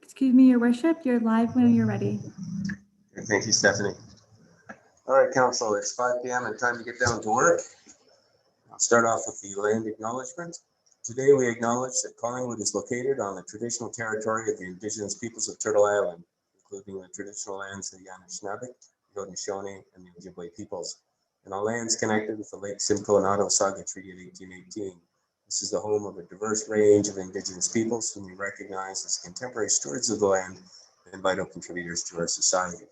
Excuse me, Your Worship, you're live when you're ready. Thank you, Stephanie. All right, Council, it's 5 p.m. and time to get down to work. I'll start off with the land acknowledgement. Today we acknowledge that Collingwood is located on the traditional territory of the Indigenous peoples of Turtle Island, including the traditional lands of the Anishinaabek, the Haudenosaunee, and the Ojibwe peoples, and all lands connected with the Lake Simcoe and Haudenosaunee Treaty of 1818. This is the home of a diverse range of Indigenous peoples whom we recognize as contemporary stewards of the land and vital contributors to our society.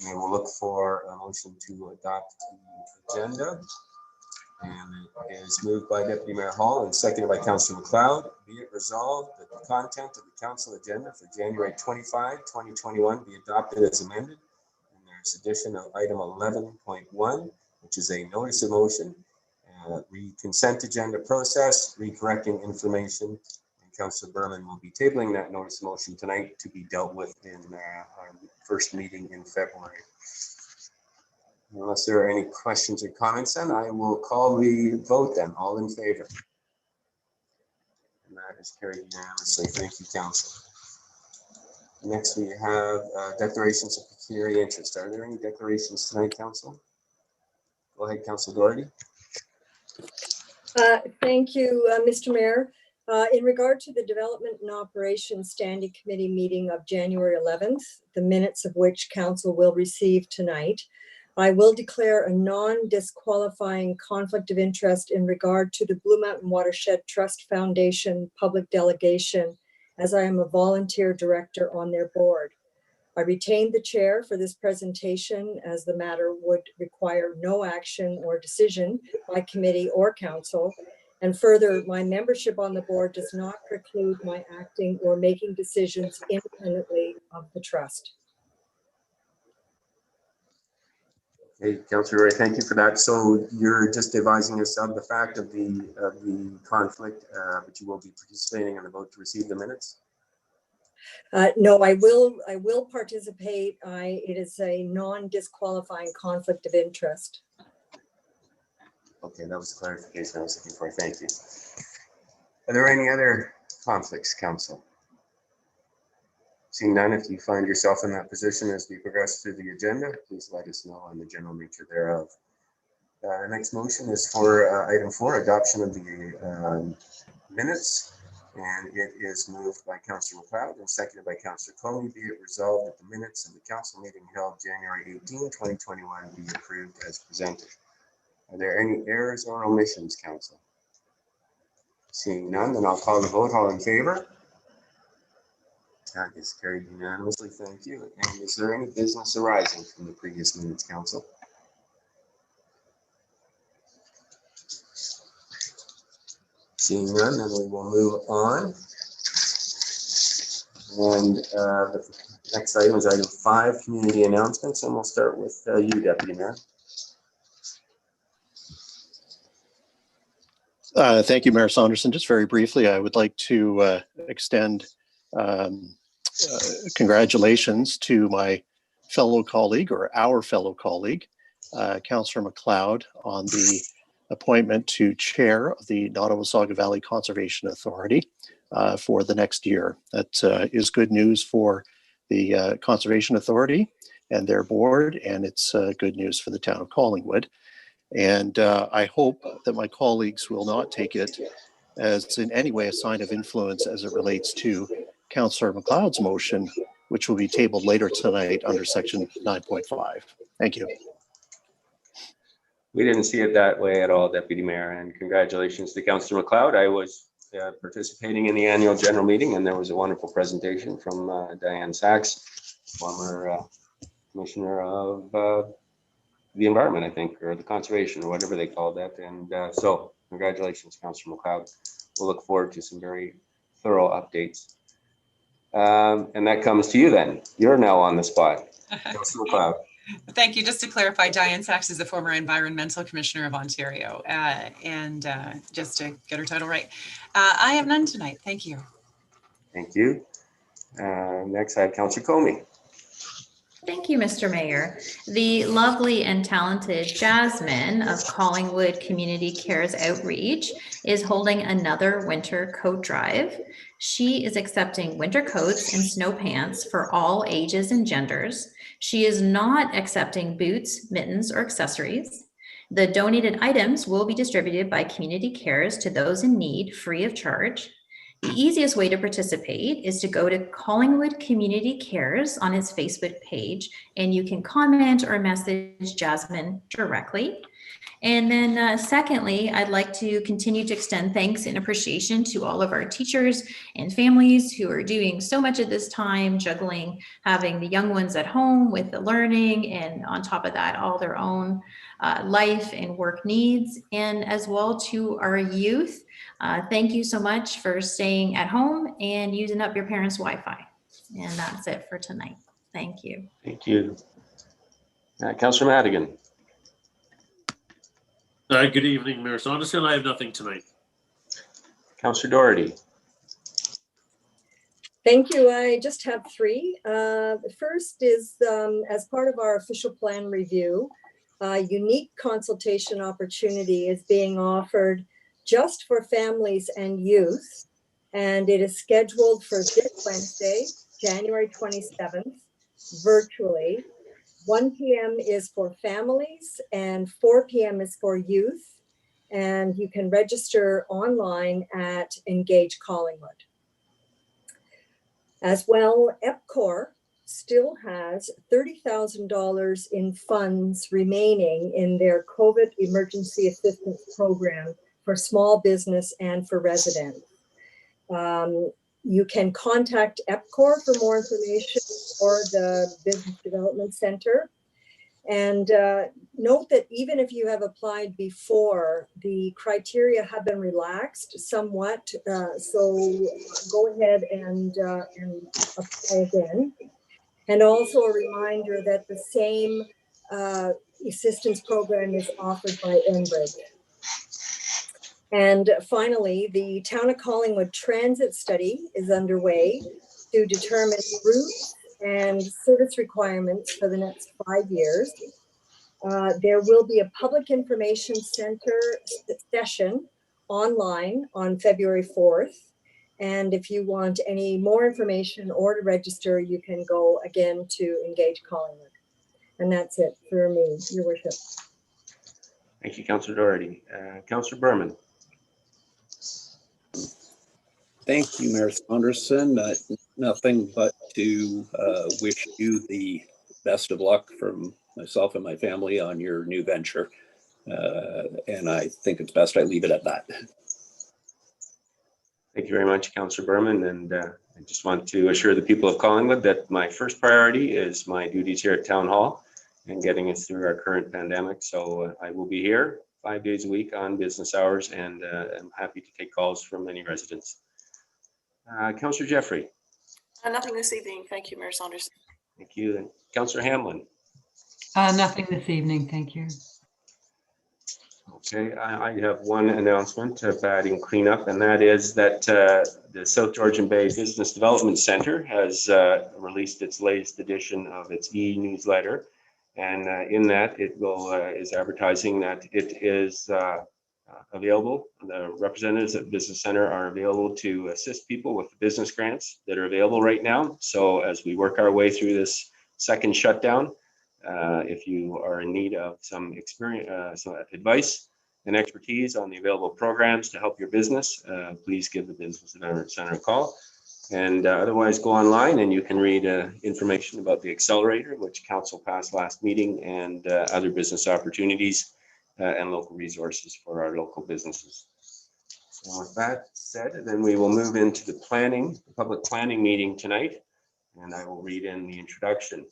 And we'll look for a motion to adopt the agenda. And it is moved by Deputy Mayor Hall and seconded by Councillor McLeod. Be it resolved that the content of the council agenda for January 25, 2021 be adopted as amended. And there's addition of item 11.1, which is a notice of motion, consent agenda process, recorrecting information. And Councillor Berman will be tabling that notice of motion tonight to be dealt with in our first meeting in February. Unless there are any questions or comments, then I will call the vote then. All in favor? And that is carried unanimously. Thank you, Council. Next, we have declarations of pecuniary interest. Are there any declarations tonight, Council? Go ahead, Council Doherty. Thank you, Mr. Mayor. In regard to the Development and Operations Standing Committee meeting of January 11th, the minutes of which Council will receive tonight, I will declare a non-disqualifying conflict of interest in regard to the Blue Mountain Watershed Trust Foundation public delegation, as I am a volunteer director on their board. I retained the chair for this presentation as the matter would require no action or decision by committee or council. And further, my membership on the board does not preclude my acting or making decisions independently of the trust. Hey, Councillor Roy, thank you for that. So you're just advising us of the fact of the conflict, but you will be participating in the vote to receive the minutes? No, I will participate. It is a non-disqualifying conflict of interest. Okay, that was the clarification I was looking for. Thank you. Are there any other conflicts, Council? Seeing none, if you find yourself in that position as we progress through the agenda, please let us know on the general nature thereof. The next motion is for item 4, adoption of the minutes. And it is moved by Councillor McLeod and seconded by Councillor Coney. Be it resolved that the minutes of the council meeting held January 18, 2021 be approved as presented. Are there any errors or omissions, Council? Seeing none, then I'll call the vote. All in favor? That is carried unanimously. Thank you. And is there any business arising from the previous minutes, Council? Seeing none, then we will move on. And the next item is item 5, community announcements, and we'll start with you, Deputy Mayor. Thank you, Mayor Saunderson. Just very briefly, I would like to extend congratulations to my fellow colleague, or our fellow colleague, Councillor McLeod, on the appointment to chair of the Nottawasaga Valley Conservation Authority for the next year. That is good news for the Conservation Authority and their board, and it's good news for the town of Collingwood. And I hope that my colleagues will not take it as in any way a sign of influence as it relates to Councillor McLeod's motion, which will be tabled later tonight under section 9.5. Thank you. We didn't see it that way at all, Deputy Mayor, and congratulations to Councillor McLeod. I was participating in the annual general meeting, and there was a wonderful presentation from Diane Sachs, former Commissioner of the Environment, I think, or the Conservation, or whatever they called that. And so congratulations, Councillor McLeod. We'll look forward to some very thorough updates. And that comes to you then. You're now on the spot. Councillor McLeod. Thank you. Just to clarify, Diane Sachs is the former Environmental Commissioner of Ontario. Just to get her title right. I have none tonight. Thank you. Thank you. Next, I have Councillor Comey. Thank you, Mr. Mayor. The lovely and talented Jasmine of Collingwood Community Cares Outreach is holding another winter coat drive. She is accepting winter coats and snow pants for all ages and genders. She is not accepting boots, mittens, or accessories. The donated items will be distributed by Community Cares to those in need free of charge. The easiest way to participate is to go to Collingwood Community Cares on its Facebook page, and you can comment or message Jasmine directly. And then secondly, I'd like to continue to extend thanks and appreciation to all of our teachers and families who are doing so much at this time, juggling having the young ones at home with the learning, and on top of that, all their own life and work needs, and as well to our youth. Thank you so much for staying at home and using up your parents' Wi-Fi. And that's it for tonight. Thank you. Thank you. Councillor Madigan. Good evening, Mayor Saunderson. I have nothing tonight. Councillor Doherty. Thank you. I just have three. The first is as part of our official plan review, a unique consultation opportunity is being offered just for families and youth. And it is scheduled for this Wednesday, January 27th, virtually. 1 p.m. is for families and 4 p.m. is for youth. And you can register online at Engage Collingwood. As well, EPCOR still has $30,000 in funds remaining in their COVID emergency assistance program for small business and for residents. You can contact EPCOR for more information or the Business Development Center. And note that even if you have applied before, the criteria have been relaxed somewhat. So go ahead and apply again. And also a reminder that the same assistance program is offered by Enbridge. And finally, the Town of Collingwood Transit Study is underway to determine routes and service requirements for the next 5 years. There will be a public information center session online on February 4th. And if you want any more information or to register, you can go again to Engage Collingwood. And that's it for me, Your Worship. Thank you, Councillor Doherty. Councillor Berman. Thank you, Mayor Saunderson. Nothing but to wish you the best of luck from myself and my family on your new venture. And I think it's best I leave it at that. Thank you very much, Councillor Berman. And I just want to assure the people of Collingwood that my first priority is my duties here at Town Hall and getting us through our current pandemic. So I will be here 5 days a week on business hours, and I'm happy to take calls from any residents. Councillor Jeffrey. Nothing this evening. Thank you, Mayor Saunderson. Thank you. And Councillor Hamlin. Nothing this evening. Thank you. Okay, I have one announcement of adding cleanup, and that is that the South Georgian Bay Business Development Center has released its latest edition of its e-newsletter. And in that, it will is advertising that it is available. The representatives at Business Center are available to assist people with the business grants that are available right now. So as we work our way through this second shutdown, if you are in need of some experience, some advice and expertise on the available programs to help your business, please give the Business Development Center a call. And otherwise, go online and you can read information about the accelerator, which Council passed last meeting, and other business opportunities and local resources for our local businesses. So with that said, then we will move into the public planning meeting tonight, and I will read in the introduction.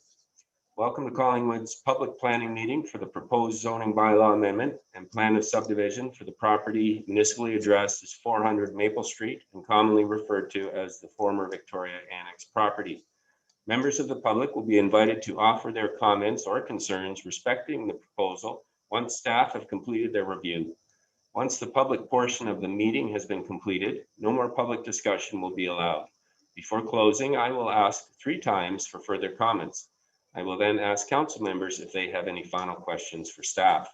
Welcome to Collingwood's public planning meeting for the proposed zoning bylaw amendment and plan of subdivision for the property municipally addressed as 400 Maple Street and commonly referred to as the former Victoria Annex property. Members of the public will be invited to offer their comments or concerns respecting the proposal once staff have completed their review. Once the public portion of the meeting has been completed, no more public discussion will be allowed. Before closing, I will ask 3 times for further comments. I will then ask council members if they have any final questions for staff.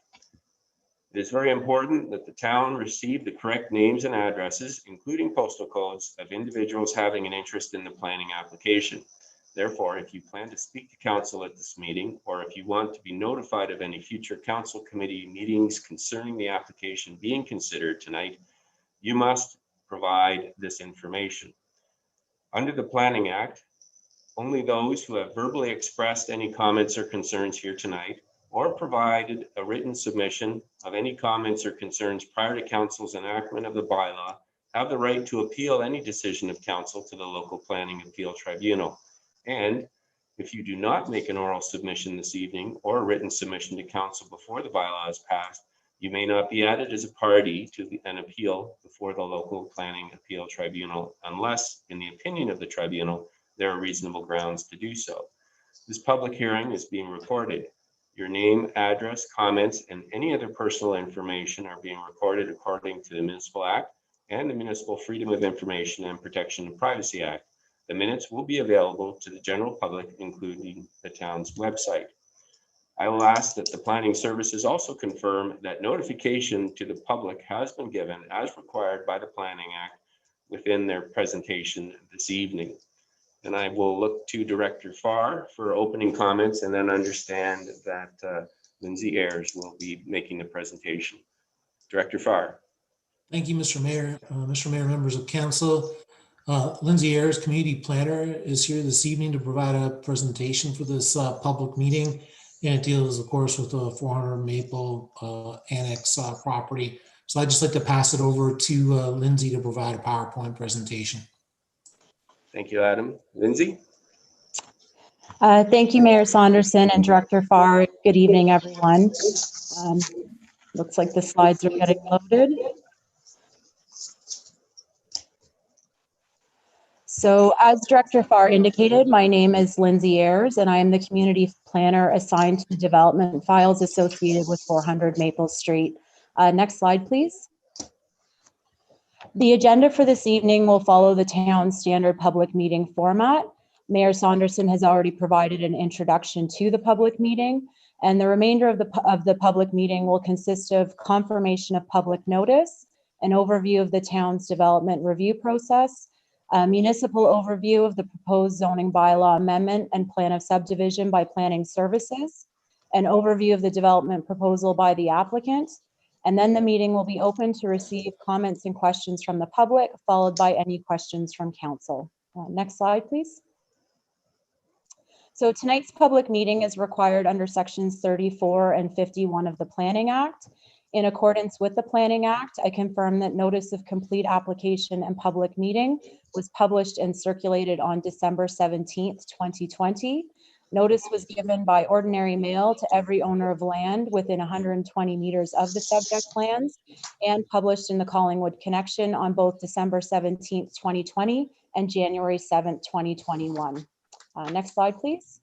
It is very important that the town receive the correct names and addresses, including postal codes, of individuals having an interest in the planning application. Therefore, if you plan to speak to council at this meeting, or if you want to be notified of any future council committee meetings concerning the application being considered tonight, you must provide this information. Under the Planning Act, only those who have verbally expressed any comments or concerns here tonight, or provided a written submission of any comments or concerns prior to council's enactment of the bylaw, have the right to appeal any decision of council to the local planning appeal tribunal. And if you do not make an oral submission this evening or a written submission to council before the bylaw is passed, you may not be added as a party to an appeal before the local planning appeal tribunal unless, in the opinion of the tribunal, there are reasonable grounds to do so. This public hearing is being recorded. Your name, address, comments, and any other personal information are being recorded according to the Municipal Act and the Municipal Freedom of Information and Protection of Privacy Act. The minutes will be available to the general public, including the town's website. I will ask that the planning services also confirm that notification to the public has been given as required by the Planning Act within their presentation this evening. And I will look to Director Farr for opening comments and then understand that Lindsay Ayers will be making the presentation. Director Farr. Thank you, Mr. Mayor. Mr. Mayor, members of council. Lindsay Ayers, community planner, is here this evening to provide a presentation for this public meeting. And it deals, of course, with the 400 Maple Annex property. So I'd just like to pass it over to Lindsay to provide a PowerPoint presentation. Thank you, Adam. Lindsay? Thank you, Mayor Saunderson and Director Farr. Good evening, everyone. Looks like the slides are getting loaded. So as Director Farr indicated, my name is Lindsay Ayers, and I am the community planner assigned to the development files associated with 400 Maple Street. Next slide, please. The agenda for this evening will follow the town's standard public meeting format. Mayor Saunderson has already provided an introduction to the public meeting, and the remainder of the public meeting will consist of confirmation of public notice, an overview of the town's development review process, a municipal overview of the proposed zoning bylaw amendment and plan of subdivision by planning services, an overview of the development proposal by the applicant, and then the meeting will be open to receive comments and questions from the public, followed by any questions from council. Next slide, please. So tonight's public meeting is required under sections 34 and 51 of the Planning Act. In accordance with the Planning Act, I confirm that notice of complete application and public meeting was published and circulated on December 17th, 2020. Notice was given by ordinary mail to every owner of land within 120 meters of the subject lands and published in the Collingwood Connection on both December 17th, 2020 and January 7th, 2021. Next slide, please.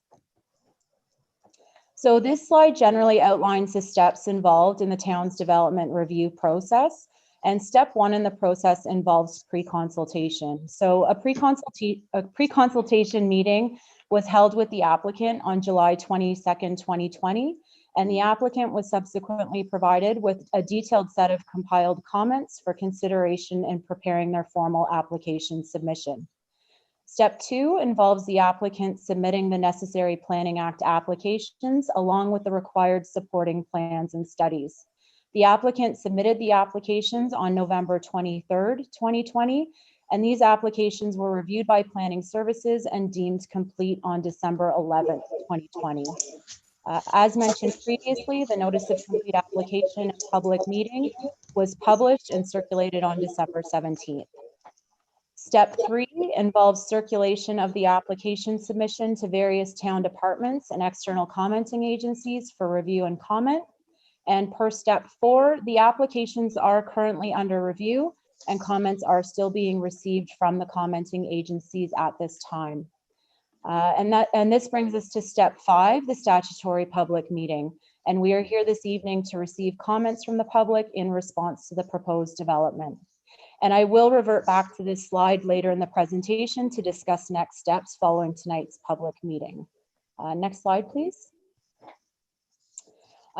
So this slide generally outlines the steps involved in the town's development review process. And step one in the process involves pre-consultation. So a pre-consultation meeting was held with the applicant on July 22nd, 2020. And the applicant was subsequently provided with a detailed set of compiled comments for consideration in preparing their formal application submission. Step two involves the applicant submitting the necessary Planning Act applications along with the required supporting plans and studies. The applicant submitted the applications on November 23rd, 2020, and these applications were reviewed by Planning Services and deemed complete on December 11th, 2020. As mentioned previously, the notice of complete application and public meeting was published and circulated on December 17th. Step three involves circulation of the application submission to various town departments and external commenting agencies for review and comment. And per step four, the applications are currently under review and comments are still being received from the commenting agencies at this time. And this brings us to step five, the statutory public meeting. And we are here this evening to receive comments from the public in response to the proposed development. And I will revert back to this slide later in the presentation to discuss next steps following tonight's public meeting. Next slide, please.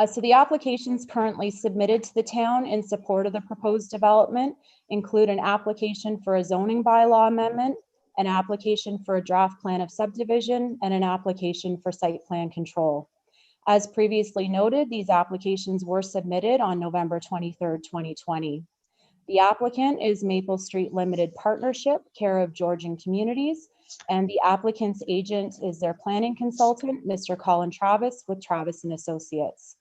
So the applications currently submitted to the town in support of the proposed development include an application for a zoning bylaw amendment, an application for a draft plan of subdivision, and an application for site plan control. As previously noted, these applications were submitted on November 23rd, 2020. The applicant is Maple Street Limited Partnership, care of Georgian Communities, and the applicant's agent is their planning consultant, Mr. Colin Travis with Travis and Associates.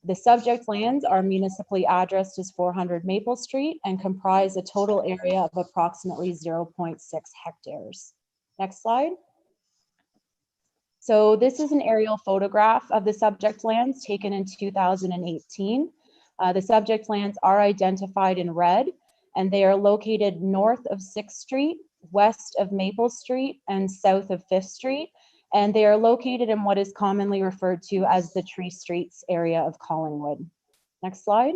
The subject lands are municipally addressed as 400 Maple Street and comprise a total area of approximately 0.6 hectares. Next slide. So this is an aerial photograph of the subject lands taken in 2018. The subject lands are identified in red, and they are located north of 6th Street, west of Maple Street, and south of 5th Street. And they are located in what is commonly referred to as the Tree Streets area of Collingwood. Next slide.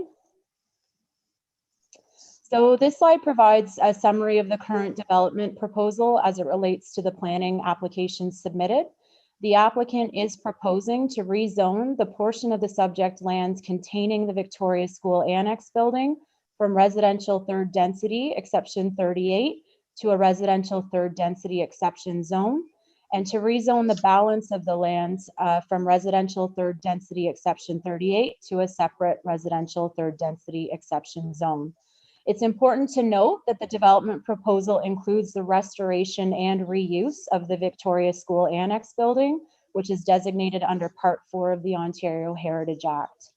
So this slide provides a summary of the current development proposal as it relates to the planning applications submitted. The applicant is proposing to rezone the portion of the subject lands containing the Victoria School Annex building from residential third density exception 38 to a residential third density exception zone, and to rezone the balance of the lands from residential third density exception 38 to a separate residential third density exception zone. It's important to note that the development proposal includes the restoration and reuse of the Victoria School Annex building, which is designated under Part 4 of the Ontario Heritage Act.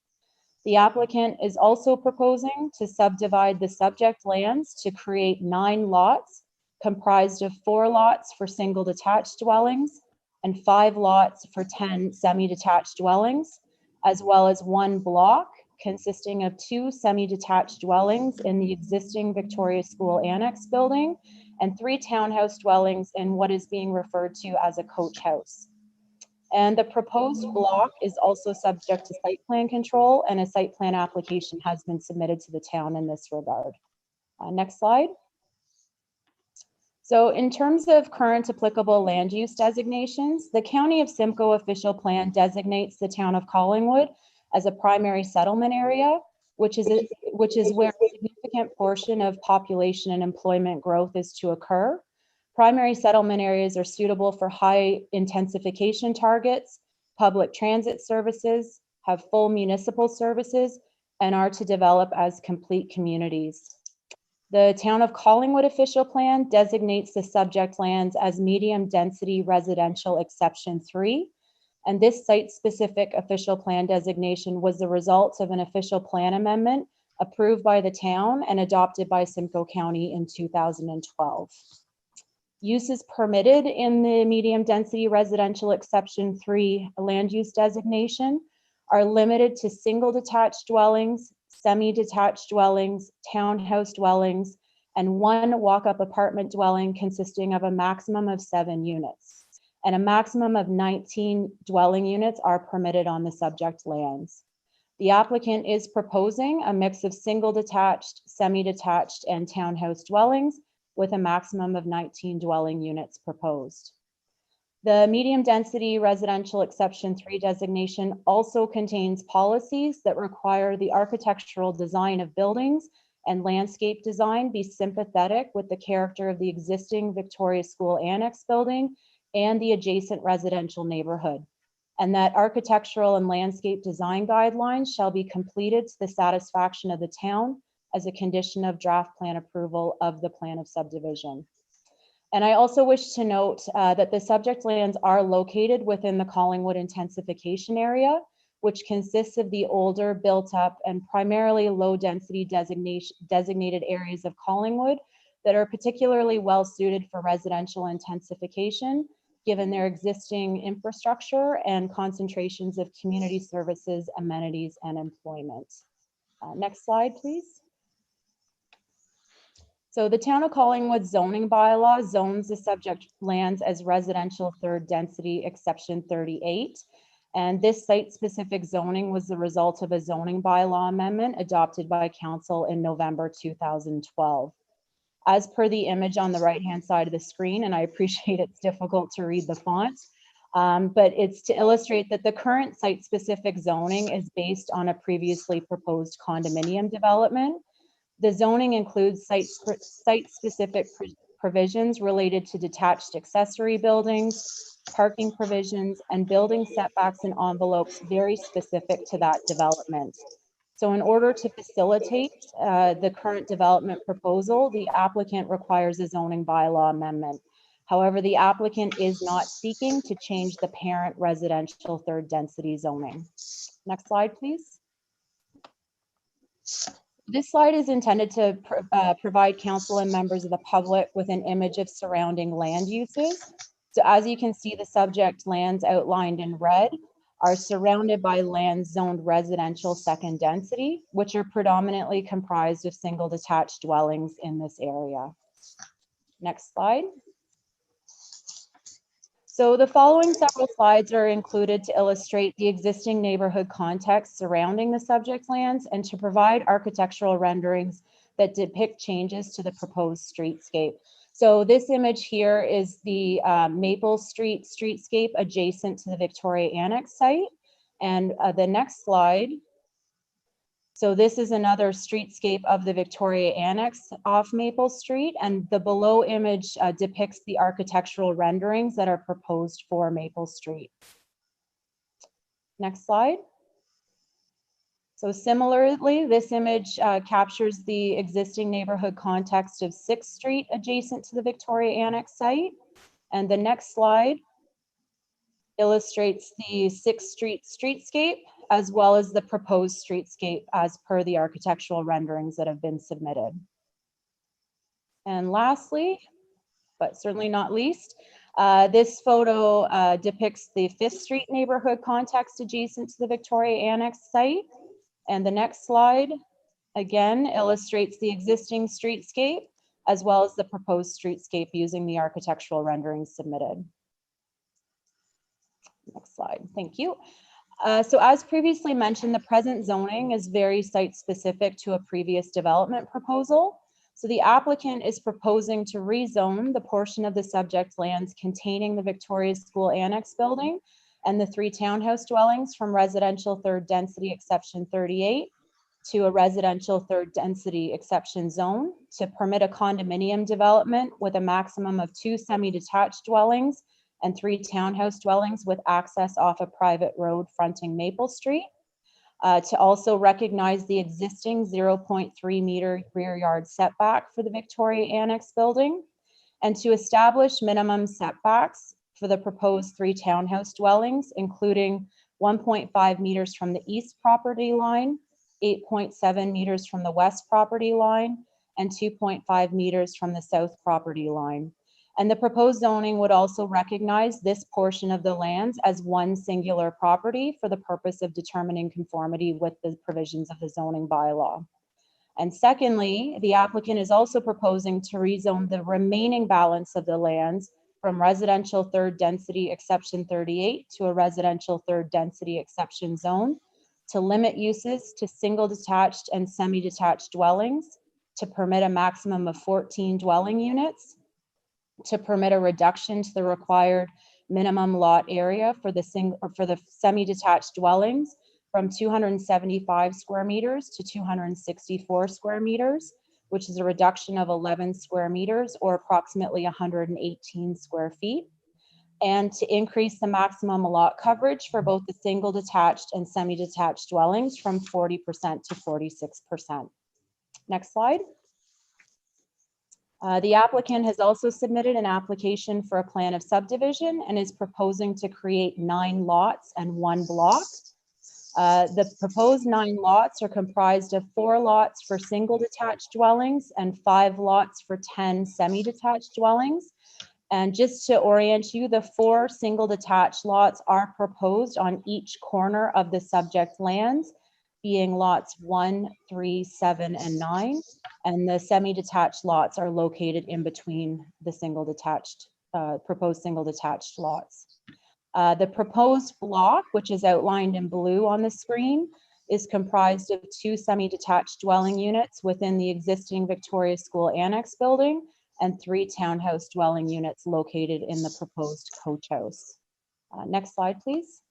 The applicant is also proposing to subdivide the subject lands to create 9 lots comprised of 4 lots for single detached dwellings and 5 lots for 10 semi-detached dwellings, as well as 1 block consisting of 2 semi-detached dwellings in the existing Victoria School Annex building and 3 townhouse dwellings in what is being referred to as a coach house. And the proposed block is also subject to site plan control, and a site plan application has been submitted to the town in this regard. Next slide. So in terms of current applicable land use designations, the County of Simcoe official plan designates the town of Collingwood as a primary settlement area, which is where a significant portion of population and employment growth is to occur. Primary settlement areas are suitable for high intensification targets, public transit services, have full municipal services, and are to develop as complete communities. The town of Collingwood official plan designates the subject lands as medium density residential exception 3. And this site-specific official plan designation was the result of an official plan amendment approved by the town and adopted by Simcoe County in 2012. Uses permitted in the medium density residential exception 3 land use designation are limited to single detached dwellings, semi-detached dwellings, townhouse dwellings, and 1 walk-up apartment dwelling consisting of a maximum of 7 units. And a maximum of 19 dwelling units are permitted on the subject lands. The applicant is proposing a mix of single detached, semi-detached, and townhouse dwellings with a maximum of 19 dwelling units proposed. The medium density residential exception 3 designation also contains policies that require the architectural design of buildings and landscape design be sympathetic with the character of the existing Victoria School Annex building and the adjacent residential neighborhood, and that architectural and landscape design guidelines shall be completed to the satisfaction of the town as a condition of draft plan approval of the plan of subdivision. And I also wish to note that the subject lands are located within the Collingwood intensification area, which consists of the older, built up, and primarily low density designated areas of Collingwood that are particularly well suited for residential intensification, given their existing infrastructure and concentrations of community services, amenities, and employment. Next slide, please. So the town of Collingwood zoning bylaw zones the subject lands as residential third density exception 38. And this site-specific zoning was the result of a zoning bylaw amendment adopted by council in November 2012. As per the image on the right-hand side of the screen, and I appreciate it's difficult to read the font, But it's to illustrate that the current site-specific zoning is based on a previously proposed condominium development. The zoning includes site-specific provisions related to detached accessory buildings, parking provisions, and building setbacks and envelopes very specific to that development. So in order to facilitate the current development proposal, the applicant requires a zoning bylaw amendment. However, the applicant is not seeking to change the parent residential third density zoning. Next slide, please. This slide is intended to provide council and members of the public with an image of surrounding land uses. So as you can see, the subject lands outlined in red are surrounded by lands zoned residential second density, which are predominantly comprised of single detached dwellings in this area. Next slide. So the following several slides are included to illustrate the existing neighborhood context surrounding the subject lands and to provide architectural renderings that depict changes to the proposed streetscape. So this image here is the Maple Street streetscape adjacent to the Victoria Annex site. And the next slide. So this is another streetscape of the Victoria Annex off Maple Street, and the below image depicts the architectural renderings that are proposed for Maple Street. Next slide. So similarly, this image captures the existing neighborhood context of 6th Street adjacent to the Victoria Annex site. And the next slide illustrates the 6th Street streetscape, as well as the proposed streetscape as per the architectural renderings that have been submitted. And lastly, but certainly not least, this photo depicts the 5th Street neighborhood context adjacent to the Victoria Annex site. And the next slide, again, illustrates the existing streetscape, as well as the proposed streetscape using the architectural renderings submitted. Next slide, thank you. So as previously mentioned, the present zoning is very site-specific to a previous development proposal. So the applicant is proposing to rezone the portion of the subject lands containing the Victoria School Annex building and the 3 townhouse dwellings from residential third density exception 38 to a residential third density exception zone to permit a condominium development with a maximum of 2 semi-detached dwellings and 3 townhouse dwellings with access off a private road fronting Maple Street. To also recognize the existing 0.3 meter rear yard setback for the Victoria Annex building, and to establish minimum setbacks for the proposed 3 townhouse dwellings, including 1.5 meters from the east property line, 8.7 meters from the west property line, and 2.5 meters from the south property line. And the proposed zoning would also recognize this portion of the lands as one singular property for the purpose of determining conformity with the provisions of the zoning bylaw. And secondly, the applicant is also proposing to rezone the remaining balance of the lands from residential third density exception 38 to a residential third density exception zone to limit uses to single detached and semi-detached dwellings, to permit a maximum of 14 dwelling units, to permit a reduction to the required minimum lot area for the semi-detached dwellings from 275 square meters to 264 square meters, which is a reduction of 11 square meters or approximately 118 square feet, and to increase the maximum lot coverage for both the single detached and semi-detached dwellings from 40% to 46%. Next slide. The applicant has also submitted an application for a plan of subdivision and is proposing to create 9 lots and 1 block. The proposed 9 lots are comprised of 4 lots for single detached dwellings and 5 lots for 10 semi-detached dwellings. And just to orient you, the 4 single detached lots are proposed on each corner of the subject lands, being lots 1, 3, 7, and 9. And the semi-detached lots are located in between the proposed single detached lots. The proposed block, which is outlined in blue on the screen, is comprised of 2 semi-detached dwelling units within the existing Victoria School Annex building and 3 townhouse dwelling units located in the proposed coach house. Next slide, please.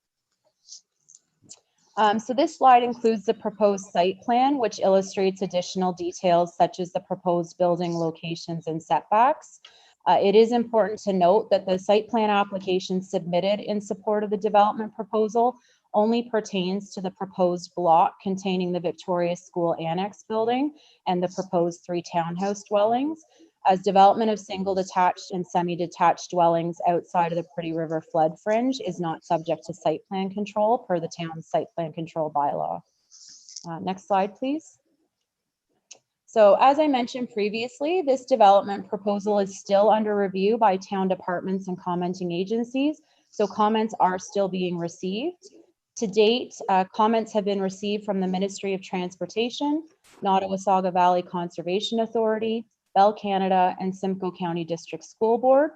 So this slide includes the proposed site plan, which illustrates additional details such as the proposed building locations and setbacks. It is important to note that the site plan application submitted in support of the development proposal only pertains to the proposed block containing the Victoria School Annex building and the proposed 3 townhouse dwellings, as development of single detached and semi-detached dwellings outside of the Pretty River flood fringe is not subject to site plan control per the town's site plan control bylaw. Next slide, please. So as I mentioned previously, this development proposal is still under review by town departments and commenting agencies. So comments are still being received. To date, comments have been received from the Ministry of Transportation, Nottawasaga Valley Conservation Authority, Bell Canada, and Simcoe County District School Board.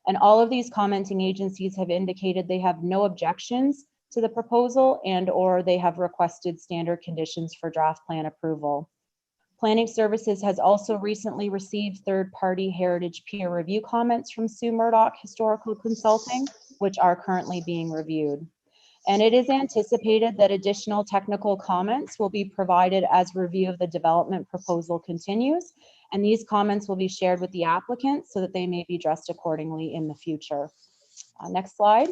And all of these commenting agencies have indicated they have no objections to the proposal and/or they have requested standard conditions for draft plan approval. Planning Services has also recently received third-party heritage peer review comments from Sue Murdoch Historical Consulting, which are currently being reviewed. And it is anticipated that additional technical comments will be provided as review of the development proposal continues. And these comments will be shared with the applicant so that they may be addressed accordingly in the future. Next slide.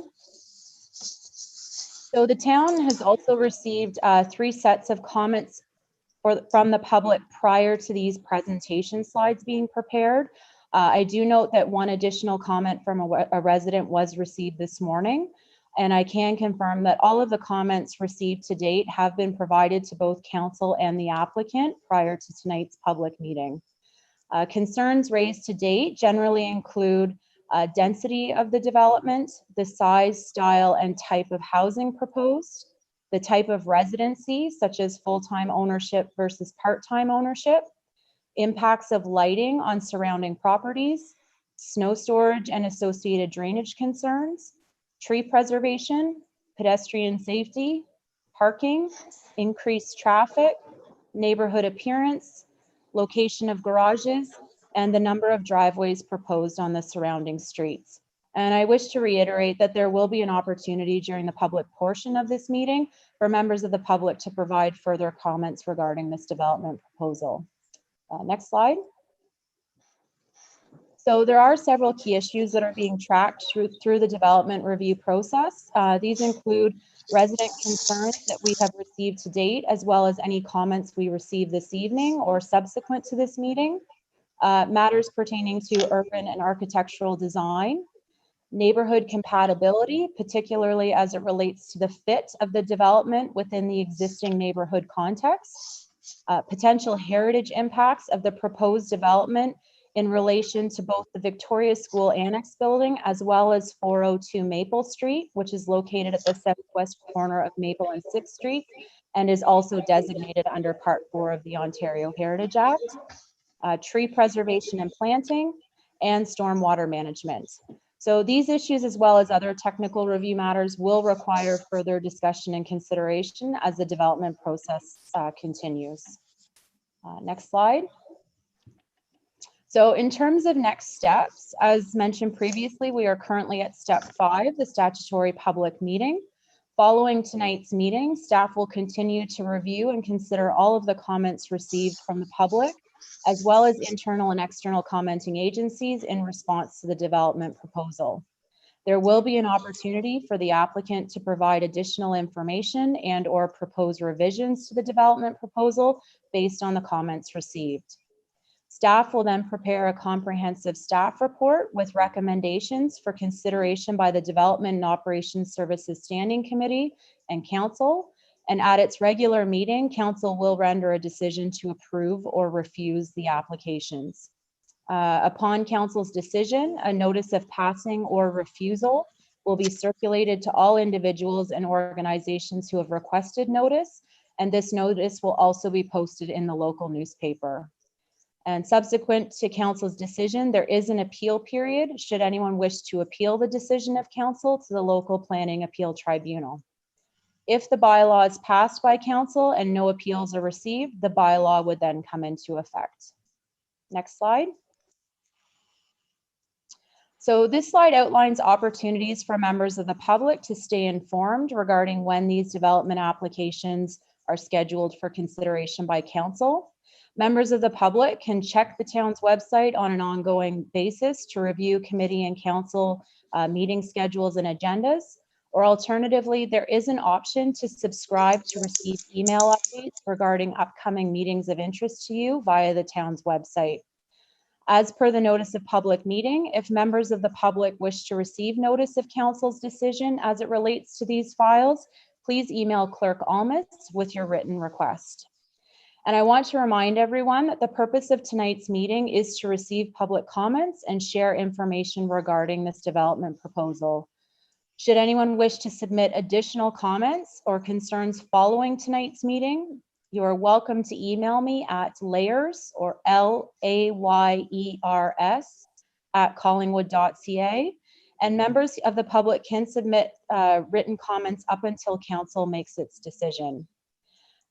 So the town has also received 3 sets of comments from the public prior to these presentation slides being prepared. I do note that 1 additional comment from a resident was received this morning. And I can confirm that all of the comments received to date have been provided to both council and the applicant prior to tonight's public meeting. Concerns raised to date generally include density of the development, the size, style, and type of housing proposed, the type of residency, such as full-time ownership versus part-time ownership, impacts of lighting on surrounding properties, snow storage and associated drainage concerns, tree preservation, pedestrian safety, parking, increased traffic, neighborhood appearance, location of garages, and the number of driveways proposed on the surrounding streets. And I wish to reiterate that there will be an opportunity during the public portion of this meeting for members of the public to provide further comments regarding this development proposal. Next slide. So there are several key issues that are being tracked through the development review process. These include resident concerns that we have received to date, as well as any comments we receive this evening or subsequent to this meeting, matters pertaining to urban and architectural design, neighborhood compatibility, particularly as it relates to the fit of the development within the existing neighborhood context, potential heritage impacts of the proposed development in relation to both the Victoria School Annex building as well as 402 Maple Street, which is located at the southwest corner of Maple and 6th Street and is also designated under Part 4 of the Ontario Heritage Act, tree preservation and planting, and stormwater management. So these issues, as well as other technical review matters, will require further discussion and consideration as the development process continues. Next slide. So in terms of next steps, as mentioned previously, we are currently at step 5, the statutory public meeting. Following tonight's meeting, staff will continue to review and consider all of the comments received from the public, as well as internal and external commenting agencies in response to the development proposal. There will be an opportunity for the applicant to provide additional information and/or propose revisions to the development proposal based on the comments received. Staff will then prepare a comprehensive staff report with recommendations for consideration by the Development and Operations Services Standing Committee and Council. And at its regular meeting, Council will render a decision to approve or refuse the applications. Upon Council's decision, a notice of passing or refusal will be circulated to all individuals and organizations who have requested notice, and this notice will also be posted in the local newspaper. And subsequent to Council's decision, there is an appeal period should anyone wish to appeal the decision of Council to the local planning appeal tribunal. If the bylaw is passed by Council and no appeals are received, the bylaw would then come into effect. Next slide. So this slide outlines opportunities for members of the public to stay informed regarding when these development applications are scheduled for consideration by council. Members of the public can check the town's website on an ongoing basis to review committee and council meeting schedules and agendas. Or alternatively, there is an option to subscribe to receive email updates regarding upcoming meetings of interest to you via the town's website. As per the notice of public meeting, if members of the public wish to receive notice of council's decision as it relates to these files, please email Clerk Almas with your written request. And I want to remind everyone that the purpose of tonight's meeting is to receive public comments and share information regarding this development proposal. Should anyone wish to submit additional comments or concerns following tonight's meeting, you are welcome to email me at layers or LAYERS @collingwood.ca. And members of the public can submit written comments up until council makes its decision.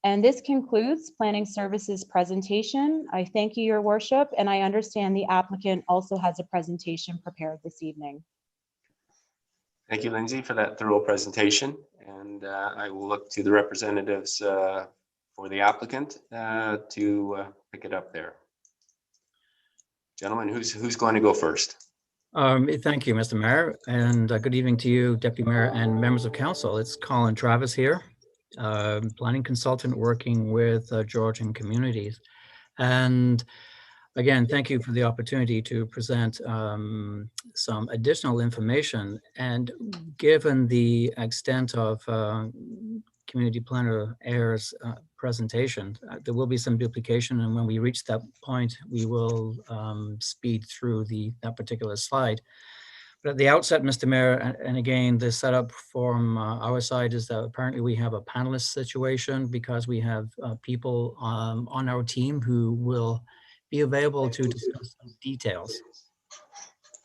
And this concludes Planning Services presentation. I thank you, Your Worship, and I understand the applicant also has a presentation prepared this evening. Thank you, Lindsay, for that thorough presentation. And I will look to the representatives for the applicant to pick it up there. Gentlemen, who's going to go first? Thank you, Mr. Mayor, and good evening to you, Deputy Mayor and members of council. It's Colin Travis here, planning consultant working with Georgian communities. And again, thank you for the opportunity to present some additional information. And given the extent of Community Planner Ayers' presentation, there will be some duplication. And when we reach that point, we will speed through that particular slide. But at the outset, Mr. Mayor, and again, the setup from our side is that apparently we have a panelist situation because we have people on our team who will be available to discuss some details.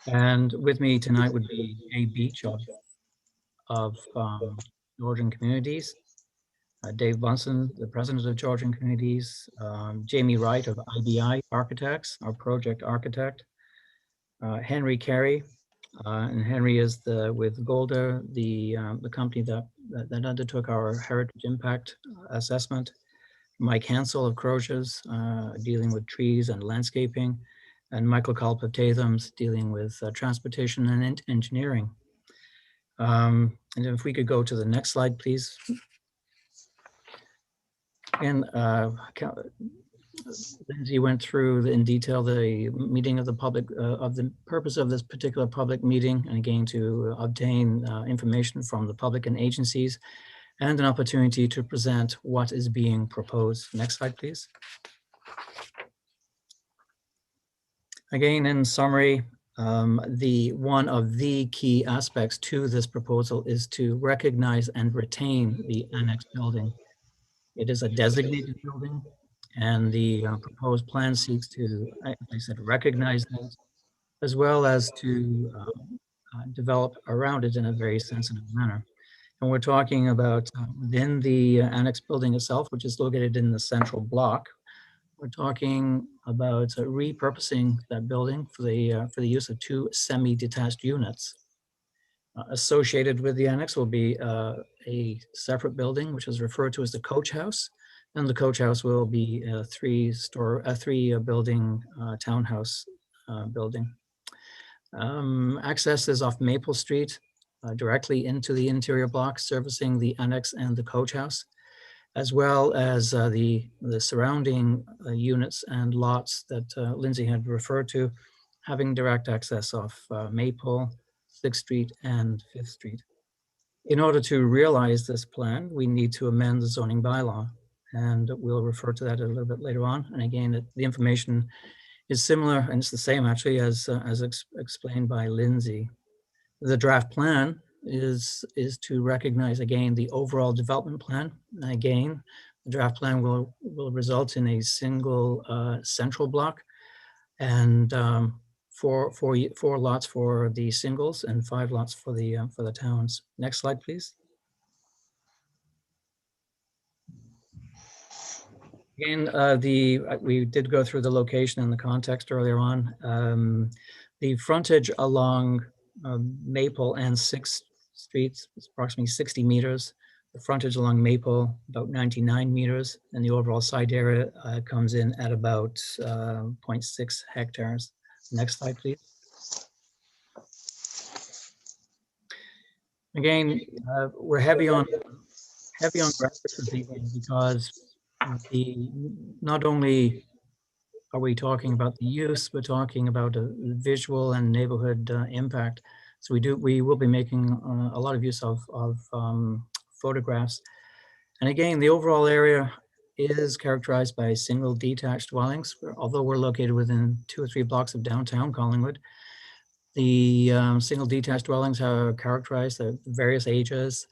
And with me tonight would be Jay Beach of Georgian Communities, Dave Bunsen, the president of Georgian Communities, Jamie Wright of IBI Architects, our project architect, Henry Carey, and Henry is with Golda, the company that undertook our heritage impact assessment. Mike Hansel of Croziers, dealing with trees and landscaping, and Michael Culp of Tathams dealing with transportation and engineering. And if we could go to the next slide, please. And Lindsay went through in detail the meeting of the public, of the purpose of this particular public meeting, and again to obtain information from the public and agencies, and an opportunity to present what is being proposed. Next slide, please. Again, in summary, one of the key aspects to this proposal is to recognize and retain the Annex building. It is a designated building, and the proposed plan seeks to, as I said, recognize that, as well as to develop around it in a very sensitive manner. And we're talking about within the Annex building itself, which is located in the central block. We're talking about repurposing that building for the use of 2 semi-detached units. Associated with the Annex will be a separate building, which is referred to as the coach house. And the coach house will be a 3-building townhouse building. Access is off Maple Street, directly into the interior block, servicing the Annex and the coach house, as well as the surrounding units and lots that Lindsay had referred to, having direct access off Maple, 6th Street and 5th Street. In order to realize this plan, we need to amend the zoning bylaw, and we'll refer to that a little bit later on. And again, the information is similar, and it's the same actually as explained by Lindsay. The draft plan is to recognize again the overall development plan. Again, the draft plan will result in a single central block, and four lots for the singles and 5 lots for the towns. Next slide, please. Again, we did go through the location and the context earlier on. The frontage along Maple and 6th Streets is approximately 60 meters. The frontage along Maple, about 99 meters, and the overall site area comes in at about 0.6 hectares. Next slide, please. Again, we're heavy on graphics this evening because not only are we talking about the use, we're talking about a visual and neighborhood impact. So we will be making a lot of use of photographs. And again, the overall area is characterized by single detached dwellings, although we're located within 2 or 3 blocks of downtown Collingwood. The single detached dwellings are characterized at various ages.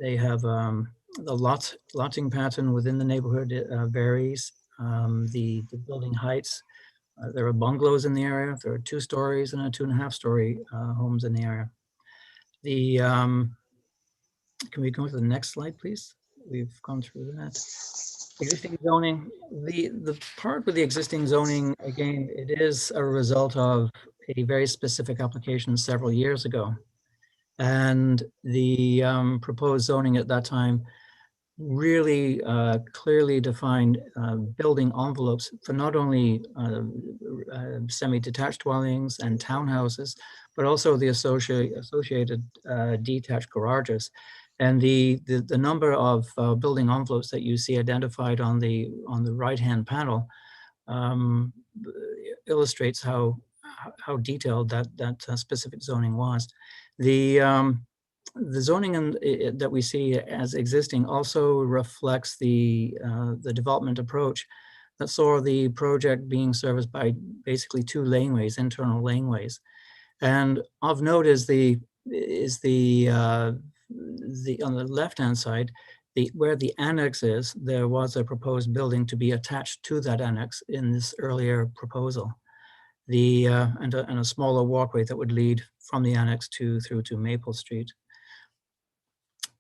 They have the lotting pattern within the neighborhood varies. The building heights, there are bungalows in the area. There are 2 stories and a 2.5-story homes in the area. Can we go to the next slide, please? We've gone through that. Existing zoning, the part with the existing zoning, again, it is a result of a very specific application several years ago. And the proposed zoning at that time really clearly defined building envelopes for not only semi-detached dwellings and townhouses, but also the associated detached garages. And the number of building envelopes that you see identified on the right-hand panel illustrates how detailed that specific zoning was. The zoning that we see as existing also reflects the development approach that saw the project being serviced by basically 2 laneways, internal laneways. And of note is on the left-hand side, where the annex is, there was a proposed building to be attached to that annex in this earlier proposal. And a smaller walkway that would lead from the annex through to Maple Street.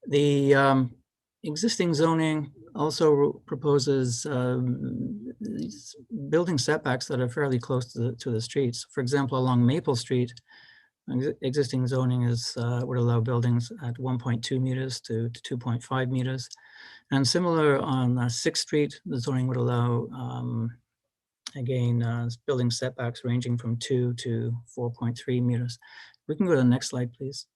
The existing zoning also proposes building setbacks that are fairly close to the streets. For example, along Maple Street, existing zoning would allow buildings at 1.2 meters to 2.5 meters. And similar on 6th Street, the zoning would allow, again, building setbacks ranging from 2 to 4.3 meters. We can go to the next slide, please.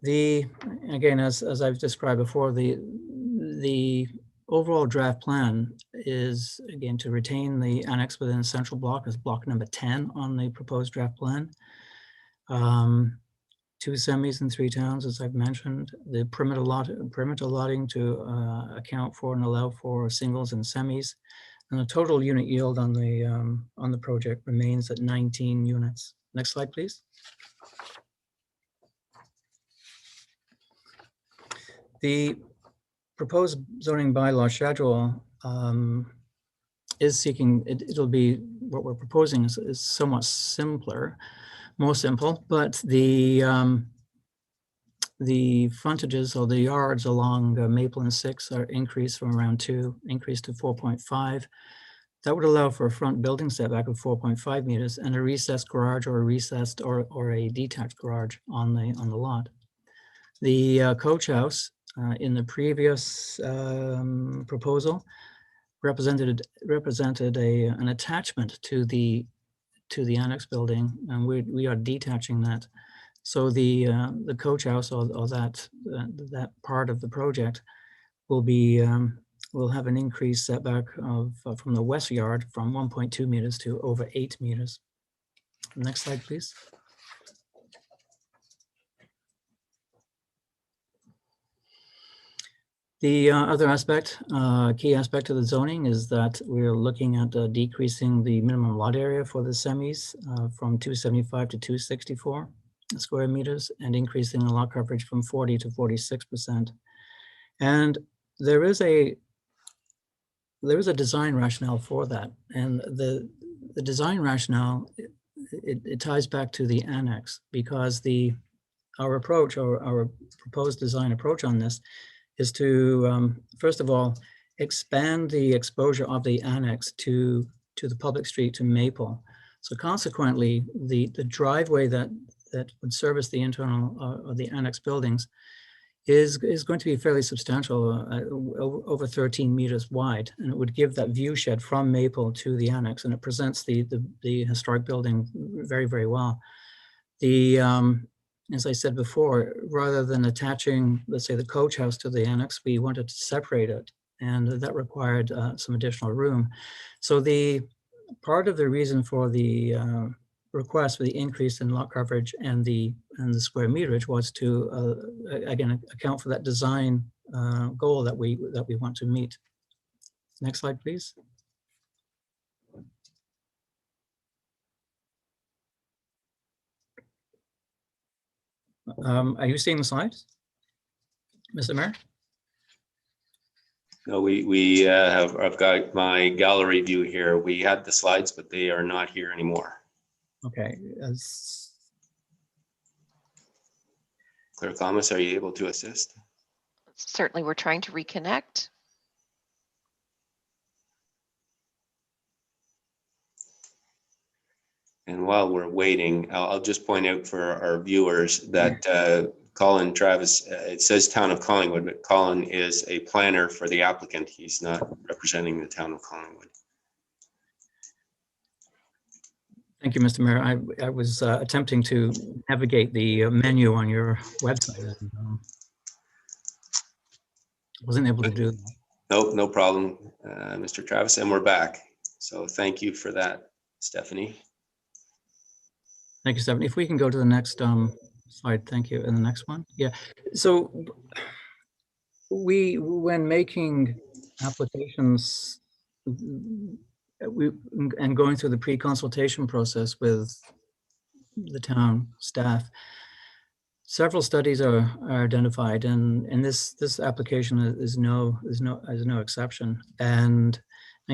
Again, as I've described before, the overall draft plan is, again, to retain the annex within the central block as block number 10 on the proposed draft plan. 2 semis and 3 towns, as I've mentioned. The perimeter lotting to account for and allow for singles and semis. And the total unit yield on the project remains at 19 units. Next slide, please. The proposed zoning bylaw schedule is seeking, it'll be, what we're proposing is somewhat simpler, more simple, but the frontages or the yards along Maple and 6 are increased from around 2, increased to 4.5. That would allow for a front building setback of 4.5 meters and a recessed garage or a recessed or a detached garage on the lot. The coach house in the previous proposal represented an attachment to the annex building, and we are detaching that. So the coach house or that part of the project will have an increased setback from the west yard from 1.2 meters to over 8 meters. Next slide, please. The other aspect, key aspect of the zoning is that we're looking at decreasing the minimum lot area for the semis from 275 to 264 square meters and increasing the lot coverage from 40 to 46%. And there is a design rationale for that. And the design rationale, it ties back to the annex, because our approach or our proposed design approach on this is to, first of all, expand the exposure of the annex to the public street, to Maple, So consequently, the driveway that would service the internal of the annex buildings is going to be fairly substantial, over 13 meters wide, and it would give that view shed from Maple to the annex, and it presents the historic building very, very well. As I said before, rather than attaching, let's say, the coach house to the annex, we wanted to separate it, and that required some additional room. So the part of the reason for the request for the increase in lot coverage and the square meterage was to again account for that design goal that we want to meet. Next slide, please. Are you seeing the slides, Mr. Mayor? No, I've got my gallery view here. We had the slides, but they are not here anymore. Okay. Claire Thomas, are you able to assist? Certainly, we're trying to reconnect. And while we're waiting, I'll just point out for our viewers that Colin Travis, it says Town of Collingwood, but Colin is a planner for the applicant. He's not representing the Town of Collingwood. Thank you, Mr. Mayor. I was attempting to navigate the menu on your website and wasn't able to do that. Nope, no problem, Mr. Travis, and we're back. So thank you for that, Stephanie. Thank you, Stephanie. If we can go to the next slide, thank you. And the next one, yeah. So when making applications, and going through the pre-consultation process with the town staff, several studies are identified, and this application is no exception. And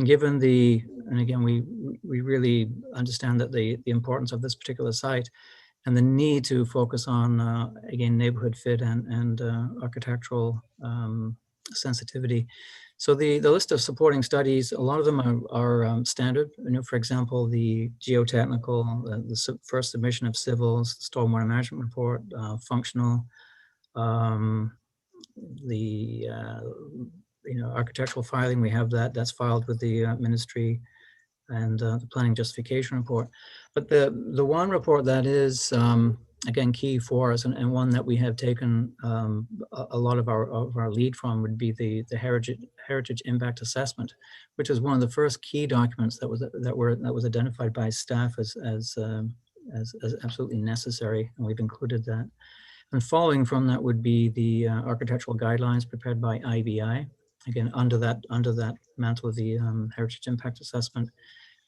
given and again, we really understand that the importance of this particular site and the need to focus on again neighborhood fit and architectural sensitivity. So the list of supporting studies, a lot of them are standard. You know, for example, the geotechnical, the first submission of civils, the stormwater management report, functional, architectural filing. We have that's filed with the ministry, and the planning justification report. But the one report that is again key for us, and one that we have taken a lot of our lead from, would be the heritage impact assessment, which is one of the first key documents that was identified by staff as absolutely necessary, and we've included that. And following from that would be the architectural guidelines prepared by IBI, again under that mantle of the heritage impact assessment,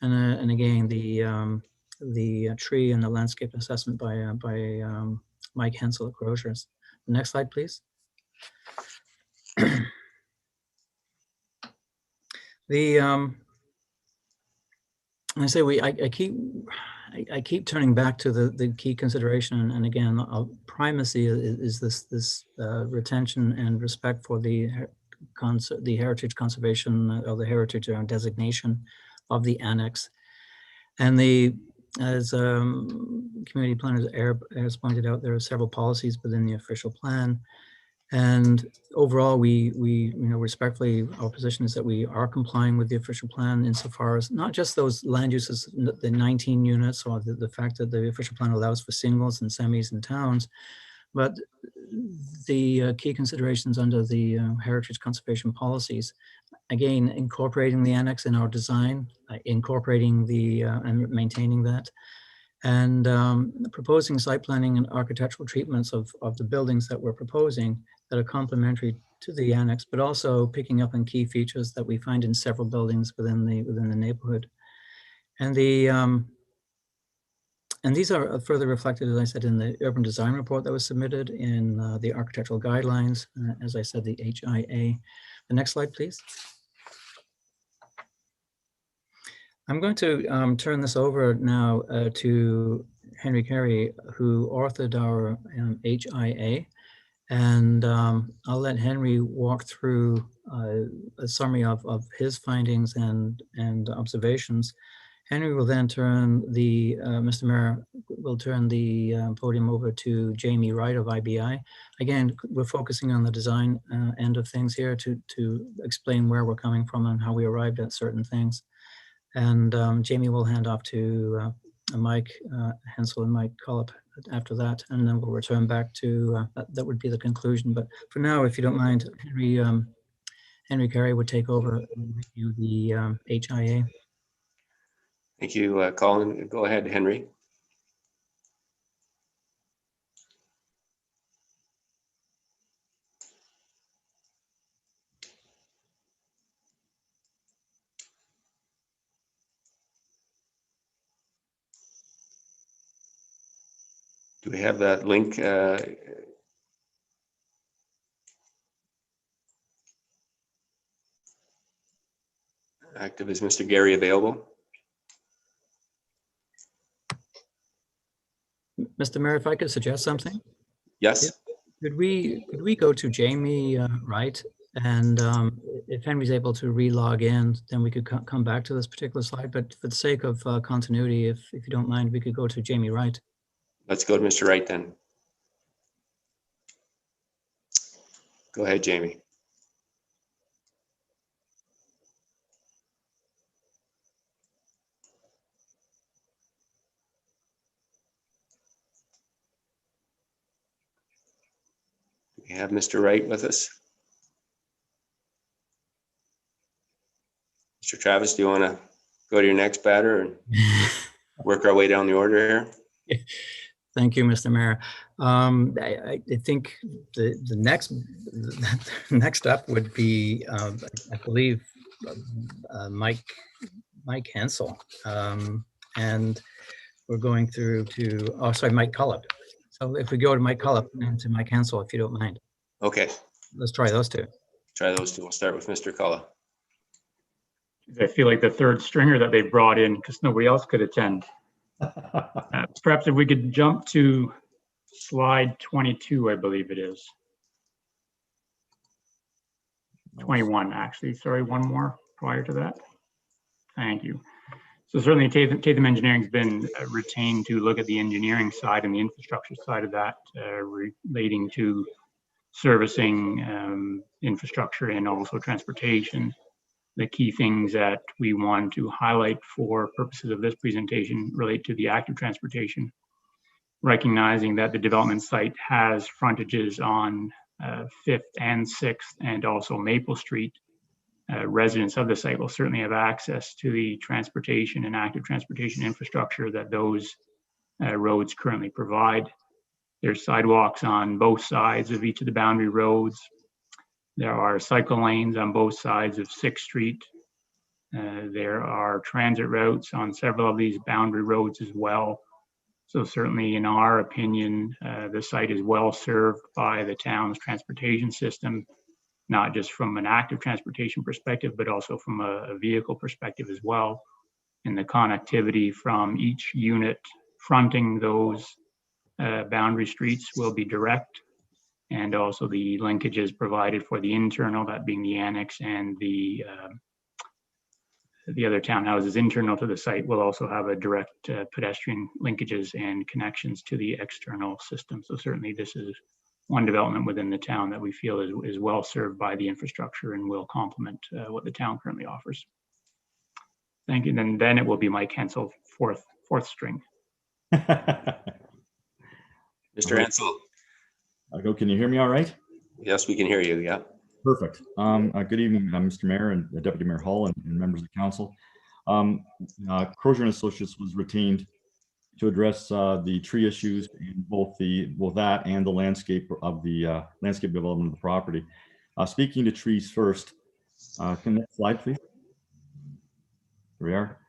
and again the tree and the landscape assessment by Mike Hensel at Grocers. The next slide, please. I keep turning back to the key consideration, and again, primacy is this retention and respect for the heritage conservation of the heritage designation of the annex. And as community planners Ayers pointed out, there are several policies within the official plan. And overall, we respectfully, our position is that we are complying with the official plan insofar as not just those land uses, the 19 units, or the fact that the official plan allows for singles and semis and towns, but the key considerations under the heritage conservation policies. Again, incorporating the annex in our design, incorporating and maintaining that, and proposing site planning and architectural treatments of the buildings that we're proposing that are complementary to the annex, but also picking up on key features that we find in several buildings within the neighborhood. And these are further reflected, as I said, in the urban design report that was submitted, in the architectural guidelines, as I said, the HIA. The next slide, please. I'm going to turn this over now to Henry Carey, who authored our HIA, and I'll let Henry walk through a summary of his findings and observations, Henry will then turn the, Mr. Mayor will turn the podium over to Jamie Wright of IBI. Again, we're focusing on the design end of things here to explain where we're coming from and how we arrived at certain things. And Jamie will hand off to Mike Hensel and Mike Collop after that, and then we'll return back to, that would be the conclusion. But for now, if you don't mind, Henry Carey would take over and review the HIA. Thank you, Colin. Go ahead, Henry. Do we have that link? Active. Is Mr. Gary available? Mr. Mayor, if I could suggest something? Yes. Could we go to Jamie Wright, and if Henry's able to re-log in, then we could come back to this particular slide. But for the sake of continuity, if you don't mind, we could go to Jamie Wright. Let's go to Mr. Wright then. Go ahead, Jamie. Do we have Mr. Wright with us? Mr. Travis, do you want to go to your next batter and work our way down the order here? Thank you, Mr. Mayor. I think the next up would be, I believe, Mike Hensel, and we're going through to, oh, sorry, Mike Collop. So if we go to Mike Collop and to Mike Hensel, if you don't mind. Okay. Let's try those two. Try those two. We'll start with Mr. Collop. I feel like the third stringer that they brought in because nobody else could attend. Perhaps if we could jump to slide 22, I believe it is. 21, actually. Sorry, one more prior to that. Thank you. So certainly Tatham Engineering has been retained to look at the engineering side and the infrastructure side of that, relating to servicing infrastructure and also transportation. The key things that we want to highlight for purposes of this presentation relate to the active transportation, recognizing that the development site has frontages on 5th and 6th and also Maple Street. Residents of the site will certainly have access to the transportation and active transportation infrastructure that those roads currently provide. There's sidewalks on both sides of each of the boundary roads. There are cycle lanes on both sides of 6th Street. There are transit routes on several of these boundary roads as well. So certainly in our opinion, the site is well served by the town's transportation system, not just from an active transportation perspective, but also from a vehicle perspective as well. And the connectivity from each unit fronting those boundary streets will be direct. And also the linkages provided for the internal, that being the annex and the other townhouses internal to the site, will also have a direct pedestrian linkages and connections to the external system. So certainly this is one development within the town that we feel is well served by the infrastructure and will complement what the town currently offers. Thank you. And then it will be Mike Hensel, fourth string. Mr. Hensel. Can you hear me all right? Yes, we can hear you. Yeah. Perfect. Good evening, Mr. Mayor and Deputy Mayor Hall and members of the council. Crozier & Associates was retained to address the tree issues in both that and the landscape of the landscape development of the property. Speaking to trees first, can next slide, please? Here we are.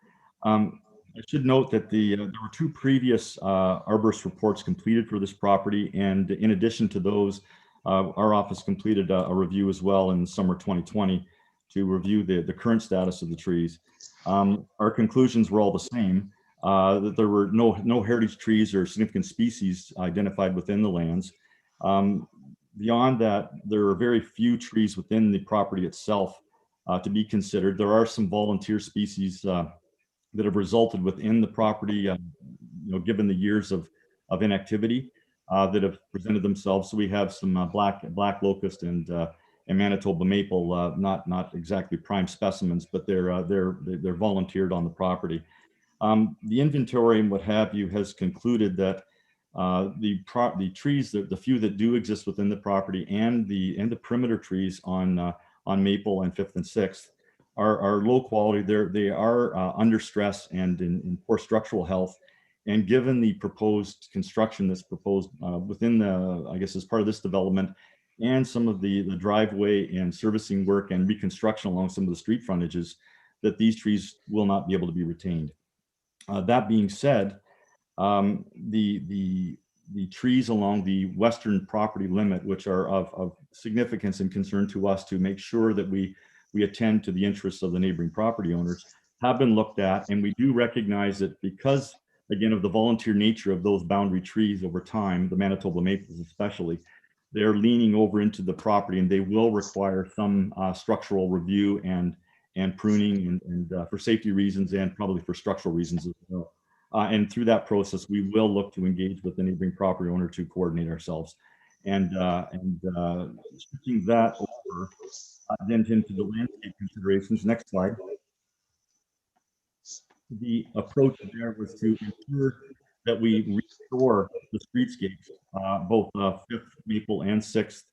I should note that there were 2 previous arborist reports completed for this property, and in addition to those, our office completed a review as well in summer 2020 to review the current status of the trees. Our conclusions were all the same, that there were no heritage trees or significant species identified within the lands. Beyond that, there are very few trees within the property itself to be considered. There are some volunteer species that have resulted within the property, given the years of inactivity that have presented themselves. So we have some black locust and Manitoba maple, not exactly prime specimens, but they're volunteered on the property. The inventory and what have you has concluded that the trees, the few that do exist within the property, and the perimeter trees on Maple and 5th and 6th are low quality. They are under stress and in poor structural health. And given the proposed construction that's proposed within I guess, as part of this development, and some of the driveway and servicing work and reconstruction along some of the street frontages, that these trees will not be able to be retained. That being said, the trees along the western property limit, which are of significance and concern to us to make sure that we attend to the interests of the neighboring property owners, have been looked at. And we do recognize that because, again, of the volunteer nature of those boundary trees over time, the Manitoba maples especially, they're leaning over into the property, and they will require some structural review and pruning and for safety reasons, and probably for structural reasons as well. And through that process, we will look to engage with the neighboring property owner to coordinate ourselves. And switching that over then into the landscape considerations. Next slide. The approach there was to ensure that we restore the streetscapes, both 5th Maple and 6th,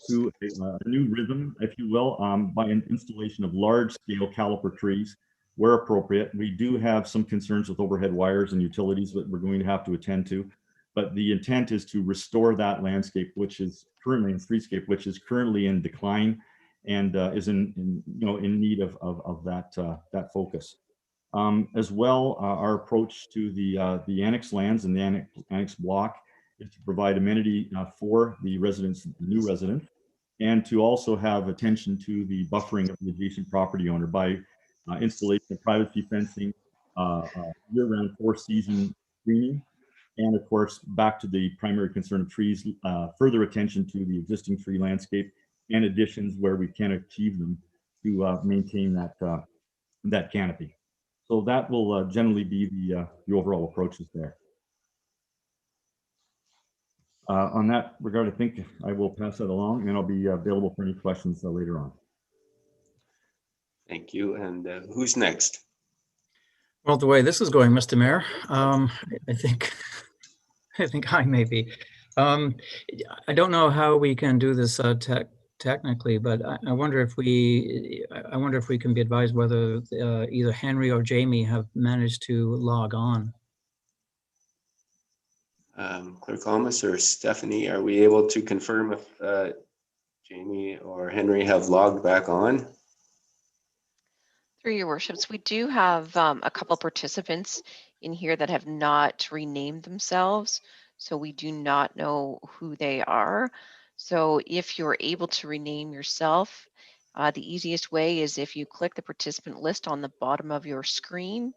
to a new rhythm, if you will, by an installation of large-scale caliper trees where appropriate. We do have some concerns with overhead wires and utilities that we're going to have to attend to, but the intent is to restore that landscape, which is currently in streetscape, which is currently in decline and is in need of that focus. As well, our approach to the annex lands and the annex block is to provide amenity for the residents, the new residents, and to also have attention to the buffering of the adjacent property owner by installation of privacy fencing, year-round 4-season screening, and of course, back to the primary concern of trees, further attention to the existing tree landscape and additions where we can achieve them to maintain that canopy. So that will generally be the overall approaches there. On that regard, I think I will pass that along, and I'll be available for any questions later on. Thank you. And who's next? Well, the way this is going, Mr. Mayor, I think I may be. I don't know how we can do this technically, but I wonder if we can be advised whether either Henry or Jamie have managed to log on. Clerk Holmes or Stephanie, are we able to confirm if Jamie or Henry have logged back on? Through your worships, we do have a couple participants in here that have not renamed themselves, so we do not know who they are. So if you're able to rename yourself, the easiest way is if you click the participant list on the bottom of your screen,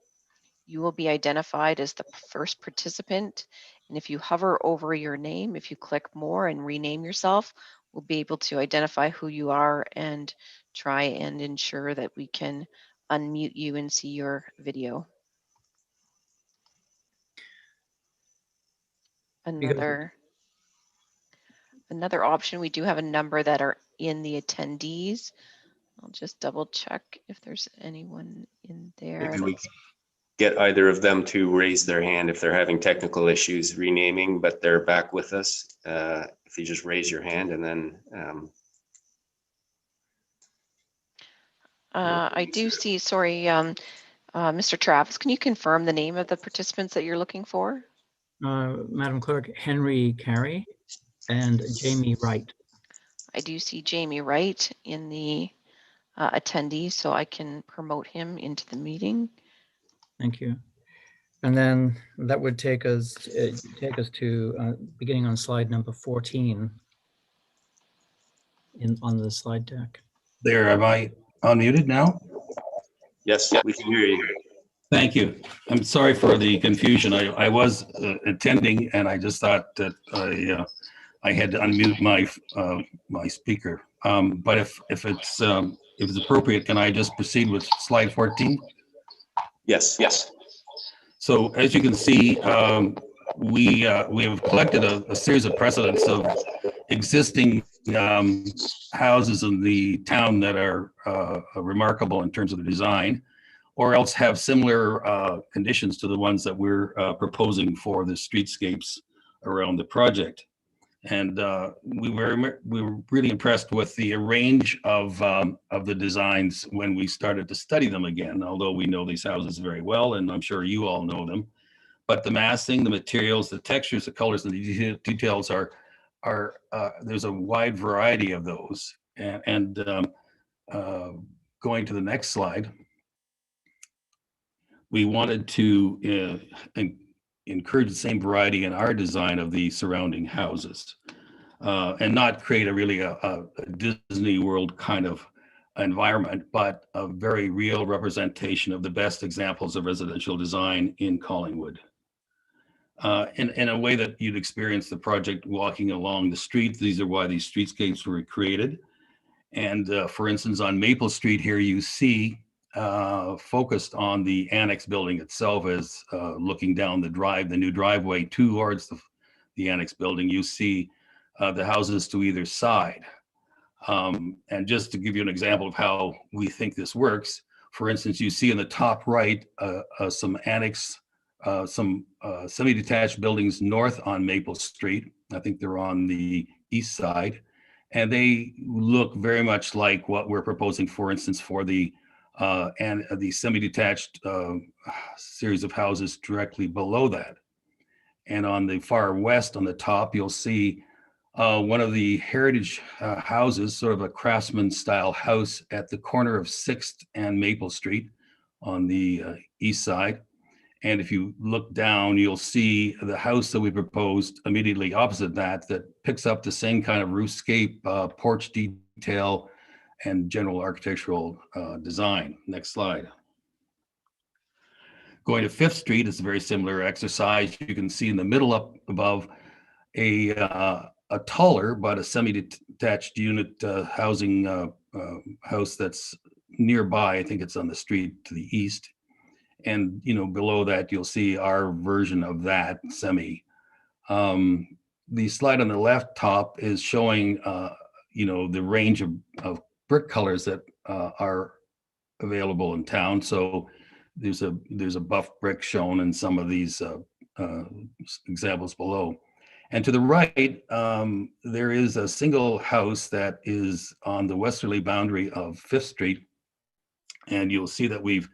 you will be identified as the first participant. And if you hover over your name, if you click more and rename yourself, we'll be able to identify who you are and try and ensure that we can unmute you and see your video. Another option, we do have a number that are in the attendees. I'll just double check if there's anyone in there. Maybe we can get either of them to raise their hand if they're having technical issues renaming, but they're back with us. If you just raise your hand and then I do see, sorry, Mr. Travis, can you confirm the name of the participants that you're looking for? Madam Clerk, Henry Carey and Jamie Wright. I do see Jamie Wright in the attendees, so I can promote him into the meeting. Thank you. And then that would take us to beginning on slide number 14 on the slide deck. There, am I unmuted now? Yes, we can hear you. Thank you. I'm sorry for the confusion. I was attending, and I just thought that I had to unmute my speaker. But if it's appropriate, can I just proceed with slide 14? Yes. Yes. So as you can see, we have collected a series of precedents of existing houses in the town that are remarkable in terms of the design, or else have similar conditions to the ones that we're proposing for the streetscapes around the project. And we were really impressed with the range of the designs when we started to study them again, although we know these houses very well, and I'm sure you all know them. But the massing, the materials, the textures, the colors, and the details are there's a wide variety of those. And going to the next slide, we wanted to encourage the same variety in our design of the surrounding houses, and not create a Disney World kind of environment, but a very real representation of the best examples of residential design in Collingwood. In a way that you'd experience the project walking along the street. These are why these streetscapes were created. And for instance, on Maple Street here, you see focused on the Annex building itself as looking down the new driveway towards the Annex building, you see the houses to either side. And just to give you an example of how we think this works, for instance, you see in the top right some Annex, some semi-detached buildings north on Maple Street. I think they're on the east side. And they look very much like what we're proposing, for instance, for the semi-detached series of houses directly below that. And on the far west, on the top, you'll see one of the heritage houses, sort of a craftsman style house at the corner of 6th and Maple Street on the east side. And if you look down, you'll see the house that we proposed immediately opposite that picks up the same kind of roofscape, porch detail, and general architectural design. Next slide. Going to 5th Street is a very similar exercise. You can see in the middle up above a taller but a semi-detached unit housing house that's nearby. I think it's on the street to the east. And below that, you'll see our version of that semi. The slide on the left top is showing the range of brick colors that are available in town. So there's a buff brick shown in some of these examples below. And to the right, there is a single house that is on the westerly boundary of 5th Street. And you'll see that we've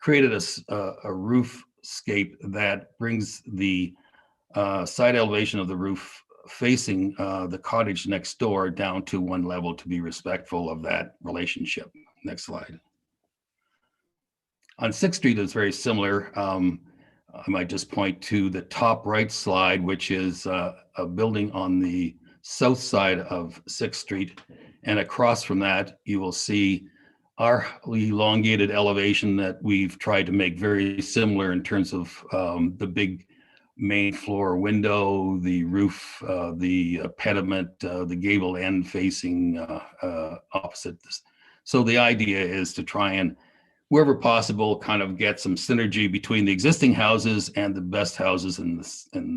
created a roofscape that brings the side elevation of the roof facing the cottage next door down to one level to be respectful of that relationship. Next slide. On 6th Street, it's very similar. I might just point to the top right slide, which is a building on the south side of 6th Street. And across from that, you will see our elongated elevation that we've tried to make very similar in terms of the big main floor window, the roof, the pediment, the gable end facing opposite this. So the idea is to try and, wherever possible, kind of get some synergy between the existing houses and the best houses in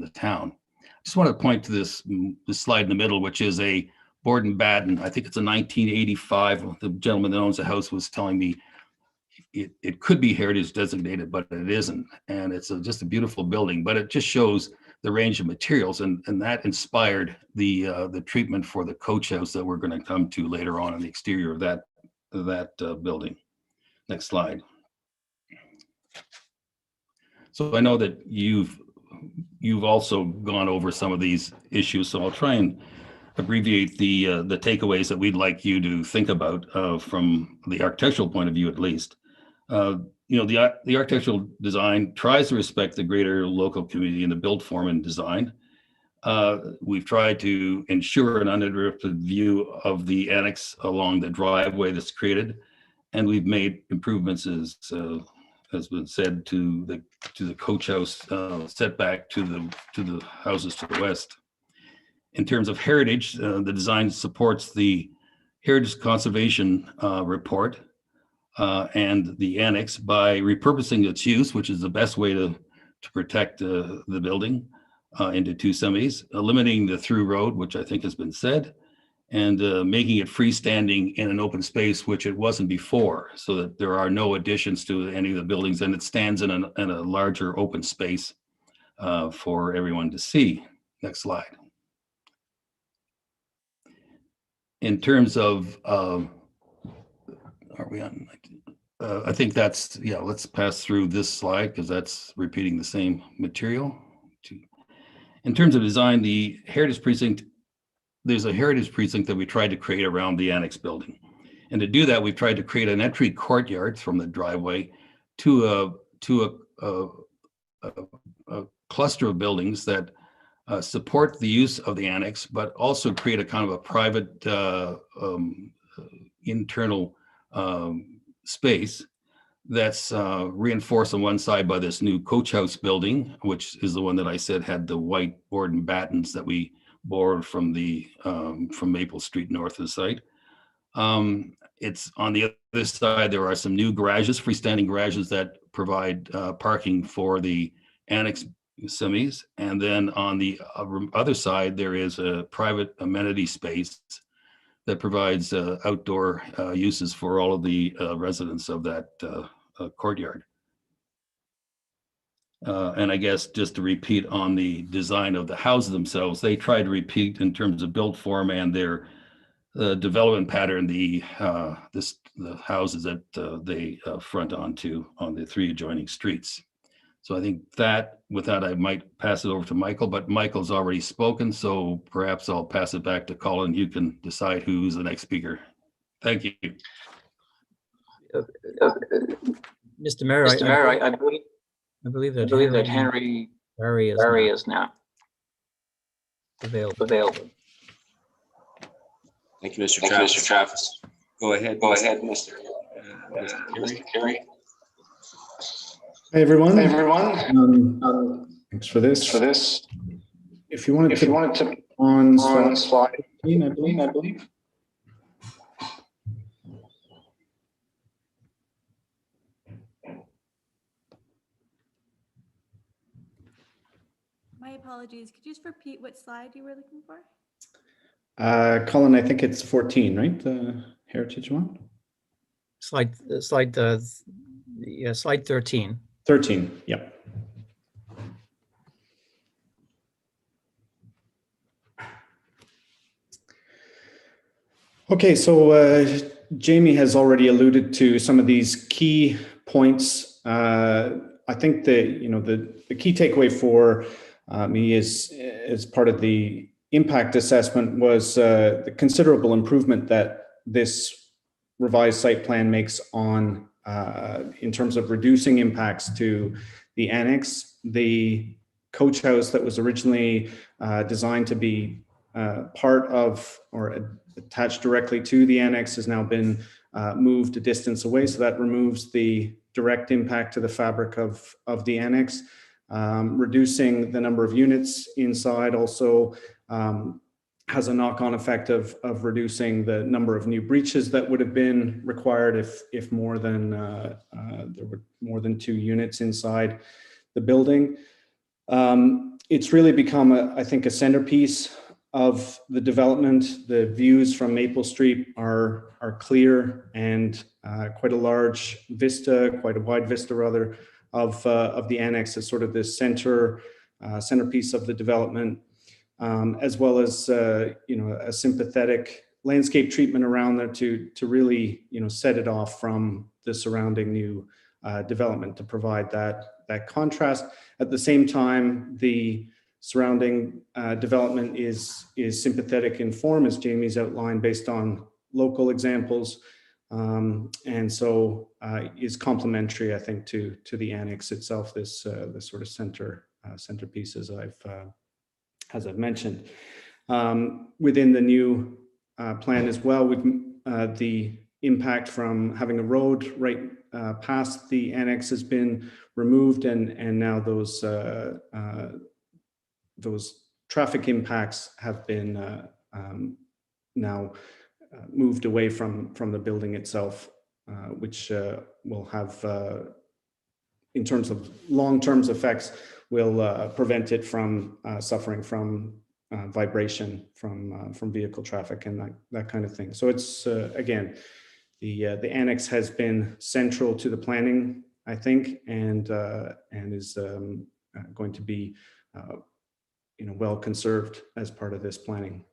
the town. I just want to point to this slide in the middle, which is a board and batten. I think it's a 1985. The gentleman that owns the house was telling me it could be heritage designated, but it isn't. And it's just a beautiful building, but it just shows the range of materials, and that inspired the treatment for the coach house that we're going to come to later on in the exterior of that building. Next slide. So I know that you've also gone over some of these issues, so I'll try and abbreviate the takeaways that we'd like you to think about from the architectural point of view, at least. The architectural design tries to respect the greater local community in the build form and design. We've tried to ensure an uninterrupted view of the annex along the driveway that's created, and we've made improvements, as has been said, to the coach house setback to the houses to the west. In terms of heritage, the design supports the Heritage Conservation Report. and the annex by repurposing its use, which is the best way to protect the building into two semis, eliminating the through road, which I think has been said, and making it freestanding in an open space, which it wasn't before, so that there are no additions to any of the buildings, and it stands in a larger open space for everyone to see. Next slide. In terms of, are we on? I think that's, yeah, let's pass through this slide because that's repeating the same material. In terms of design, the Heritage Precinct, there's a Heritage Precinct that we tried to create around the Annex building. And to do that, we've tried to create an entry courtyard from the driveway to a cluster of buildings that support the use of the Annex, but also create a kind of a private internal space that's reinforced on one side by this new coach house building, which is the one that I said had the white board and battens that we borrowed from the from Maple Street north of the site. It's on the other side, there are some new garages, freestanding garages that provide parking for the Annex semis. And then on the other side, there is a private amenity space that provides outdoor uses for all of the residents of that courtyard. And I guess just to repeat on the design of the houses themselves, they try to repeat in terms of build form and their development pattern, the houses that they front onto on the three adjoining streets. So I think that with that, I might pass it over to Michael, but Michael's already spoken, so perhaps I'll pass it back to Colin. You can decide who's the next speaker. Thank you. Mr. Mayor, I believe that Henry is now available. Thank you, Mr. Travis. Go ahead, Mr. Carey. Hi everyone. Thanks for this. If you wanted to on slide 15, I believe. My apologies. Could you just repeat what slide you were looking for? Colin, I think it's 14, right? The heritage one. Slide 13. 13. Yep. Okay, so Jamie has already alluded to some of these key points. I think the key takeaway for me is as part of the impact assessment was the considerable improvement that this revised site plan makes on in terms of reducing impacts to the annex. The coach house that was originally designed to be part of or attached directly to the annex has now been moved a distance away. So that removes the direct impact to the fabric of the annex. Reducing the number of units inside also has a knock-on effect of reducing the number of new breaches that would have been required if more than there were more than 2 units inside the building. It's really become, I think, a centerpiece of the development. The views from Maple Street are clear and quite a large vista, quite a wide vista rather, of the annex as sort of this centerpiece of the development. As well as a sympathetic landscape treatment around there to really set it off from the surrounding new development to provide that contrast. At the same time, the surrounding development is sympathetic in form, as Jamie's outlined, based on local examples, and so is complementary, I think, to the annex itself. This sort of centerpiece, as I've mentioned. Within the new plan as well, with the impact from having a road right past the annex has been removed, and now those traffic impacts have been now moved away from the building itself. which will have, in terms of long-term effects, will prevent it from suffering from vibration from vehicle traffic and that kind of thing. So it's again, the annex has been central to the planning, I think, and is going to be well conserved as part of this planning.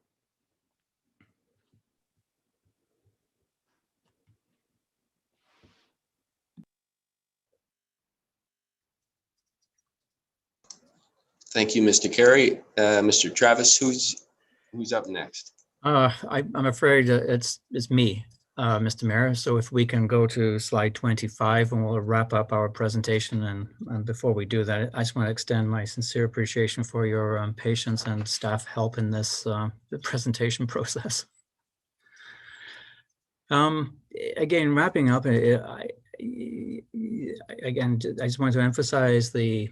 Thank you, Mr. Carey. Mr. Travis, who's up next? I'm afraid it's me, Mr. Mayor. So if we can go to slide 25 and we'll wrap up our presentation. And before we do that, I just want to extend my sincere appreciation for your patience and staff help in this the presentation process. Again, wrapping up, I just want to emphasize the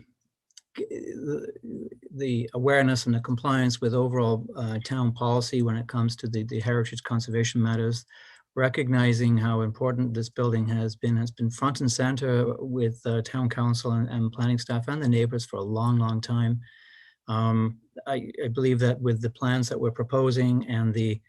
awareness and the compliance with overall town policy when it comes to the heritage conservation matters, recognizing how important this building has been. It's been front and center with town council and planning staff and the neighbors for a long, long time. I believe that with the plans that we're proposing, and the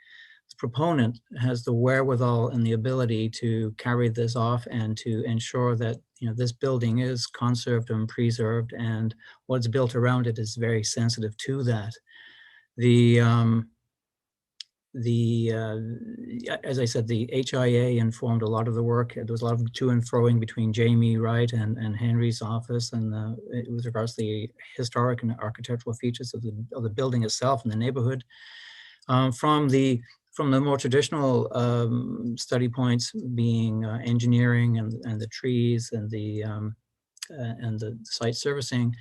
proponent has the wherewithal and the ability to carry this off and to ensure that this building is conserved and preserved, and what's built around it is very sensitive to that. As I said, the HIA informed a lot of the work. There was a lot of to and froing between Jamie Wright and Henry's office, and with regards to the historic and architectural features of the building itself and the neighborhood. From the more traditional study points being engineering and the trees and the site servicing,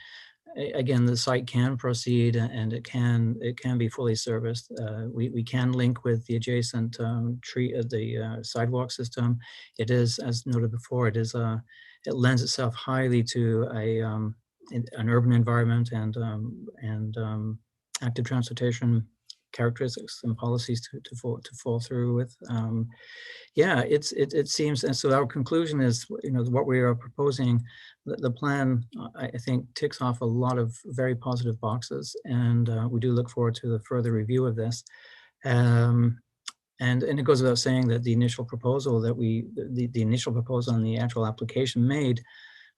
again, the site can proceed and it can be fully serviced. We can link with the adjacent the sidewalk system. It is, as noted before, it lends itself highly to an urban environment and active transportation characteristics and policies to fall through with. Yeah, it seems, and so our conclusion is, what we are proposing, the plan, I think, ticks off a lot of very positive boxes, and we do look forward to the further review of this. And it goes without saying that the initial proposal the initial proposal on the actual application made,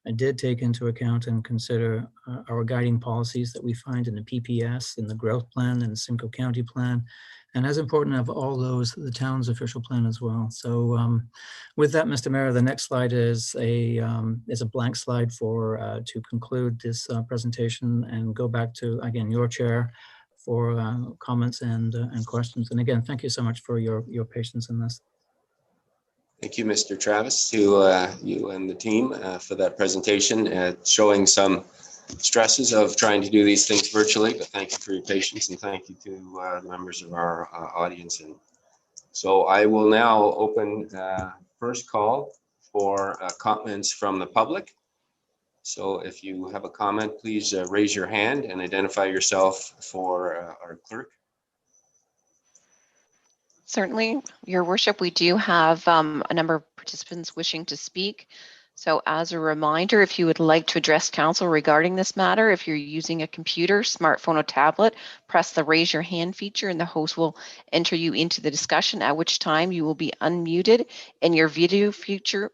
I did take into account and consider our guiding policies that we find in the PPS, in the growth plan, and the Simcoe County plan, and as important of all those, the town's official plan as well. So with that, Mr. Mayor, the next slide is a blank slide for to conclude this presentation and go back to, again, your chair for comments and questions. And again, thank you so much for your patience in this. Thank you, Mr. Travis, to you and the team for that presentation, showing some stresses of trying to do these things virtually, but thank you for your patience, and thank you to the members of our audience. And so I will now open first call for comments from the public. So if you have a comment, please raise your hand and identify yourself for our clerk. Certainly, Your Worship, we do have a number of participants wishing to speak. So as a reminder, if you would like to address council regarding this matter, if you're using a computer, smartphone, or tablet, press the raise your hand feature and the host will enter you into the discussion, at which time you will be unmuted and your video feature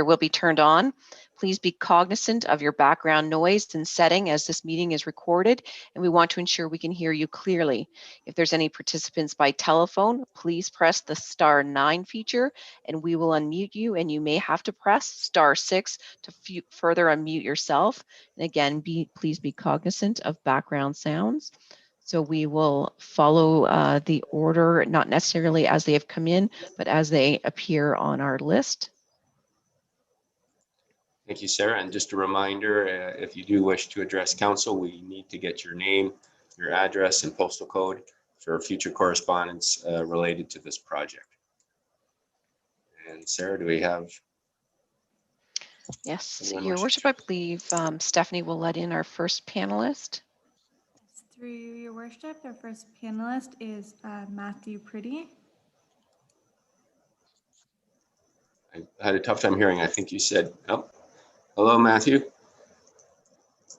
will be turned on. Please be cognizant of your background noise and setting, as this meeting is recorded and we want to ensure we can hear you clearly. If there's any participants by telephone, please press the *9 feature and we will unmute you, and you may have to press *6 to further unmute yourself. And again, please be cognizant of background sounds. So we will follow the order, not necessarily as they have come in, but as they appear on our list. Thank you, Sarah. And just a reminder, if you do wish to address council, we need to get your name, your address, and postal code for future correspondence related to this project. And Sarah, do we have? Yes, Your Worship, I believe Stephanie will let in our first panelist. Through Your Worship, our first panelist is Matthew Pretty. I had a tough time hearing. I think you said, oh, hello, Matthew.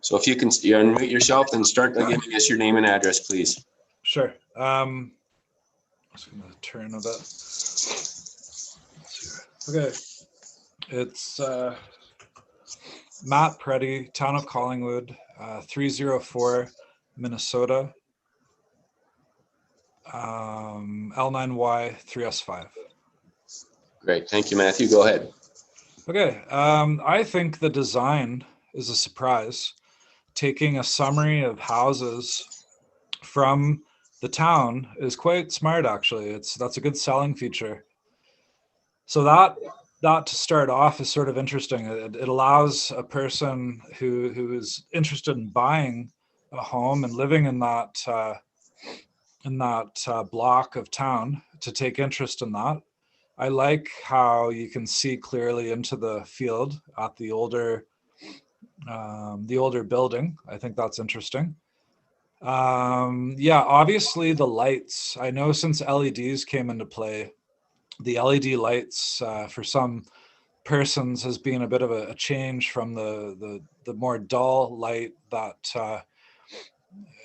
So if you can unmute yourself and start by giving us your name and address, please. Sure. I'm just going to turn a bit. Okay. It's Matt Preddy, Town of Collingwood, 304 Minnesota, L9Y 3S5. Great. Thank you, Matthew. Go ahead. Okay. I think the design is a surprise. Taking a summary of houses from the town is quite smart, actually. That's a good selling feature. So that to start off is sort of interesting. It allows a person who is interested in buying a home and living in that block of town to take interest in that. I like how you can see clearly into the field at the older building. I think that's interesting. Yeah, obviously the lights. I know since LEDs came into play, the LED lights for some persons has been a bit of a change from the more dull light that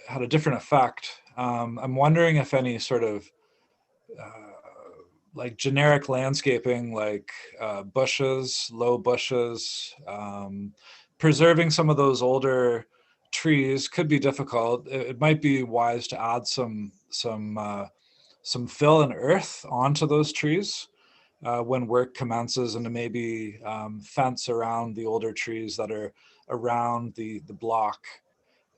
had a different effect. I'm wondering if any sort of like generic landscaping, like bushes, low bushes, preserving some of those older trees could be difficult. It might be wise to add some fill and earth onto those trees when work commences, and to maybe fence around the older trees that are around the block.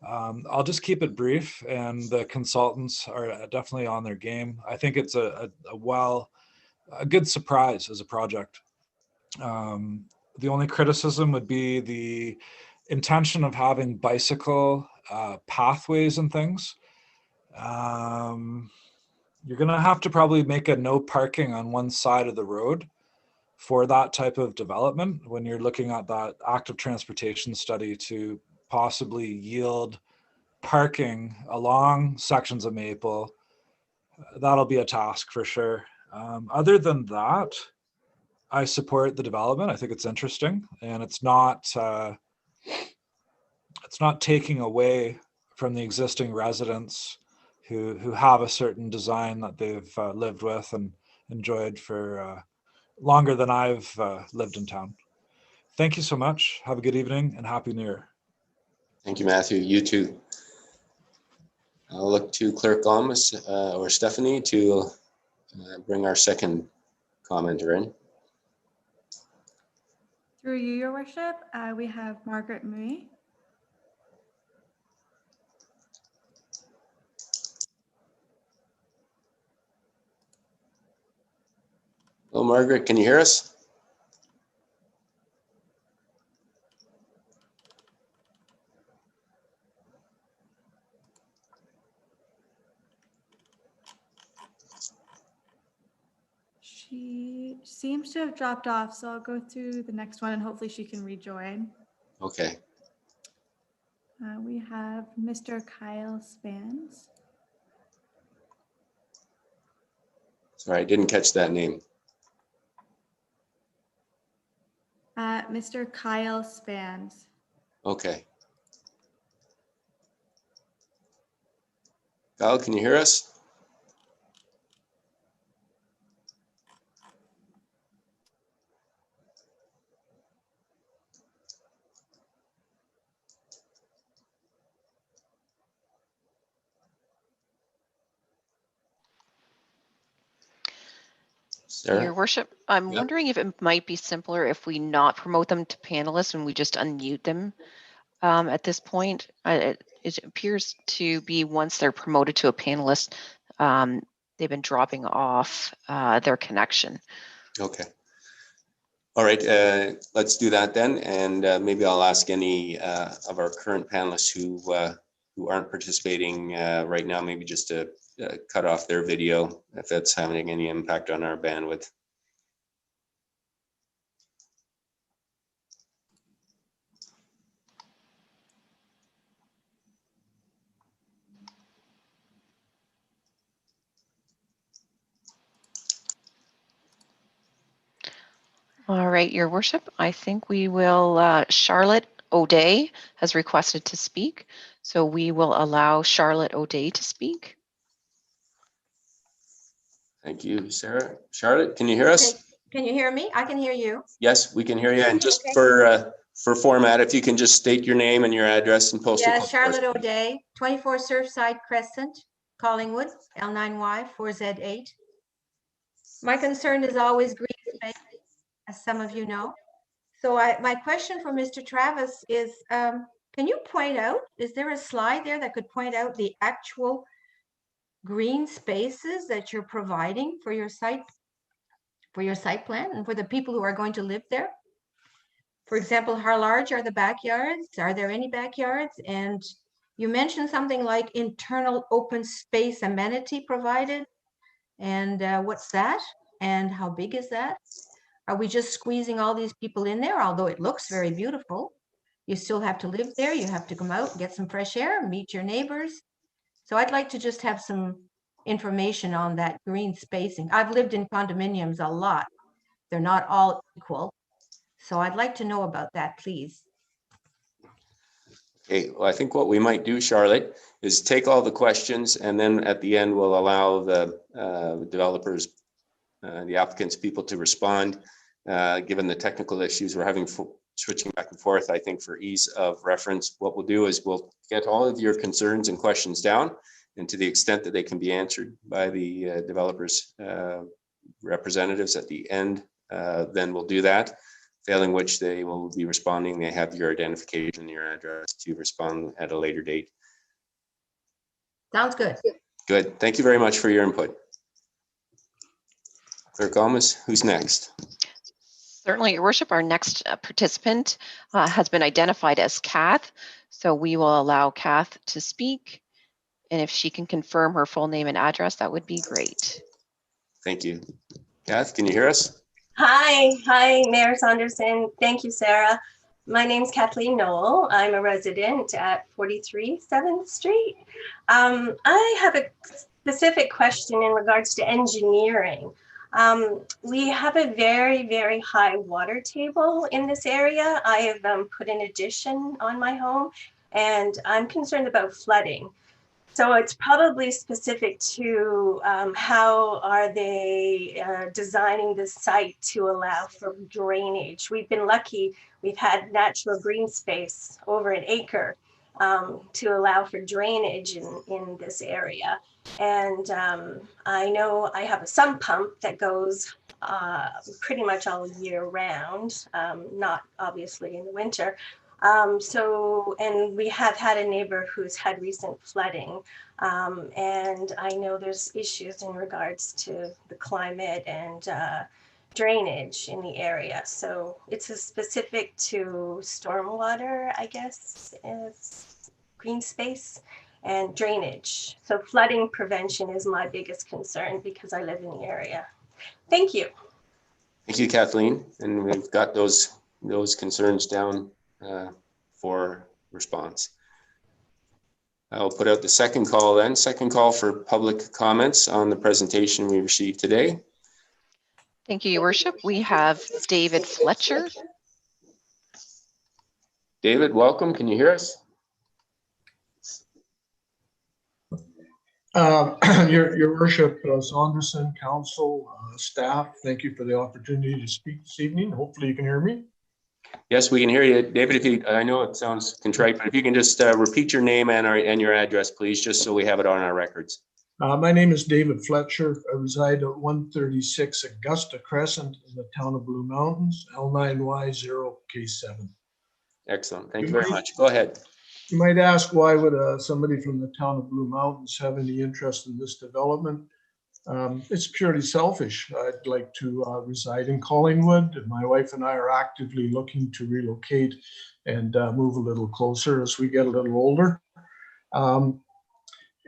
I'll just keep it brief, and the consultants are definitely on their game. I think it's a good surprise as a project. The only criticism would be the intention of having bicycle pathways and things. You're going to have to probably make a no parking on one side of the road for that type of development when you're looking at that active transportation study to possibly yield parking along sections of Maple. That'll be a task for sure. Other than that, I support the development. I think it's interesting, and it's not taking away from the existing residents who have a certain design that they've lived with and enjoyed for longer than I've lived in town. Thank you so much. Have a good evening and Happy New Year. Thank you, Matthew. You too. I'll look to Clerk Almas or Stephanie to bring our second commenter in. Through you, Your Worship, we have Margaret Mui. Hello, Margaret. Can you hear us? She seems to have dropped off, so I'll go through the next one and hopefully she can rejoin. Okay. We have Mr. Kyle Spans. Sorry, I didn't catch that name. Mr. Kyle Spans. Okay. Kyle, can you hear us? Sarah? Your worship, I'm wondering if it might be simpler if we not promote them to panelists and we just unmute them at this point. It appears to be once they're promoted to a panelist, they've been dropping off their connection. Okay. All right, let's do that then. And maybe I'll ask any of our current panelists who aren't participating right now, maybe just to cut off their video if it's having any impact on our bandwidth. All right, Your Worship, I think we will, Charlotte O'Day has requested to speak, so we will allow Charlotte O'Day to speak. Thank you, Sarah. Charlotte, can you hear us? Okay. Can you hear me? I can hear you. Yes, we can hear you. And just Okay. for format, if you can just state your name and your address and postal Yeah, code. Charlotte O'Day, 24 Surfside Crescent, Collingwood, L9Y 4Z8. My concern is always green space, as some of you know. So my question for Mr. Travis is, can you point out, is there a slide there that could point out the actual green spaces that you're providing for your site plan and for the people who are going to live there? For example, how large are the backyards? Are there any backyards? And you mentioned something like internal open space amenity provided. And what's that? And how big is that? Are we just squeezing all these people in there? Although it looks very beautiful, you still have to live there. You have to come out, get some fresh air, meet your neighbors. So I'd like to just have some information on that green spacing. I've lived in condominiums a lot. They're not all equal. So I'd like to know about that, please. Okay, well, I think what we might do, Charlotte, is take all the questions, and then at the end, we'll allow the developers, the applicants, people to respond. Given the technical issues we're having switching back and forth, I think for ease of reference, what we'll do is we'll get all of your concerns and questions down, and to the extent that they can be answered by the developers representatives at the end, then we'll do that. Failing which, they will be responding. They have your identification, your address to respond at a later date. Sounds good. Good. Thank you very much for your input. Clerk Almas, who's next? Certainly, Your Worship, our next participant has been identified as Kath, so we will allow Kath to speak. And if she can confirm her full name and address, that would be great. Thank you. Kath, can you hear us? Hi, Mayor Saunderson. Thank you, Sarah. My name's Kathleen Knoll. I'm a resident at 43 7th Street. I have a specific question in regards to engineering. We have a very, very high water table in this area. I have put an addition on my home, and I'm concerned about flooding. So it's probably specific to how are they designing the site to allow for drainage. We've been lucky, we've had natural green space over an acre to allow for drainage in this area. And I know I have a sump pump that goes pretty much all year round, not obviously in the winter. And we have had a neighbor who's had recent flooding. And I know there's issues in regards to the climate and drainage in the area. So it's a specific to stormwater, I guess, is green space and drainage. So flooding prevention is my biggest concern because I live in the area. Thank you. Thank you, Kathleen. And we've got those concerns down for response. I'll put out the second call then. Second call for public comments on the presentation we received today. Thank you, Your Worship. We have David Fletcher. David, welcome. Can you hear us? Your Worship, Saunderson, Council, staff, thank you for the opportunity to speak this evening. Hopefully you can hear me. Yes, we can hear you. David, if you, I know it sounds contrite, but if you can just repeat your name and your address, please, just so we have it on our records. My name is David Fletcher. I reside at 136 Augusta Crescent in the town of Blue Mountains, L9Y0K7. Excellent. Thank you very much. Go ahead. You might ask, why would somebody from the town of Blue Mountains have any interest in this development? It's purely selfish. I'd like to reside in Collingwood. My wife and I are actively looking to relocate and move a little closer as we get a little older.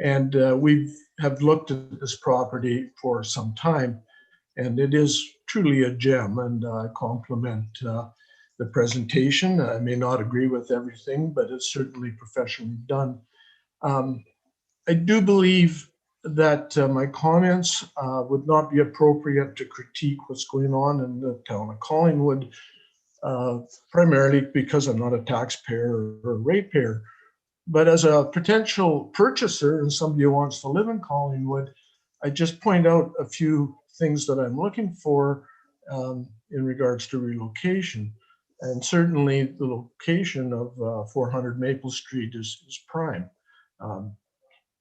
We have looked at this property for some time, and it is truly a gem, and I compliment the presentation. I may not agree with everything, but it's certainly professionally done. I do believe that my comments would not be appropriate to critique what's going on in the town of Collingwood, primarily because I'm not a taxpayer or a ratepayer. But as a potential purchaser and somebody who wants to live in Collingwood, I just point out a few things that I'm looking for in regards to relocation. And certainly the location of 400 Maple Street is prime.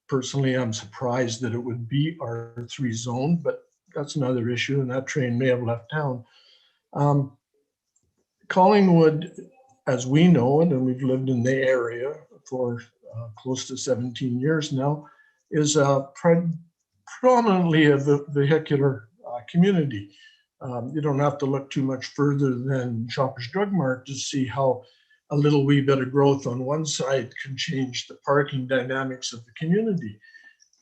Personally, I'm surprised that it would be R3 zone, but that's another issue, and that train may have left town. Collingwood, as we know it, and we've lived in the area for close to 17 years now, is predominantly a vehicular community. You don't have to look too much further than Shoppers Drug Mart to see how a little wee bit of growth on one side can change the parking dynamics of the community.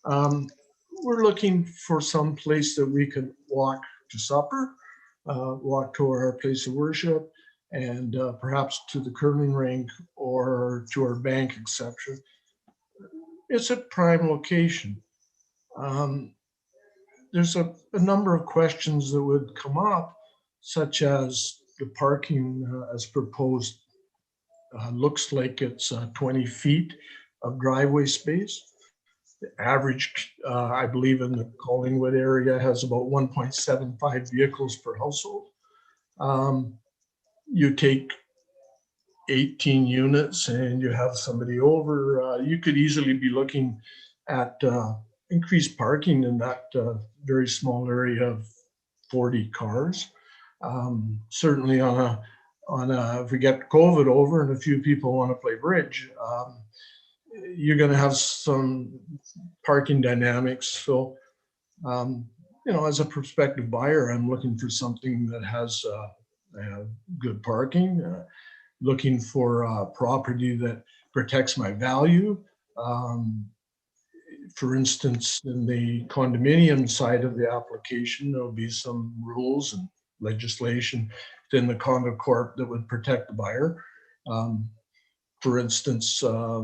We're looking for some place that we can walk to supper, walk to our place of worship, and perhaps to the curling rink or to our bank, etc. It's a prime location. There's a number of questions that would come up, such as the parking as proposed looks like it's 20 feet of driveway space. The average, I believe, in the Collingwood area has about 1.75 vehicles per household. You take 18 units and you have somebody over, you could easily be looking at increased parking in that very small area of 40 cars. Certainly if we get COVID over and a few people want to play bridge, you're going to have some parking dynamics. So, as a prospective buyer, I'm looking for something that has good parking, looking for property that protects my value. For instance, in the condominium side of the application, there'll be some rules and legislation within the condo corp that would protect the buyer. For instance, I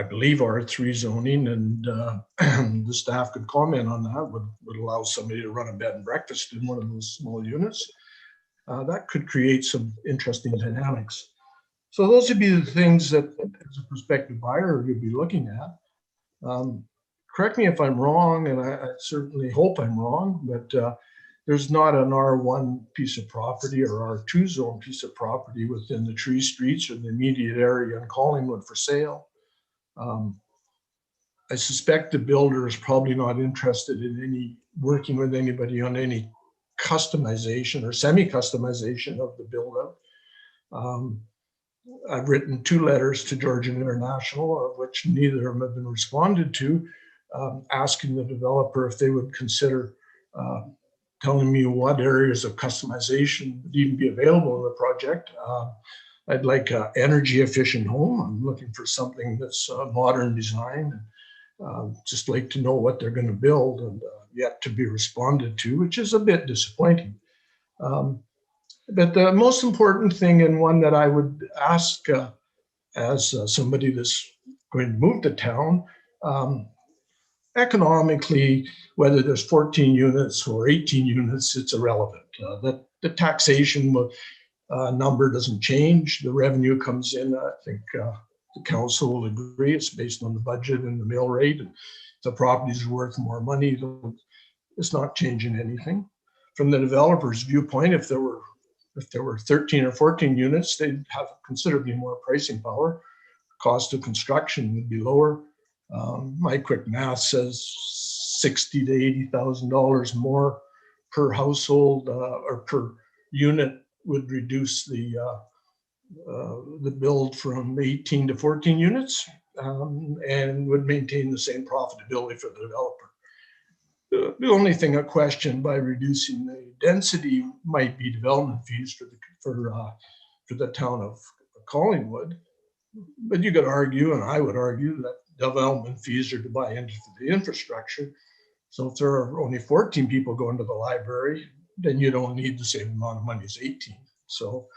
believe R3 zoning, and the staff could comment on that, would allow somebody to run a bed and breakfast in one of those small units. That could create some interesting dynamics. So those would be the things that, as a prospective buyer, you'd be looking at. Correct me if I'm wrong, and I certainly hope I'm wrong, but there's not an R1 piece of property or R2 zone piece of property within the Tree Streets or the immediate area in Collingwood for sale. I suspect the builder is probably not interested in working with anybody on any customization or semi-customization of the build-out. I've written 2 letters to Georgian International, of which neither of them have been responded to, asking the developer if they would consider telling me what areas of customization would even be available in the project. I'd like an energy efficient home. I'm looking for something that's modern design. Just like to know what they're going to build, and yet to be responded to, which is a bit disappointing. But the most important thing, and one that I would ask as somebody that's going to move to town, economically, whether there's 14 units or 18 units, it's irrelevant. The taxation number doesn't change. The revenue comes in. I think the council will agree. It's based on the budget and the mill rate. And if the properties are worth more money, it's not changing anything. From the developer's viewpoint, if there were 13 or 14 units, they'd have considerably more pricing power. Cost of construction would be lower. My quick math says $60,000 to $80,000 more per household or per unit would reduce the build from 18 to 14 units and would maintain the same profitability for the developer. The only thing I question by reducing the density might be development fees for the town of Collingwood. But you could argue, and I would argue, that development fees are to buy into the infrastructure. So if there are only 14 people going to the library, then you don't need the same amount of money as 18. So,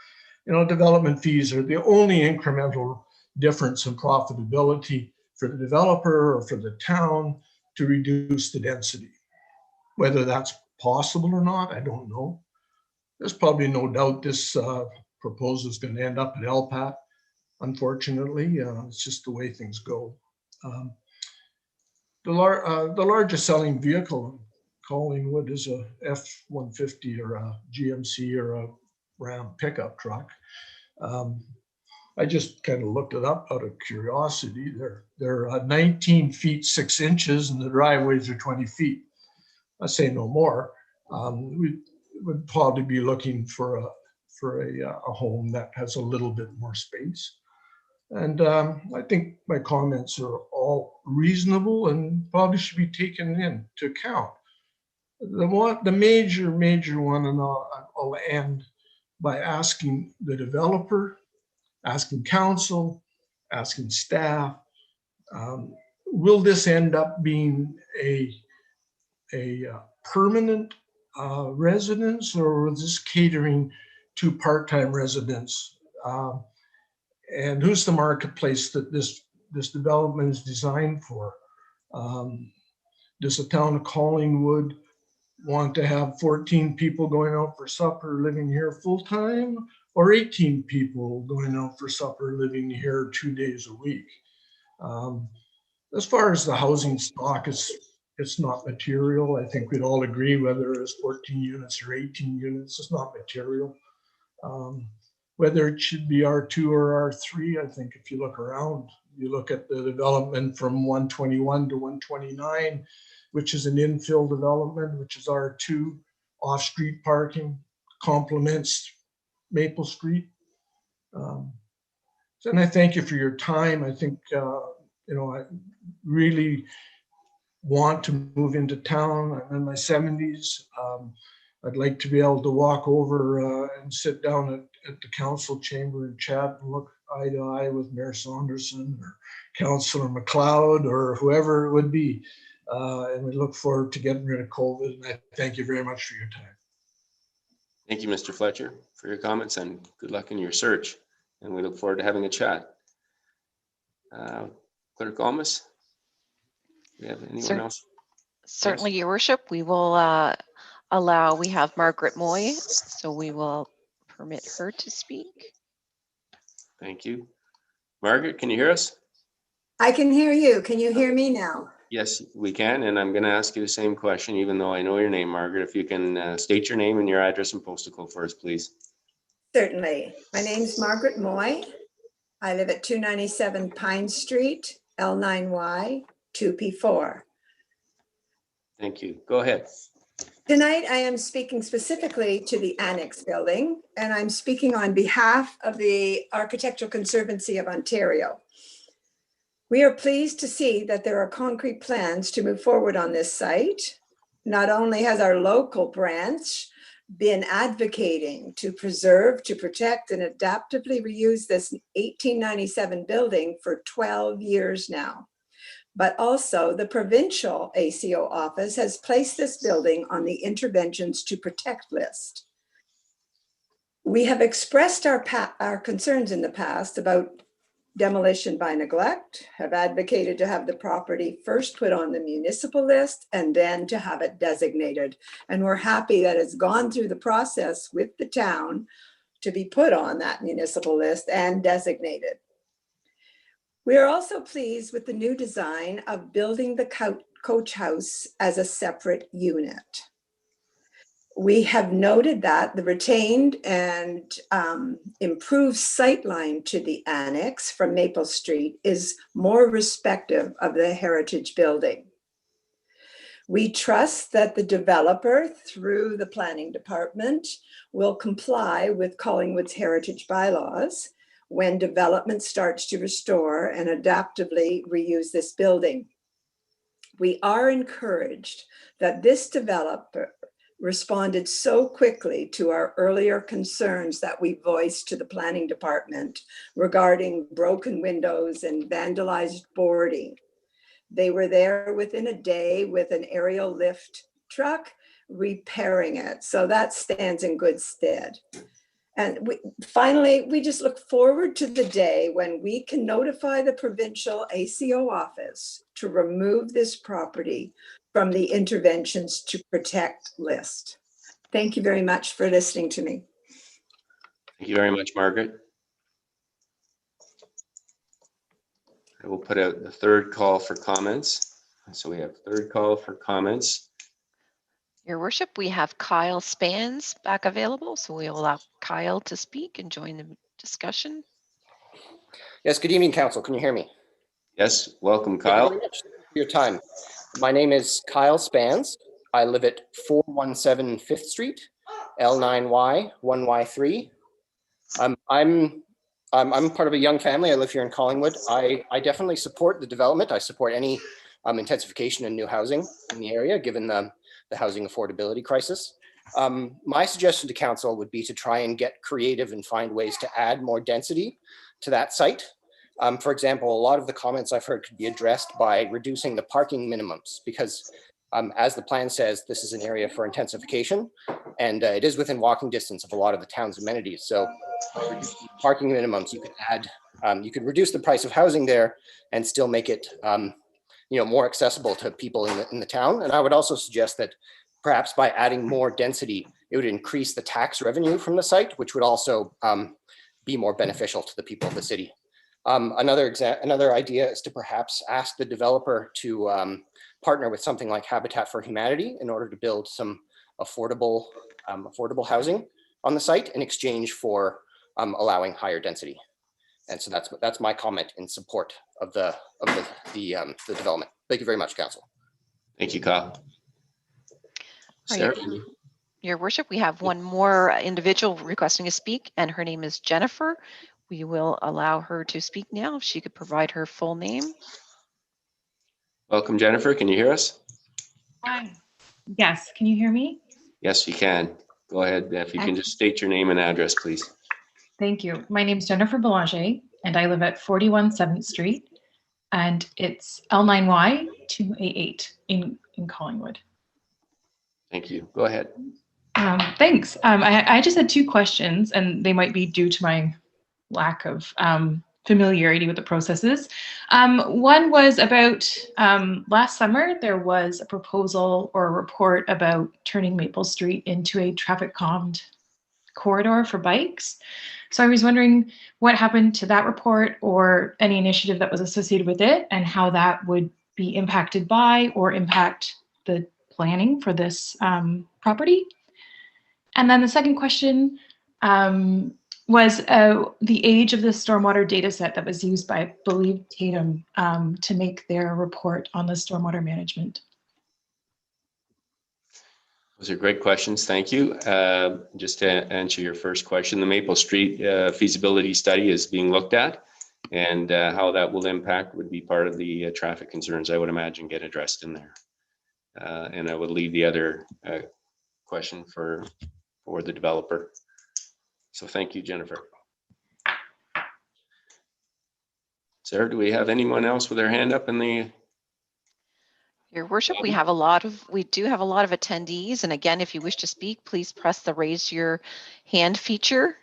development fees are the only incremental difference in profitability for the developer or for the town to reduce the density. Whether that's possible or not, I don't know. There's probably no doubt this proposal is going to end up at LPAT. Unfortunately, it's just the way things go. The largest selling vehicle in Collingwood is a F-150 or a GMC or a Ram pickup truck. I just kind of looked it up out of curiosity. They're 19 feet 6 inches and the driveways are 20 feet. I say no more. We would probably be looking for a home that has a little bit more space. And I think my comments are all reasonable and probably should be taken into account. The major one, and I'll end by asking the developer, asking council, asking staff, will this end up being a permanent residence, or is this catering to part-time residents? And who's the marketplace that this development is designed for? Does the town of Collingwood want to have 14 people going out for supper living here full-time, or 18 people going out for supper living here 2 days a week? As far as the housing stock, it's not material. I think we'd all agree whether it's 14 units or 18 units, it's not material. Whether it should be R2 or R3, I think if you look around, you look at the development from 121 to 129, which is an infill development, which is R2, off-street parking, complements Maple Street. And I thank you for your time. I think, I really want to move into town. I'm in my 70s. I'd like to be able to walk over and sit down at the council chamber and chat and look eye to eye with Mayor Saunderson or Councillor McLeod or whoever it would be. And we look forward to getting rid of COVID. And I thank you very much for your time. Thank you, Mr. Fletcher, for your comments, and good luck in your search. And we look forward to having a chat. Clerk Almas, do you have anyone else? Certainly, Your Worship. We will we have Margaret Moy, so we will permit her to speak. Thank you. Margaret, can you hear us? I can hear you. Can you hear me now? Yes, we can. And I'm going to ask you the same question, even though I know your name, Margaret. If you can state your name and your address and postal code for us, please. Certainly. My name's Margaret Moy. I live at 297 Pine Street, L9Y 2P4. Thank you. Go ahead. Tonight, I am speaking specifically to the Annex building, and I'm speaking on behalf of the Architectural Conservancy of Ontario. We are pleased to see that there are concrete plans to move forward on this site. Not only has our local branch been advocating to preserve, to protect, and adaptively reuse this 1897 building for 12 years now, but also the provincial ACO office has placed this building on the interventions to protect list. We have expressed our concerns in the past about demolition by neglect, have advocated to have the property first put on the municipal list and then to have it designated. And we're happy that it's gone through the process with the town to be put on that municipal list and designated. We are also pleased with the new design of building the coach house as a separate unit. We have noted that the retained and improved sightline to the annex from Maple Street is more respective of the heritage building. We trust that the developer, through the planning department, will comply with Collingwood's heritage bylaws when development starts to restore and adaptively reuse this building. We are encouraged that this developer responded so quickly to our earlier concerns that we voiced to the planning department regarding broken windows and vandalized boarding. They were there within a day with an aerial lift truck repairing it. So that stands in good stead. And finally, we just look forward to the day when we can notify the provincial ACO office to remove this property from the interventions to protect list. Thank you very much for listening to me. Thank you very much, Margaret. I will put out the third call for comments. So we have third call for comments. Your worship, we have Kyle Spans back available, so we'll allow Kyle to speak and join the discussion. Yes, good evening, Council. Can you hear me? Yes, welcome, Thank you Kyle. very much for your time. My name is Kyle Spans. I live at 417 5th Street, L9Y 1Y3. I'm part of a young family. I live here in Collingwood. I definitely support the development. I support any intensification and new housing in the area, given the housing affordability crisis. My suggestion to council would be to try and get creative and find ways to add more density to that site. For example, a lot of the comments I've heard could be addressed by reducing the parking minimums, because as the plan says, this is an area for intensification, and it is within walking distance of a lot of the town's amenities. So by reducing parking minimums, you could add, you could reduce the price of housing there and still make it more accessible to people in the town. And I would also suggest that perhaps by adding more density, it would increase the tax revenue from the site, which would also be more beneficial to the people of the city. Another idea is to perhaps ask the developer to partner with something like Habitat for Humanity in order to build some affordable housing on the site in exchange for allowing higher density. And so that's my comment in support of the development. Thank you very much, Council. Thank you, Kyle. Sarah? Your worship, we have one more individual requesting to speak, and her name is Jennifer. We will allow her to speak now if she could provide her full name. Welcome, Jennifer. Can you hear us? Hi. Yes, can you hear me? Yes, you can. Go ahead. If you can just state your name and address, please. Thank you. My name is Jennifer Belanger, and I live at 41 7th Street, and it's L9Y 2A8 in Collingwood. Thank you. Go ahead. Thanks. I just had two questions, and they might be due to my lack of familiarity with the processes. One was about last summer, there was a proposal or a report about turning Maple Street into a traffic calmed corridor for bikes. So I was wondering what happened to that report or any initiative that was associated with it and how that would be impacted by or impact the planning for this property. And then the second question was the age of the stormwater data set that was used by, I believe, Tatum to make their report on the stormwater management. Those are great questions. Thank you. Just to answer your first question, the Maple Street feasibility study is being looked at, and how that will impact would be part of the traffic concerns I would imagine get addressed in there. And I would leave the other question for the developer. So thank you, Jennifer. Sarah, do we have anyone else with their hand up in the? Your worship, we do have a lot of attendees. And again, if you wish to speak, please press the raise your hand feature.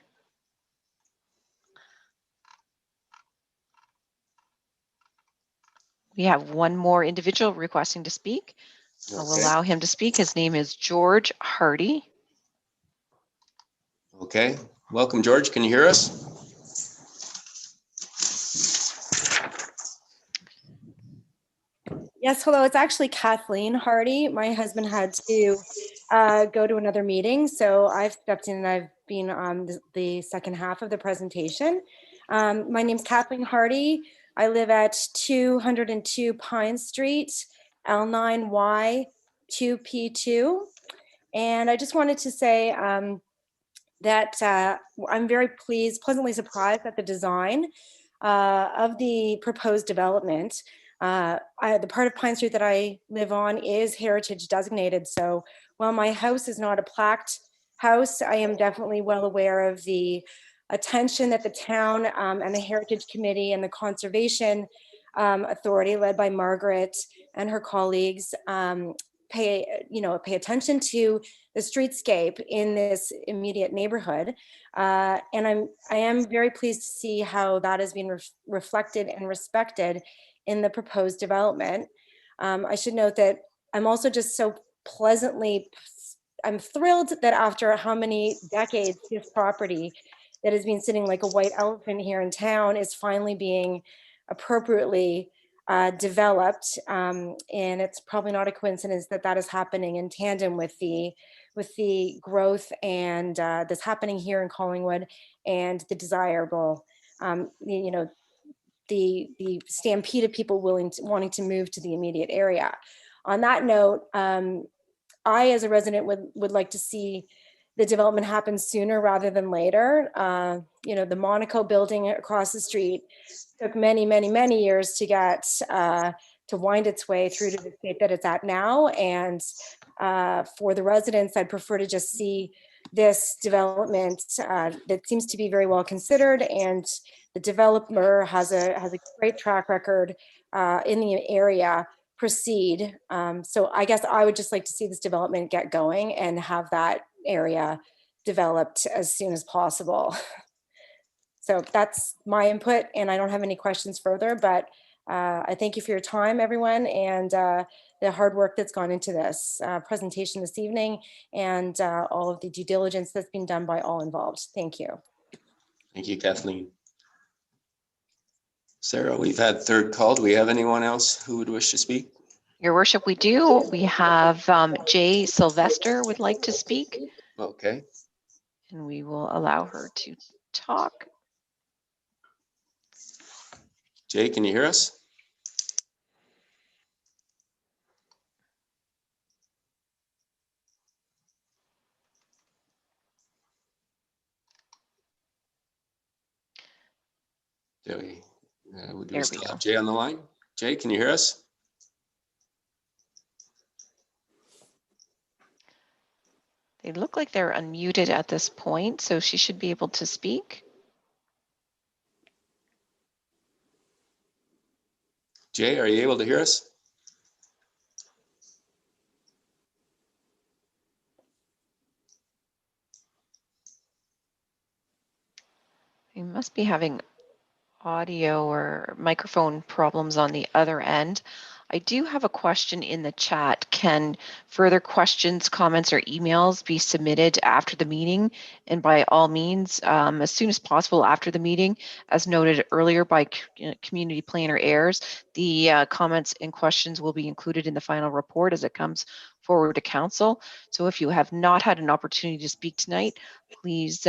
We have one more individual requesting to speak. Okay. I'll allow him to speak. His name is George Hardy. Okay, welcome, George. Can you hear us? Yes, hello. It's actually Kathleen Hardy. My husband had to go to another meeting, so I've stepped in and I've been on the second half of the presentation. My name's Kathleen Hardy. I live at 202 Pine Street, L9Y 2P2. And I just wanted to say that I'm very pleasantly surprised at the design of the proposed development. The part of Pine Street that I live on is heritage designated. So while my house is not a plaqued house, I am definitely well aware of the attention that the town and the Heritage Committee and the Conservation Authority led by Margaret and her colleagues pay attention to the streetscape in this immediate neighborhood. And I am very pleased to see how that is being reflected and respected in the proposed development. I should note that I'm also just so I'm thrilled that after how many decades, this property that has been sitting like a white elephant here in town is finally being appropriately developed. And it's probably not a coincidence that that is happening in tandem with the growth and that's happening here in Collingwood and the desirable, the stampede of people wanting to move to the immediate area. On that note, I, as a resident, would like to see the development happen sooner rather than later. The Monaco building across the street took many, many, many years to get to wind its way through to the state that it's at now. And for the residents, I'd prefer to just see this development that seems to be very well considered, and the developer has a great track record in the area proceed. So I guess I would just like to see this development get going and have that area developed as soon as possible. So that's my input, and I don't have any questions further, but I thank you for your time, everyone, and the hard work that's gone into this presentation this evening, and all of the due diligence that's been done by all involved. Thank you. Thank you, Kathleen. Sarah, we've had third call. Do we have anyone else who would wish to speak? Your worship, we do. We have Jay Sylvester would like to speak. Okay. And we will allow her to talk. Jay, can you hear us? Would we still have Jay on the line? Jay, can you hear us? They look like they're unmuted at this point, so she should be able to speak. Jay, are you able to hear us? You must be having audio or microphone problems on the other end. I do have a question in the chat. Can further questions, comments, or emails be submitted after the meeting? And by all means, as soon as possible after the meeting, as noted earlier by Community Planner Ayers, the comments and questions will be included in the final report as it comes forward to Council. So if you have not had an opportunity to speak tonight, please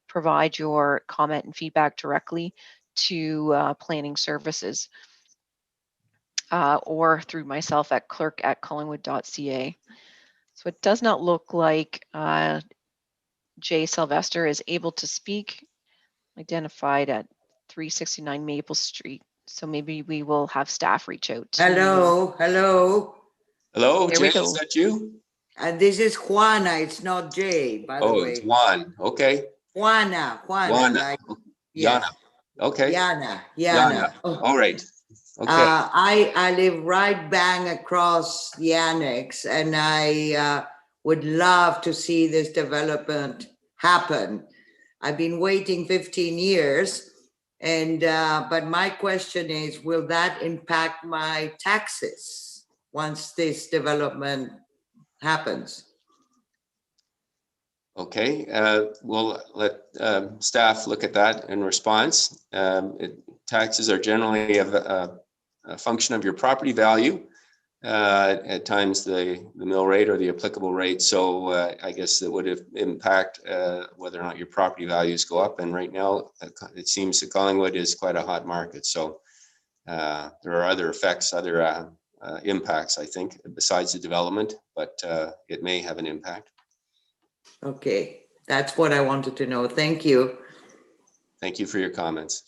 provide your comment and feedback directly to Planning Services. Or through myself at clerk@collingwood.ca. So it does not look like Jay Sylvester is able to speak, identified at 369 Maple Street. So maybe we will have staff reach out. Hello. Hello, There Jay, we go. is that you? And this is Juana, it's not Jay, by the way. Oh, it's Juan, okay. Juana. Like, Yana, okay. Yana. All right. Okay. I live right bang across the annex, and I would love to see this development happen. I've been waiting 15 years, and but my question is, will that impact my taxes once this development happens? Okay, we'll let staff look at that in response. Taxes are generally a function of your property value, at times the mill rate or the applicable rate. So I guess that would impact whether or not your property values go up. And right now, it seems that Collingwood is quite a hot market. So there are other effects, other impacts, I think, besides the development, but it may have an impact. Okay, that's what I wanted to know. Thank you. Thank you for your comments.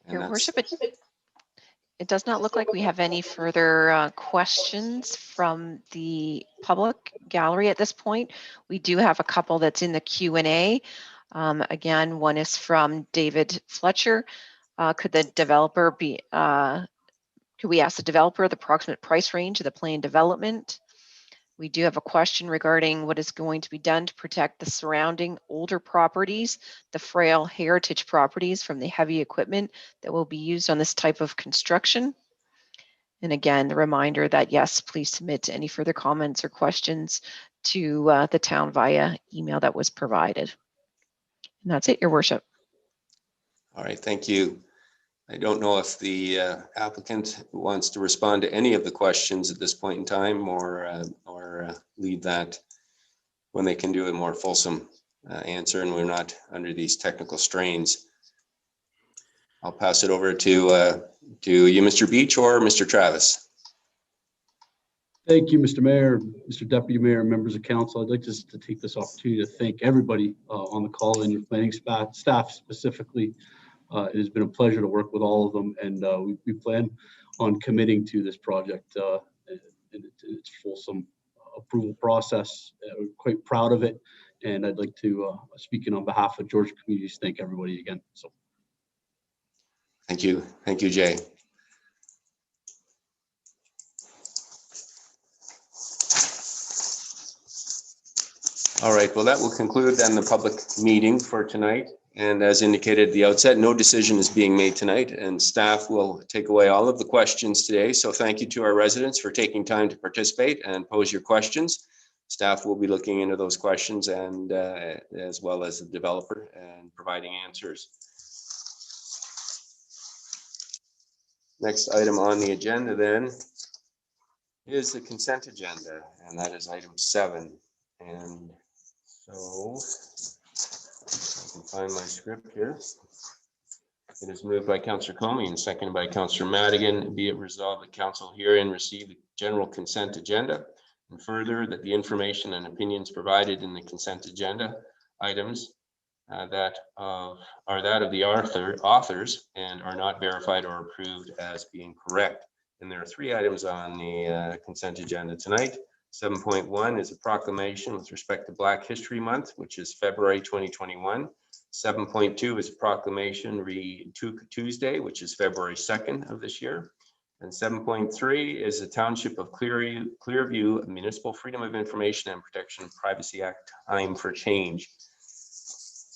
Your worship, it does not look like we have any further questions from the public gallery at this point. We do have a couple that's in the Q&A. Again, one is from David Fletcher. Could the developer be, could we ask the developer the approximate price range of the planned development? We do have a question regarding what is going to be done to protect the surrounding older properties, the frail heritage properties from the heavy equipment that will be used on this type of construction. And again, the reminder that yes, please submit any further comments or questions to the town via email that was provided. And that's it, Your Worship. All right, thank you. I don't know if the applicant wants to respond to any of the questions at this point in time, or leave that when they can do a more fulsome answer and we're not under these technical strains. I'll pass it over to you, Mr. Beach, or Mr. Travis. Thank you, Mr. Mayor, Mr. Deputy Mayor, members of council. I'd like just to take this opportunity to thank everybody on the call and your planning staff specifically. It has been a pleasure to work with all of them, and we plan on committing to this project in its fulsome approval process. We're quite proud of it, and I'd like to, speaking on behalf of Georgia Communities, thank everybody again. So, thank you, Jay. All right, well, that will conclude then the public meeting for tonight. And as indicated at the outset, no decision is being made tonight, and staff will take away all of the questions today. So thank you to our residents for taking time to participate and pose your questions. Staff will be looking into those questions, and as well as the developer, and providing answers. Next item on the agenda then is the consent agenda, and that is item 7. And so I can find my script here. It is moved by Councillor Comey and seconded by Councillor Madigan. Be it resolved that council herein receive the general consent agenda, and further that the information and opinions provided in the consent agenda items are that of the authors and are not verified or approved as being correct. And there are 3 items on the consent agenda tonight. 7.1 is a proclamation with respect to Black History Month, which is February 2021. 7.2 is a proclamation Tuesday, which is February 2nd of this year. And 7.3 is the Township of Clearview Municipal Freedom of Information and Protection of Privacy Act Time for Change.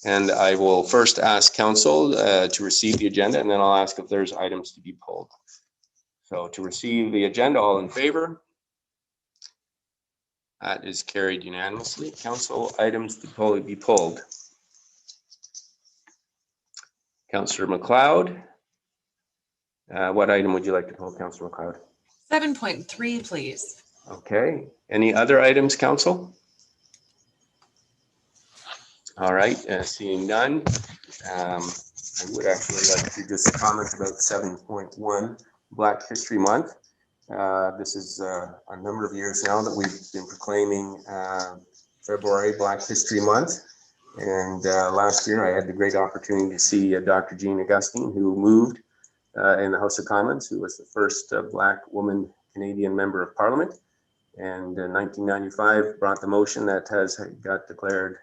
And I will first ask council to receive the agenda, and then I'll ask if there's items to be pulled. So to receive the agenda, all in favor? That is carried unanimously. Council items to be pulled. Councillor McLeod. What item would you like to pull, Councillor McLeod? 7.3, please. Okay. Any other items, council? All right. Seeing none, I would actually like to just comment about 7.1, Black History Month. This is a number of years now that we've been proclaiming February Black History Month. And last year I had the great opportunity to see Dr. Jean Augustine, who moved in the House of Commons, who was the first Black woman Canadian Member of Parliament. And in 1995 brought the motion that has got declared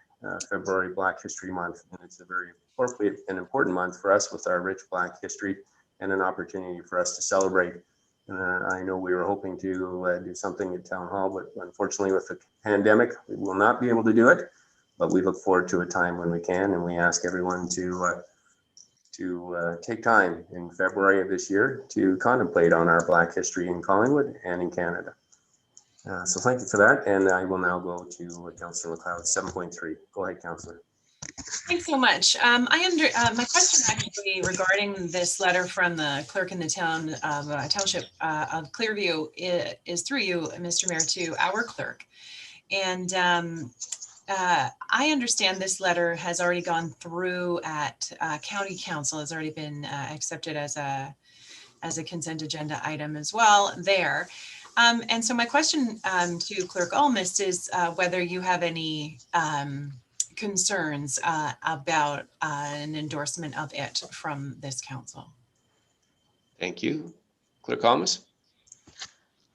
February Black History Month. And it's a very appropriate and important month for us with our rich Black history, and an opportunity for us to celebrate. I know we were hoping to do something at Town Hall, but unfortunately with the pandemic, we will not be able to do it. But we look forward to a time when we can, and we ask everyone to take time in February of this year to contemplate on our Black history in Collingwood and in Canada. So thank you for that, and I will now go to Councillor McLeod, 7.3. Go ahead, Councillor. Thanks so much. My question actually regarding this letter from the clerk in the township of Clearview is through you, Mr. Mayor, to our clerk. And I understand this letter has already gone through at County Council, has already been accepted as a consent agenda item as well there. And so my question to Clerk Almist is whether you have any concerns about an endorsement of it from this council. Thank you. Clerk Almist.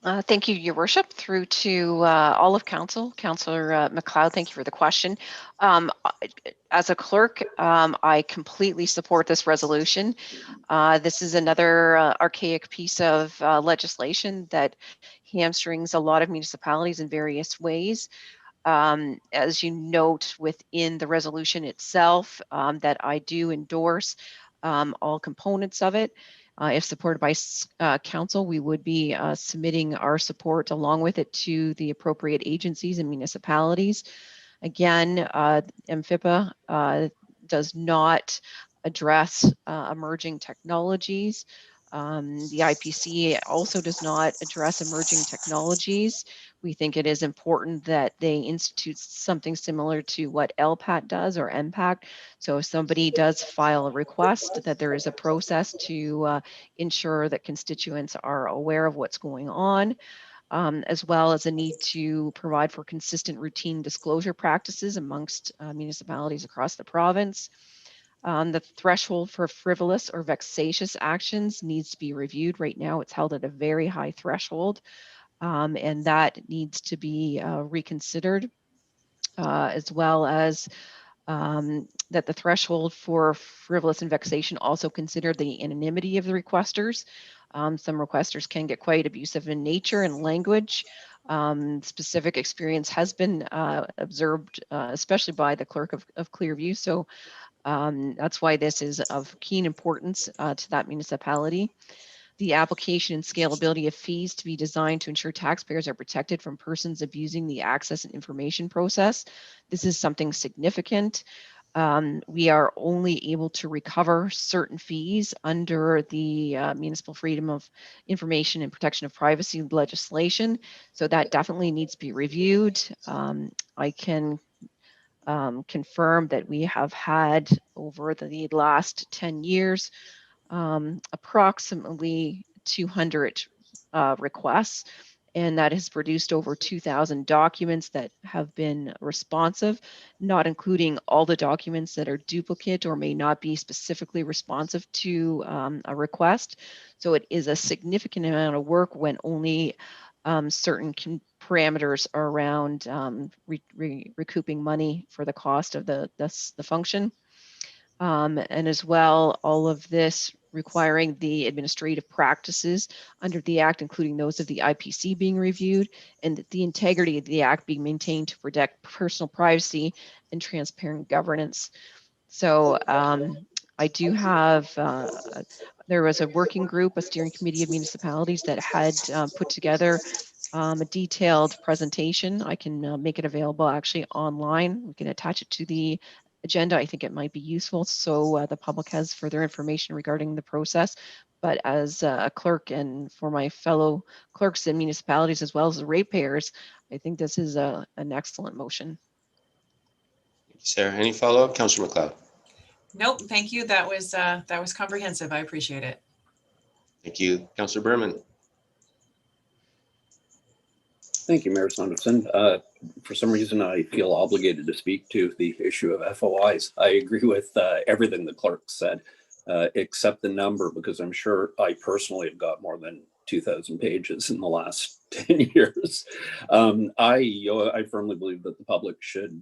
Thank you, Your Worship, through to all of Council. Councillor McLeod, thank you for the question. As a clerk, I completely support this resolution. This is another archaic piece of legislation that hamstrings a lot of municipalities in various ways. As you note within the resolution itself, that I do endorse all components of it. If supported by council, we would be submitting our support along with it to the appropriate agencies and municipalities. Again, MFIPA does not address emerging technologies. The IPC also does not address emerging technologies. We think it is important that they institute something similar to what LPAT does or MPACT. So if somebody does file a request, that there is a process to ensure that constituents are aware of what's going on, as well as a need to provide for consistent routine disclosure practices amongst municipalities across the province. The threshold for frivolous or vexatious actions needs to be reviewed. Right now, it's held at a very high threshold, and that needs to be reconsidered, as well as that the threshold for frivolous and vexation also consider the anonymity of the requesters. Some requesters can get quite abusive in nature and language. Specific experience has been observed, especially by the clerk of Clearview. So that's why this is of keen importance to that municipality. The application and scalability of fees to be designed to ensure taxpayers are protected from persons abusing the access and information process. This is something significant. We are only able to recover certain fees under the Municipal Freedom of Information and Protection of Privacy legislation. So that definitely needs to be reviewed. I can confirm that we have had over the last 10 years approximately 200 requests, and that has produced over 2,000 documents that have been responsive, not including all the documents that are duplicate or may not be specifically responsive to a request. So it is a significant amount of work when only certain parameters around recouping money for the cost of the function. And as well, all of this requiring the administrative practices under the Act, including those of the IPC being reviewed, and the integrity of the Act being maintained to protect personal privacy and transparent governance. So I do have, there was a working group, a steering committee of municipalities that had put together a detailed presentation. I can make it available actually online. We can attach it to the agenda. I think it might be useful so the public has further information regarding the process. But as a clerk and for my fellow clerks in municipalities as well as the ratepayers, I think this is an excellent motion. Sarah, any follow-up? Councillor McLeod. Nope, thank you. That was comprehensive. I appreciate it. Thank you. Councillor Berman. Thank you, Mayor Saunderson. For some reason, I feel obligated to speak to the issue of FOIs. I agree with everything the clerk said, except the number, because I'm sure I personally have got more than 2,000 pages in the last 10 years. I firmly believe that the public should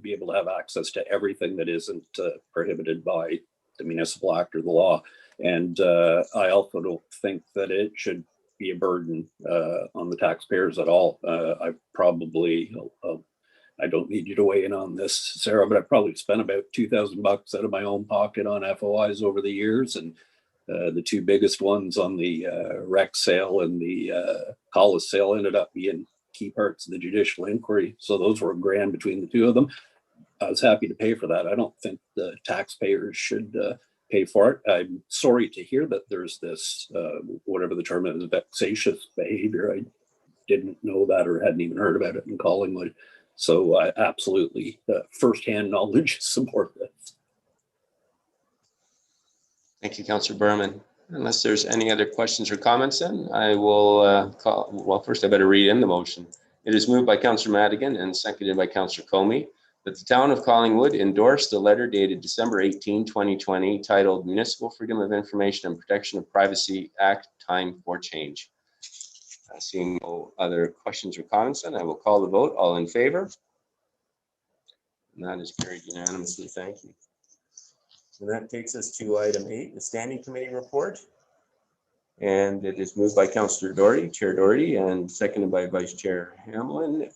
be able to have access to everything that isn't prohibited by the Municipal Act or the law. And I also don't think that it should be a burden on the taxpayers at all. I don't need you to weigh in on this, Sarah, but I've probably spent about $2,000 out of my own pocket on FOIs over the years. And the two biggest ones on the rec sale and the Collis sale ended up being key parts of the judicial inquiry. So those were $1,000 between the two of them. I was happy to pay for that. I don't think the taxpayers should pay for it. I'm sorry to hear that there's this, whatever the term is, vexatious behavior. I didn't know that or hadn't even heard about it in Collingwood. So I absolutely firsthand knowledge support this. Thank you, Councillor Berman. Unless there's any other questions or comments, then I will call. Well, first I better read in the motion. It is moved by Councillor Madigan and seconded by Councillor Comey that the town of Collingwood endorse the letter dated December 18, 2020, titled Municipal Freedom of Information and Protection of Privacy Act, Time for Change. Seeing no other questions or comments, then I will call the vote. All in favor? And that is carried unanimously. Thank you. So that takes us to item 8, the Standing Committee report. And it is moved by Councillor Doherty, Chair Doherty, and seconded by Vice Chair Hamlin.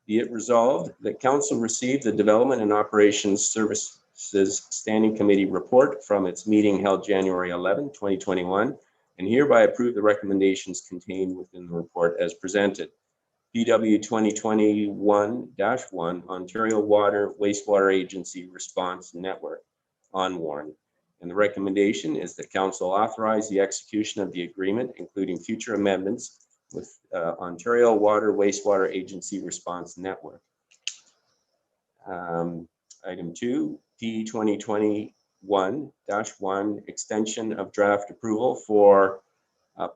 Be it resolved that Council received the Development and Operations Services Standing Committee report from its meeting held January 11, 2021, and hereby approve the recommendations contained within the report as presented. PW 2021-1 Ontario Water Wastewater Agency Response Network on Warren. And the recommendation is that Council authorize the execution of the agreement, including future amendments with Ontario Water Wastewater Agency Response Network. Item 2, P 2021-1 extension of draft approval for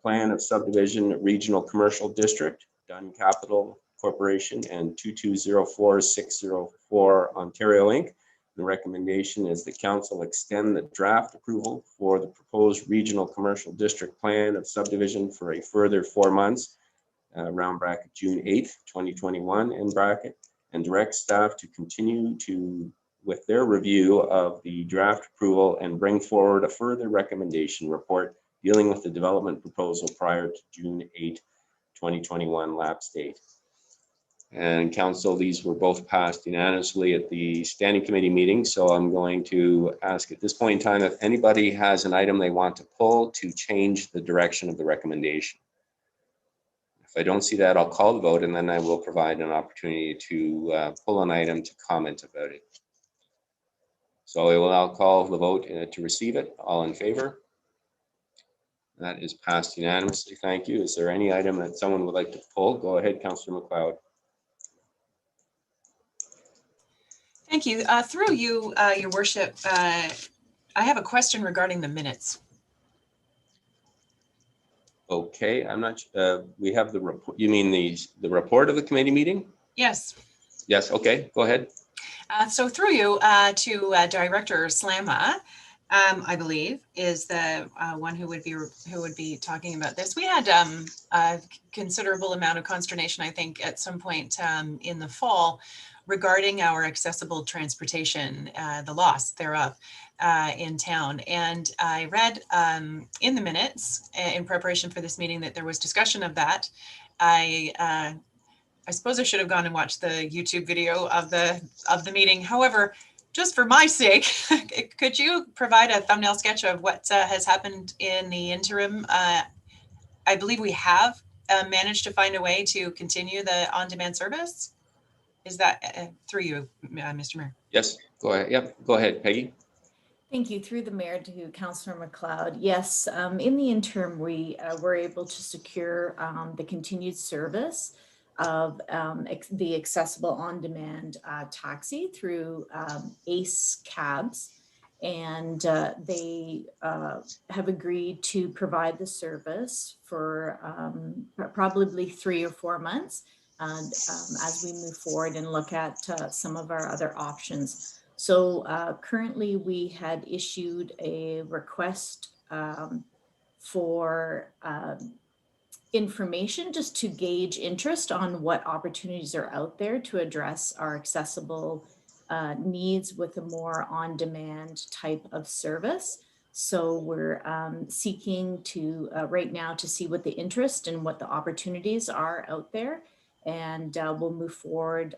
plan of subdivision regional commercial district, Dunn Capital Corporation and 2204604 Ontario Inc. The recommendation is the Council extend the draft approval for the proposed regional commercial district plan of subdivision for a further 4 months, round bracket June 8th, 2021, end bracket, and direct staff to continue with their review of the draft approval and bring forward a further recommendation report dealing with the development proposal prior to June 8, 2021 lapse date. And Council, these were both passed unanimously at the Standing Committee meeting. So I'm going to ask at this point in time if anybody has an item they want to pull to change the direction of the recommendation. If I don't see that, I'll call the vote and then I will provide an opportunity to pull an item to comment about it. So I will now call the vote to receive it. All in favor? That is passed unanimously. Thank you. Is there any item that someone would like to pull? Go ahead, Councillor McLeod. Thank you. Through you, Your Worship, I have a question regarding the minutes. Okay, I'm not, we have the report. You mean the report of the committee meeting? Yes. Yes, okay, go ahead. So through you to Director Slama, I believe, is the one who would be talking about this. We had a considerable amount of consternation, I think, at some point in the fall regarding our accessible transportation, the loss thereof in town. And I read in the minutes in preparation for this meeting that there was discussion of that. I suppose I should have gone and watched the YouTube video of the meeting. However, just for my sake, could you provide a thumbnail sketch of what has happened in the interim? I believe we have managed to find a way to continue the on-demand service. Is that through you, Mr. Mayor? Yes, go ahead. Yep, go ahead, Peggy. Thank you. Through the mayor to Councillor McLeod. Yes, in the interim, we were able to secure the continued service of the accessible on-demand taxi through ACE cabs. And they have agreed to provide the service for probably 3 or 4 months as we move forward and look at some of our other options. So currently we had issued a request for information just to gauge interest on what opportunities are out there to address our accessible needs with a more on-demand type of service. So we're seeking to right now to see what the interest and what the opportunities are out there. And we'll move forward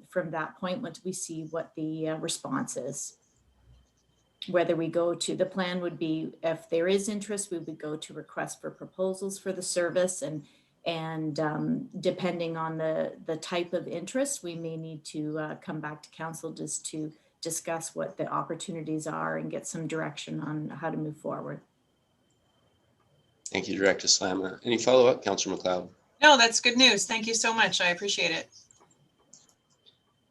from that point once we see what the response is. Whether we go to, the plan would be, if there is interest, we would go to request for proposals for the service, and depending on the type of interest, we may need to come back to council just to discuss what the opportunities are and get some direction on how to move forward. Thank you, Director Slama. Any follow-up, Councillor McLeod? No, that's good news. Thank you so much. I appreciate it.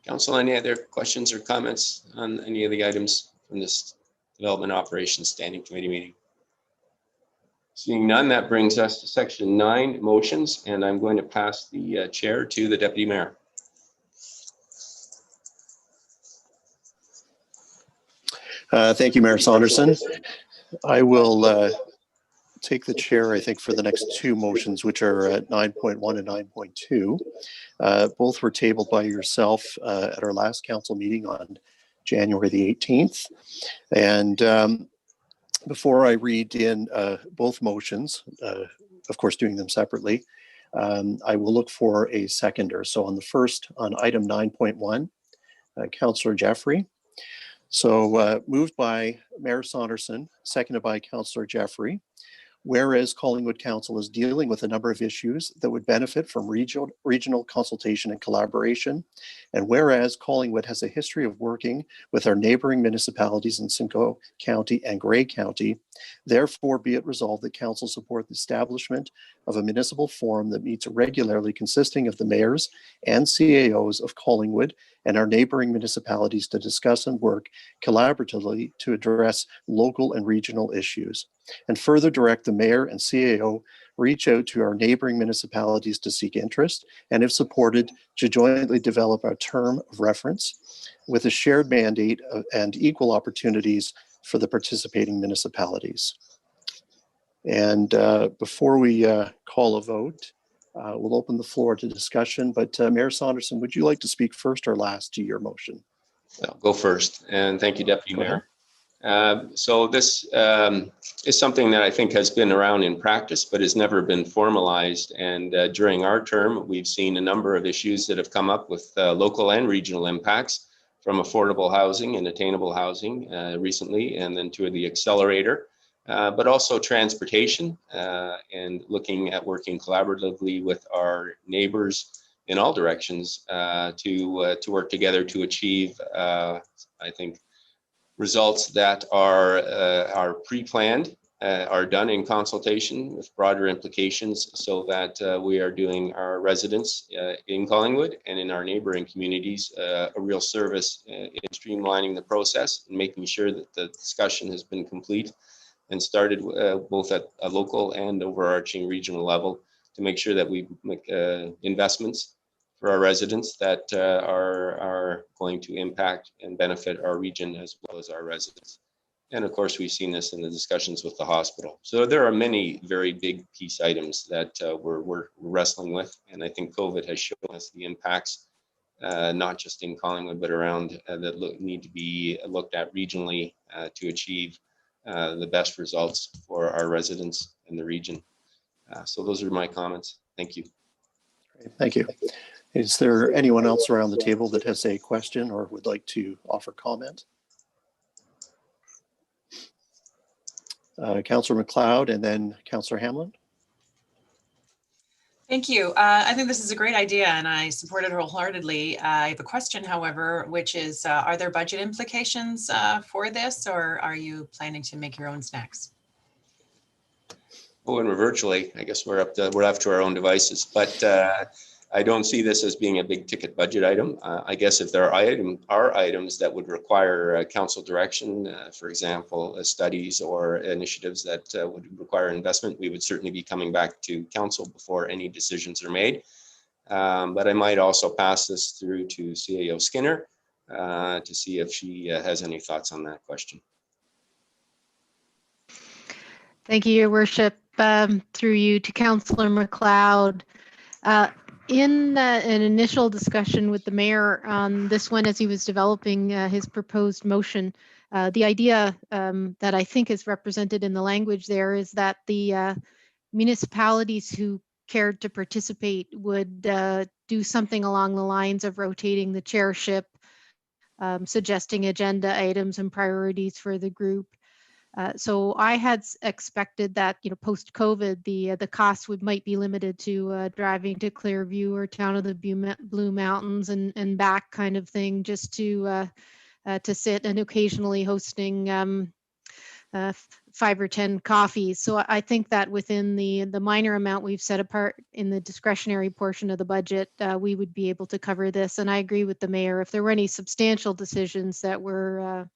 Council, any other questions or comments on any of the items from this Development Operations Standing Committee meeting? Seeing none, that brings us to section 9, motions, and I'm going to pass the chair to the Deputy Mayor. Thank you, Mayor Saunderson. I will take the chair, I think, for the next two motions, which are 9.1 and 9.2. Both were tabled by yourself at our last council meeting on January the 18th. And before I read in both motions, of course, doing them separately, I will look for a seconder. So on the first, on item 9.1, Councillor Jeffrey. So moved by Mayor Saunderson, seconded by Councillor Jeffrey. Whereas Collingwood Council is dealing with a number of issues that would benefit from regional consultation and collaboration, and whereas Collingwood has a history of working with our neighboring municipalities in Simcoe County and Grey County, therefore be it resolved that Council support the establishment of a municipal forum that meets regularly, consisting of the mayors and CAOs of Collingwood and our neighboring municipalities, to discuss and work collaboratively to address local and regional issues, and further direct the mayor and CAO reach out to our neighboring municipalities to seek interest, and if supported, to jointly develop a term of reference with a shared mandate and equal opportunities for the participating municipalities. And before we call a vote, we'll open the floor to discussion, but Mayor Saunderson, would you like to speak first or last to your motion? I'll go first, and thank you, Deputy Mayor. So this is something that I think has been around in practice, but has never been formalized. And during our term, we've seen a number of issues that have come up with local and regional impacts, from affordable housing and attainable housing recently, and then to the accelerator, but also transportation and looking at working collaboratively with our neighbors in all directions to work together to achieve, I think, results that are pre-planned, are done in consultation with broader implications, so that we are doing our residents in Collingwood and in our neighboring communities a real service in streamlining the process and making sure that the discussion has been complete and started both at a local and overarching regional level, to make sure that we make investments for our residents that are going to impact and benefit our region as well as our residents. And of course, we've seen this in the discussions with the hospital. So there are many very big piece items that we're wrestling with. And I think COVID has shown us the impacts, not just in Collingwood, but around that need to be looked at regionally to achieve the best results for our residents in the region. So those are my comments. Thank you. Thank you. Is there anyone else around the table that has a question or would like to offer comment? Councillor McLeod and then Councillor Hamlin. Thank you. I think this is a great idea and I support it wholeheartedly. I have a question, however, which is, are there budget implications for this, or are you planning to make your own snacks? Oh, and we're virtually, I guess we're left to our own devices, but I don't see this as being a big ticket budget item. I guess if there are items that would require council direction, for example, studies or initiatives that would require investment, we would certainly be coming back to council before any decisions are made. But I might also pass this through to CAO Skinner to see if she has any thoughts on that question. Thank you, Your Worship. Through you to Councillor McLeod. In an initial discussion with the mayor on this one, as he was developing his proposed motion, the idea that I think is represented in the language there is that the municipalities who cared to participate would do something along the lines of rotating the chairship, suggesting agenda items and priorities for the group. So I had expected that, post-COVID, the cost might be limited to driving to Clearview or Town of the Blue Mountains and back, kind of thing, just to sit, and occasionally hosting 5 or 10 coffees. So I think that within the minor amount we've set apart in the discretionary portion of the budget, we would be able to cover this. And I agree with the mayor. If there were any substantial decisions that were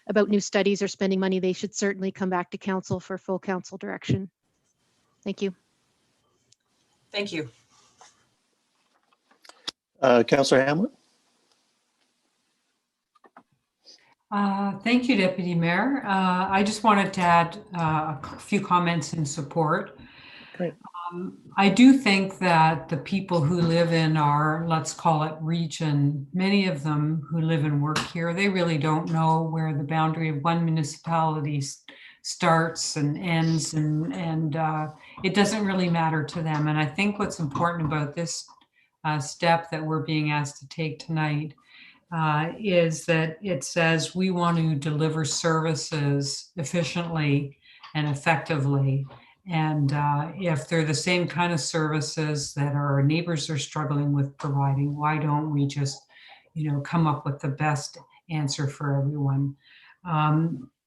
about new studies or spending money, they should certainly come back to council for full council direction. Thank you. Thank you. Councillor Hamlin. Thank you, Deputy Mayor. I just wanted to add a few comments in support. Great. I do think that the people who live in our, let's call it region, many of them who live and work here, they really don't know where the boundary of one municipality starts and ends, and it doesn't really matter to them. And I think what's important about this step that we're being asked to take tonight is that it says we want to deliver services efficiently and effectively. And if they're the same kind of services that our neighbors are struggling with providing, why don't we just, come up with the best answer for everyone?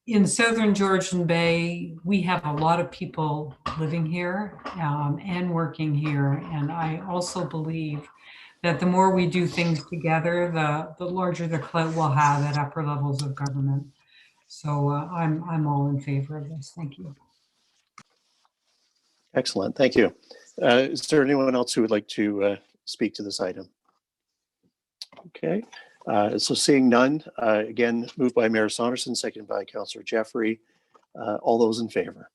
In Southern Georgian Bay, we have a lot of people living here and working here. And I also believe that the more we do things together, the larger the clout we'll have at upper levels of government. So I'm all in favor of this. Thank you. Excellent. Thank you. Is there anyone else who would like to speak to this item? Okay. So seeing none, again, moved by Mayor Saunderson, seconded by Councillor Jeffrey. All those in favor?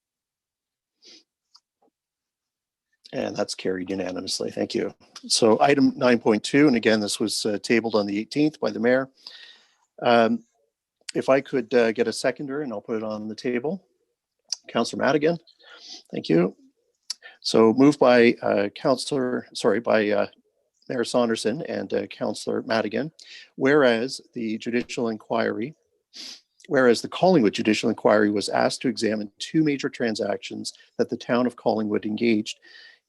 And that's carried unanimously. Thank you. So item 9.2, and again, this was tabled on the 18th by the mayor. If I could get a seconder, and I'll put it on the table. Councillor Madigan. Thank you. So moved by Mayor Saunderson and Councillor Madigan, whereas the Collingwood Judicial Inquiry was asked to examine two major transactions that the town of Collingwood engaged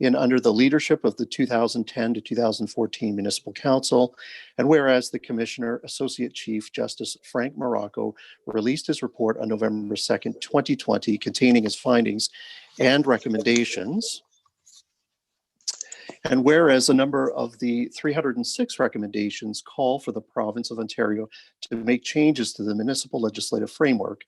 in under the leadership of the 2010 to 2014 Municipal Council, and whereas the Commissioner, Associate Chief Justice Frank Morocco, released his report on November 2nd, 2020, containing his findings and recommendations. And whereas a number of the 306 recommendations call for the province of Ontario to make changes to the municipal legislative framework,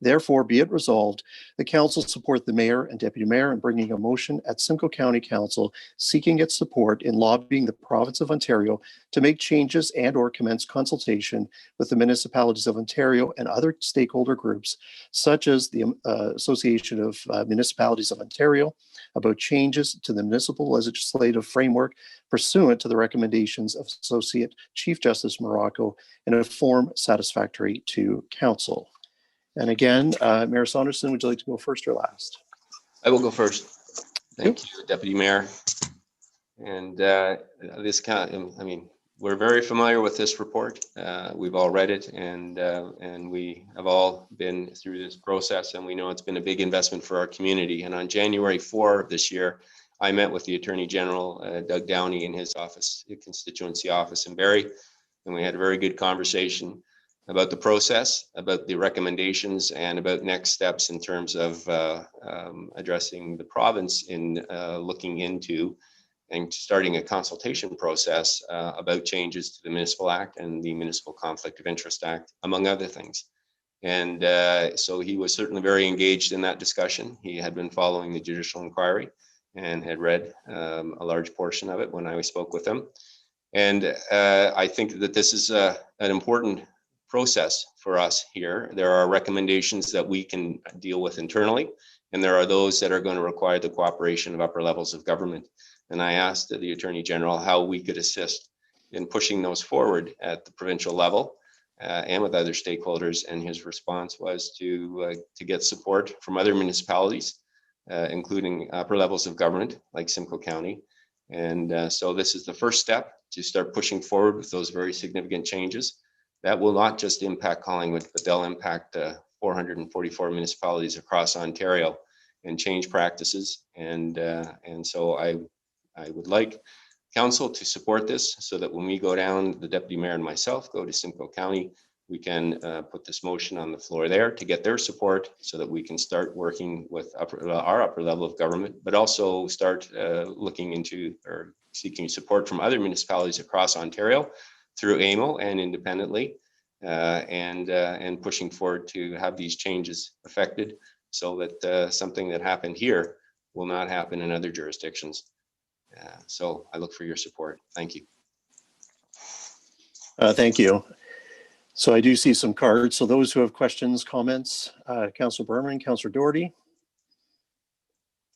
therefore be it resolved, the council support the mayor and deputy mayor in bringing a motion at Simcoe County Council seeking its support in lobbying the province of Ontario to make changes and or commence consultation with the municipalities of Ontario and other stakeholder groups, such as the Association of Municipalities of Ontario, about changes to the municipal legislative framework pursuant to the recommendations of Associate Chief Justice Morocco in a form satisfactory to council. And again, Mayor Saunderson, would you like to go first or last? I will go first. Thank you, Deputy Mayor. And we're very familiar with this report. We've all read it, and we have all been through this process, and we know it's been a big investment for our community. And on January 4 of this year, I met with the Attorney General, Doug Downey, in his office, the constituency office in Barrie, and we had a very good conversation about the process, about the recommendations, and about next steps in terms of addressing the province in looking into and starting a consultation process about changes to the Municipal Act and the Municipal Conflict of Interest Act, among other things. And so he was certainly very engaged in that discussion. He had been following the judicial inquiry and had read a large portion of it when I spoke with him. And I think that this is an important process for us here. There are recommendations that we can deal with internally, and there are those that are going to require the cooperation of upper levels of government. And I asked the Attorney General how we could assist in pushing those forward at the provincial level and with other stakeholders. And his response was to get support from other municipalities, including upper levels of government like Simcoe County. And so this is the first step to start pushing forward with those very significant changes. That will not just impact Collingwood, but they'll impact 444 municipalities across Ontario and change practices. And so I would like council to support this so that when we go down, the deputy mayor and myself go to Simcoe County, we can put this motion on the floor there to get their support so that we can start working with our upper level of government, but also start looking into or seeking support from other municipalities across Ontario through AMO and independently, and pushing forward to have these changes affected so that something that happened here will not happen in other jurisdictions. So I look for your support. Thank you. Thank you. So I do see some cards. So those who have questions, comments, Councillor Berman, Councillor Doherty.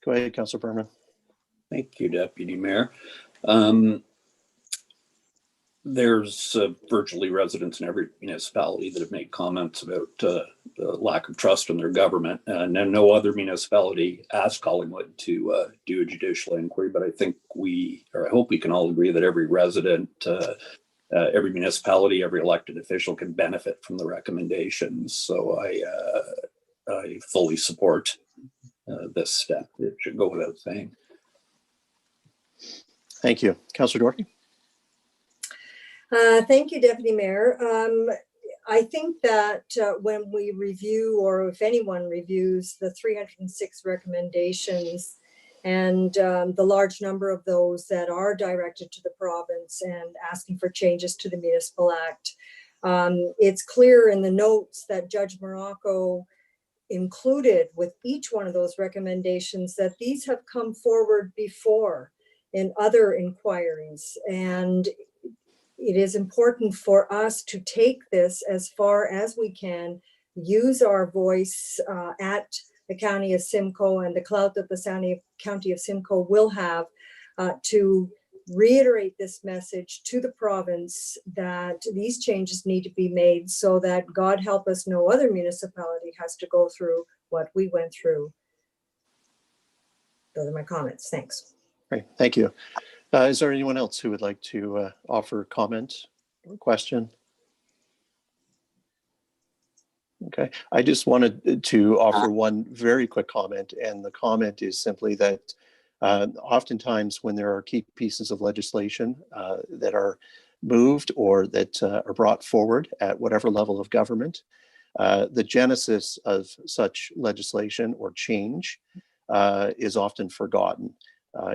Go ahead, Councillor Berman. Thank you, Deputy Mayor. There's virtually residents in every municipality that have made comments about the lack of trust in their government, and no other municipality asked Collingwood to do a judicial inquiry. But I think I hope we can all agree that every resident, every municipality, every elected official can benefit from the recommendations. So I fully support this step. It should go without saying. Thank you. Councillor Doherty. Thank you, Deputy Mayor. I think that when we review, or if anyone reviews the 306 recommendations and the large number of those that are directed to the province and asking for changes to the Municipal Act, it's clear in the notes that Judge Morocco included with each one of those recommendations that these have come forward before in other inquiries. And it is important for us to take this as far as we can, use our voice at the County of Simcoe and the clout that the County of Simcoe will have to reiterate this message to the province that these changes need to be made so that, God help us, no other municipality has to go through what we went through. Those are my comments. Thanks. Great, thank you. Is there anyone else who would like to offer comment or question? Okay, I just wanted to offer one very quick comment, and the comment is simply that oftentimes when there are key pieces of legislation that are moved or that are brought forward at whatever level of government, the genesis of such legislation or change is often forgotten.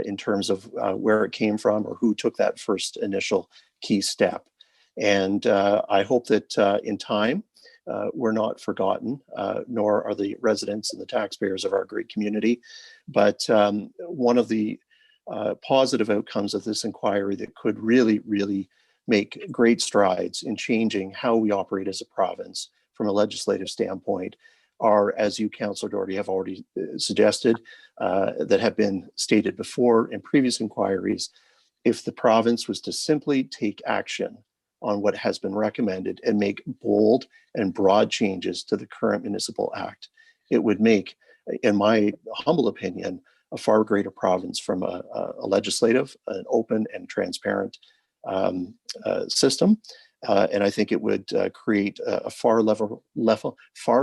In terms of where it came from or who took that first initial key step. And I hope that in time, we're not forgotten, nor are the residents and the taxpayers of our great community. But one of the positive outcomes of this inquiry that could really, really make great strides in changing how we operate as a province from a legislative standpoint are, as you, Councillor Doherty, have already suggested, that have been stated before in previous inquiries. If the province was to simply take action on what has been recommended and make bold and broad changes to the current Municipal Act, it would make, in my humble opinion, a far greater province from a legislative, an open and transparent system. And I think it would create a far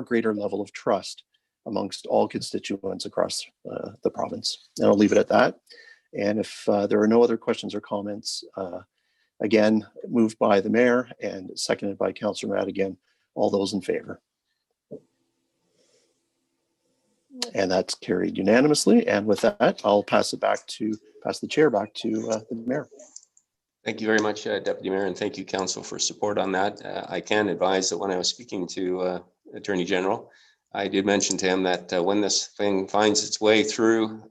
greater level of trust amongst all constituents across the province. And I'll leave it at that. And if there are no other questions or comments, again, moved by the Mayor and seconded by Councillor Madigan, all those in favor. And that's carried unanimously. And with that, I'll pass the chair back to the Mayor. Thank you very much, Deputy Mayor, and thank you, Council, for support on that. I can advise that when I was speaking to Attorney General, I did mention to him that when this thing finds its way through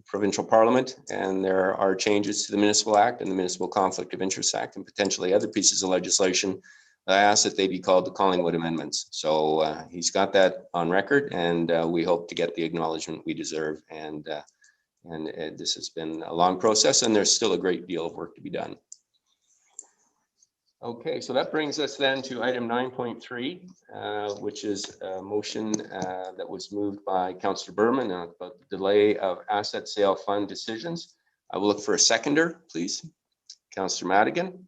provincial Parliament and there are changes to the Municipal Act and the Municipal Conflict of Interest Act and potentially other pieces of legislation, I asked that they be called the Collingwood Amendments. So he's got that on record, and we hope to get the acknowledgement we deserve. And this has been a long process, and there's still a great deal of work to be done. Okay, so that brings us then to item 9.3, which is a motion that was moved by Councillor Berman about the delay of asset sale fund decisions. I will look for a seconder, please. Councillor Madigan.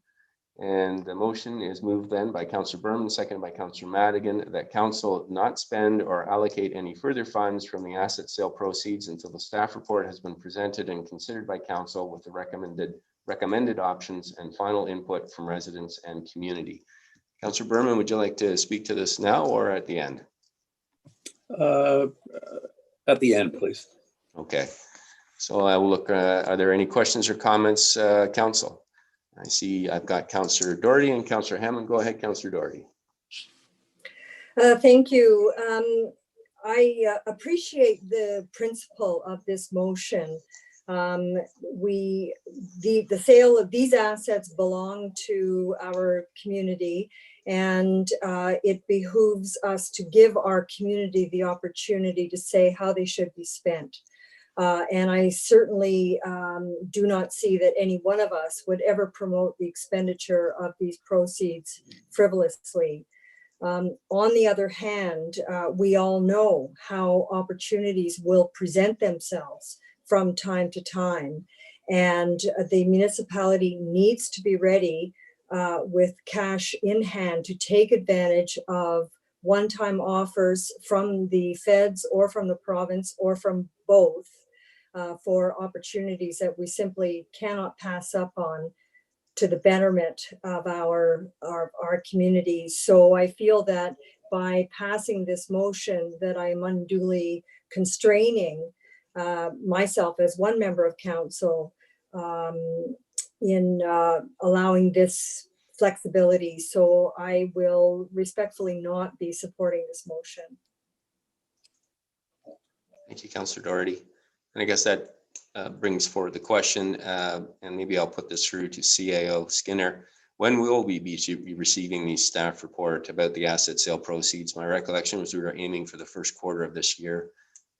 And the motion is moved then by Councillor Berman, seconded by Councillor Madigan, that Council not spend or allocate any further funds from the asset sale proceeds until the staff report has been presented and considered by Council with the recommended options and final input from residents and community. Councillor Berman, would you like to speak to this now or at the end? At the end, please. Okay. So I will look, are there any questions or comments, Council? I see I've got Councillor Doherty and Councillor Hammond. Go ahead, Councillor Doherty. Thank you. I appreciate the principle of this motion. The sale of these assets belong to our community, and it behooves us to give our community the opportunity to say how they should be spent. And I certainly do not see that any one of us would ever promote the expenditure of these proceeds frivolously. On the other hand, we all know how opportunities will present themselves from time to time. And the municipality needs to be ready with cash in hand to take advantage of one-time offers from the feds or from the province or from both for opportunities that we simply cannot pass up on to the betterment of our community. So I feel that by passing this motion that I am unduly constraining myself as one member of council in allowing this flexibility. So I will respectfully not be supporting this motion. Thank you, Councillor Doherty. And I guess that brings forward the question, and maybe I'll put this through to CAO Skinner. When will we be receiving the staff report about the asset sale proceeds? My recollection was we were aiming for the first quarter of this year.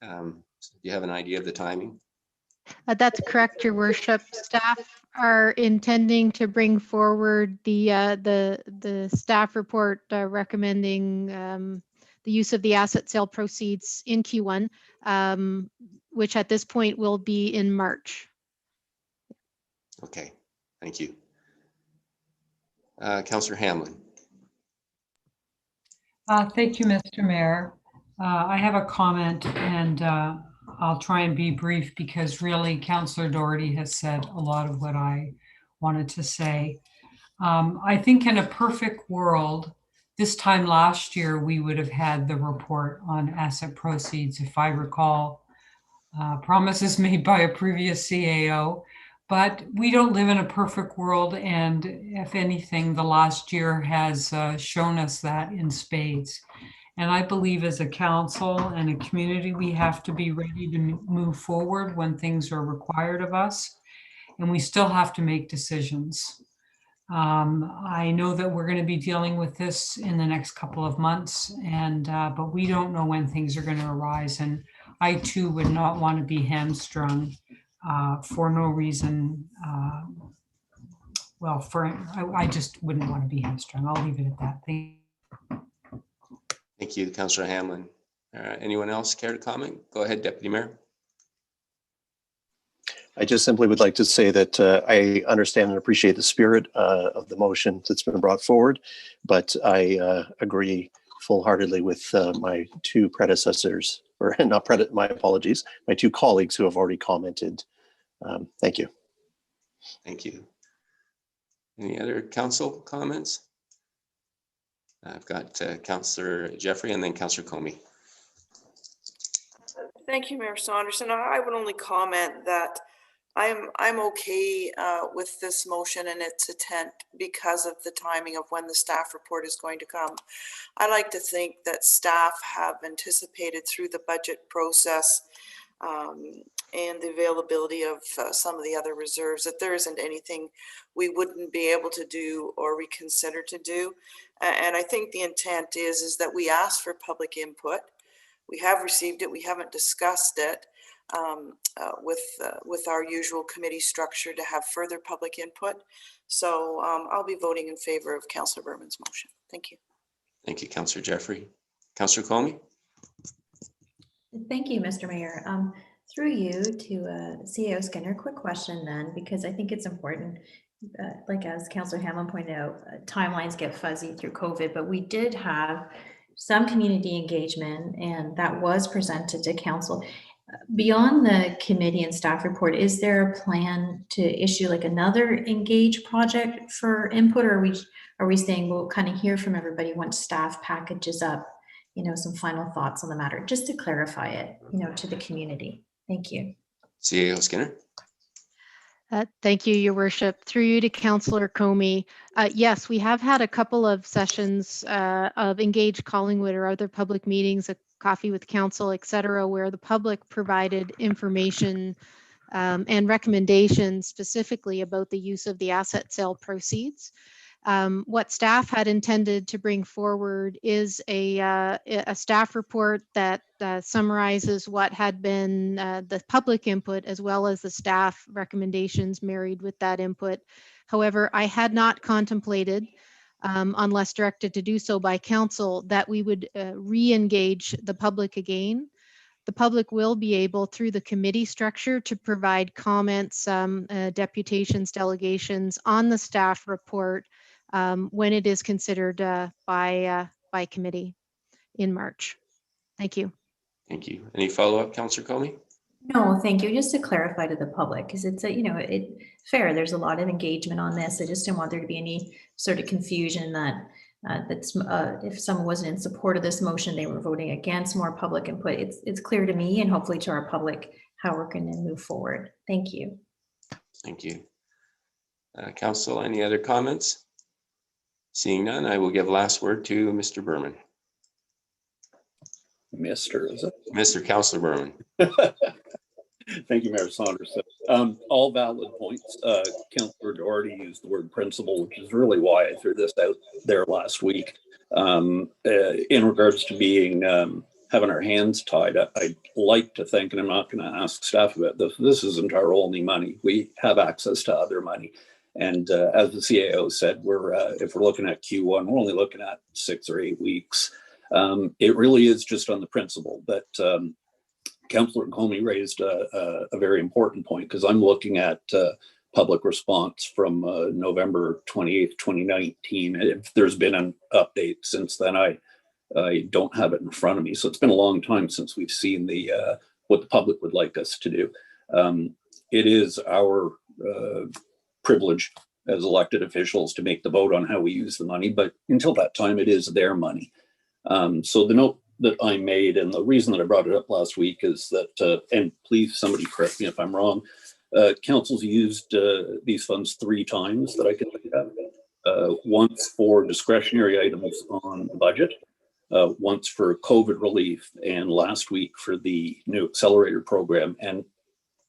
So do you have an idea of the timing? That's correct, Your Worship. Staff are intending to bring forward the staff report recommending the use of the asset sale proceeds in Q1, which at this point will be in March. Okay, thank you. Councillor Hamlin. Thank you, Mr. Mayor. I have a comment, and I'll try and be brief because really Councillor Doherty has said a lot of what I wanted to say. I think in a perfect world, this time last year, we would have had the report on asset proceeds, if I recall, promises made by a previous CAO. But we don't live in a perfect world, and if anything, the last year has shown us that in spades. And I believe as a council and a community, we have to be ready to move forward when things are required of us, and we still have to make decisions. I know that we're going to be dealing with this in the next couple of months, and but we don't know when things are going to arise, and I too would not want to be hamstrung for no reason. Well, I just wouldn't want to be hamstrung. I'll leave it at that. Thank you, Councillor Hamlin. Anyone else care to comment? Go ahead, Deputy Mayor. I just simply would like to say that I understand and appreciate the spirit of the motion that's been brought forward, but I agree full-heartedly with my two predecessors, or not my apologies, my two colleagues who have already commented. Thank you. Thank you. Any other council comments? I've got Councillor Jeffrey and then Councillor Comey. Thank you, Mayor Saunderson. I would only comment that I'm okay with this motion and its intent because of the timing of when the staff report is going to come. I like to think that staff have anticipated through the budget process and the availability of some of the other reserves that there isn't anything we wouldn't be able to do or reconsider to do. And I think the intent is that we ask for public input. We have received it. We haven't discussed it with our usual committee structure to have further public input. So I'll be voting in favor of Councillor Berman's motion. Thank you. Thank you, Councillor Jeffrey. Councillor Comey. Thank you, Mr. Mayor. Through you to CEO Skinner, quick question then, because I think it's important. Like as Councillor Hamlin pointed out, timelines get fuzzy through COVID, but we did have some community engagement and that was presented to council. Beyond the committee and staff report, is there a plan to issue like another engage project for input, or are we saying we'll kind of hear from everybody once staff packages up, you know, some final thoughts on the matter, just to clarify it, you know, to the community? Thank you. CEO Skinner. Thank you, Your Worship. Through you to Councillor Comey. Yes, we have had a couple of sessions of Engage Collingwood or other public meetings, a coffee with council, etc., where the public provided information and recommendations specifically about the use of the asset sale proceeds. What staff had intended to bring forward is a staff report that summarizes what had been the public input as well as the staff recommendations married with that input. However, I had not contemplated, unless directed to do so by council, that we would re-engage the public again. The public will be able, through the committee structure, to provide comments, deputations, delegations on the staff report when it is considered by committee in March. Thank you. Thank you. Any follow-up, Councillor Comey? No, thank you. Just to clarify to the public, because it's a, fair. There's a lot of engagement on this. I just didn't want there to be any sort of confusion that if someone wasn't in support of this motion, they were voting against more public input. It's clear to me and hopefully to our public how we're going to move forward. Thank you. Thank you. Council, any other comments? Seeing none, I will give last word to Mr. Berman. Mr. Is it? Mr. Councillor Berman. Thank you, Mayor Saunders. All valid points. Councillor Doherty used the word principle, which is really why I threw this out there last week. In regards to being having our hands tied, I'd like to think, and I'm not going to ask staff about this, this isn't our only money. We have access to other money. And as the CAO said, if we're looking at Q1, we're only looking at 6 or 8 weeks. It really is just on the principle that Councillor Comey raised a very important point, because I'm looking at public response from November 28th, 2019. If there's been an update since then, I don't have it in front of me. So it's been a long time since we've seen what the public would like us to do. It is our privilege as elected officials to make the vote on how we use the money, but until that time, it is their money. So the note that I made, and the reason that I brought it up last week is that, and please somebody correct me if I'm wrong, council's used these funds 3 times that I can think of. Once for discretionary items on the budget, once for COVID relief, and last week for the new accelerator program. And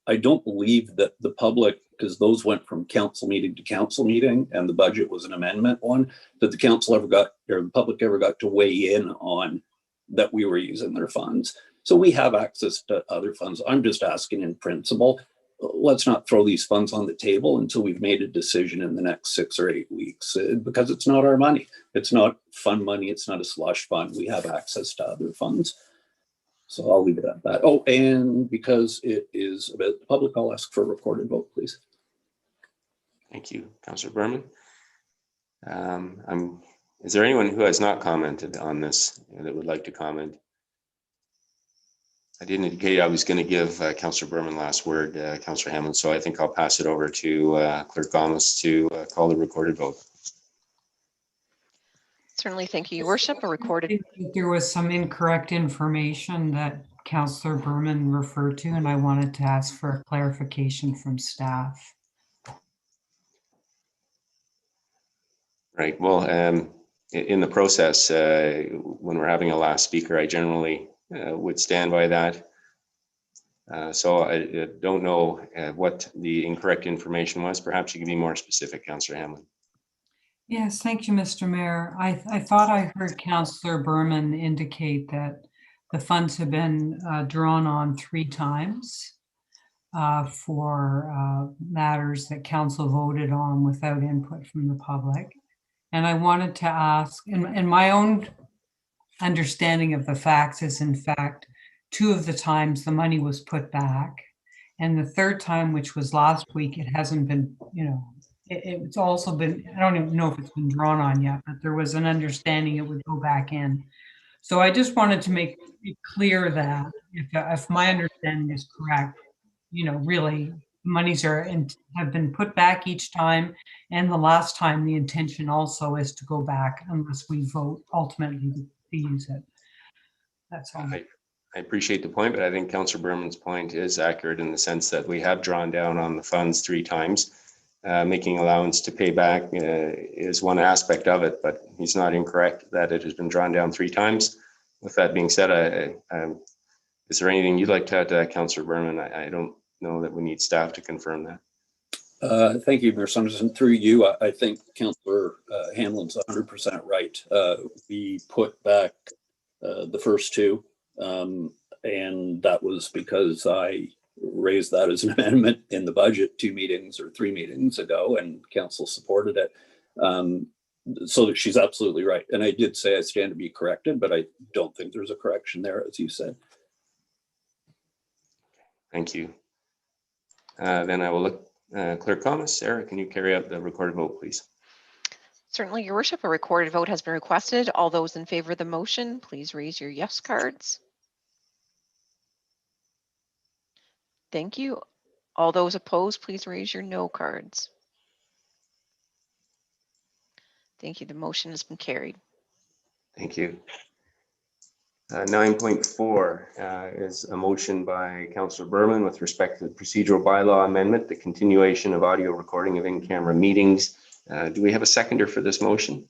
I don't believe that the public, because those went from council meeting to council meeting, and the budget was an amendment one, that the council ever got, or the public ever got to weigh in on that we were using their funds. So we have access to other funds. I'm just asking in principle, let's not throw these funds on the table until we've made a decision in the next 6 or 8 weeks, because it's not our money. It's not fund money. It's not a slush fund. We have access to other funds. So I'll leave it at that. Oh, and because it is about the public, I'll ask for a recorded vote, please. Thank you, Councillor Berman. Is there anyone who has not commented on this that would like to comment? I did indicate I was going to give Councillor Berman last word, Councillor Hammond, so I think I'll pass it over to Clerk Gomes to call the recorded vote. Certainly, thank you, Your Worship. A recorded. I think there was some incorrect information that Councillor Berman referred to, and I wanted to ask for a clarification from staff. Right. Well, in the process, when we're having a last speaker, I generally would stand by that. So I don't know what the incorrect information was. Perhaps you can be more specific, Councillor Hamlin. Yes, thank you, Mr. Mayor. I thought I heard Councillor Berman indicate that the funds have been drawn on 3 times for matters that council voted on without input from the public. And I wanted to ask, and my own understanding of the facts is, in fact, 2 of the times the money was put back. And the 3rd time, which was last week, it hasn't been, it's also been, I don't even know if it's been drawn on yet, but there was an understanding it would go back in. So I just wanted to make it clear that if my understanding is correct, really monies have been put back each time. And the last time, the intention also is to go back unless we vote ultimately to use it. That's all. I appreciate the point, but I think Councillor Berman's point is accurate in the sense that we have drawn down on the funds 3 times. Making allowance to pay back is one aspect of it, but he's not incorrect that it has been drawn down 3 times. With that being said, is there anything you'd like to add to that, Councillor Berman? I don't know that we need staff to confirm that. Thank you, Mayor Saunderson. Through you, I think Councillor Hamlin's 100% right. We put back the first two, and that was because I raised that as an amendment in the budget 2 meetings or 3 meetings ago, and council supported it. So that she's absolutely right. And I did say I stand to be corrected, but I don't think there's a correction there, as you said. Thank you. Then I will look, Clerk Thomas. Sarah, can you carry out the recorded vote, please? Certainly, Your Worship, a recorded vote has been requested. All those in favor of the motion, please raise your yes cards. Thank you. All those opposed, please raise your no cards. Thank you. The motion has been carried. Thank you. 9.4 is a motion by Councillor Berman with respect to the procedural bylaw amendment, the continuation of audio recording of in-camera meetings. Do we have a seconder for this motion?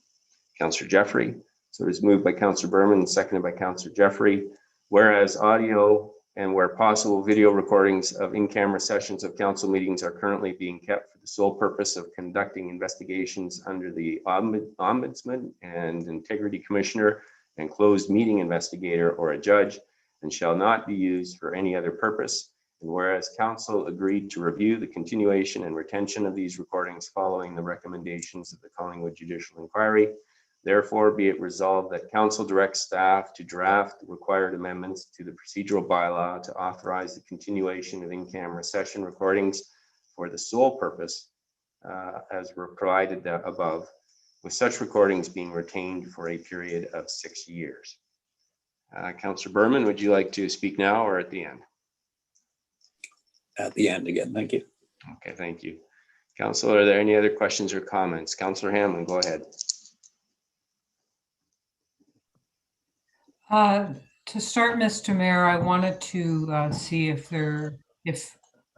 Councillor Jeffrey. So it is moved by Councillor Berman and seconded by Councillor Jeffrey. Whereas audio and where possible video recordings of in-camera sessions of council meetings are currently being kept for the sole purpose of conducting investigations under the Ombudsman and Integrity Commissioner and closed meeting investigator or a judge, and shall not be used for any other purpose. And whereas council agreed to review the continuation and retention of these recordings following the recommendations of the Collingwood Judicial Inquiry, therefore be it resolved that council directs staff to draft the required amendments to the procedural bylaw to authorize the continuation of in-camera session recordings for the sole purpose as were provided above, with such recordings being retained for a period of 6 years. Councillor Berman, would you like to speak now or at the end? At the end again, thank you. Okay, thank you. Council, are there any other questions or comments? Councillor Hamlin, go ahead. To start, Mr. Mayor, I wanted to see if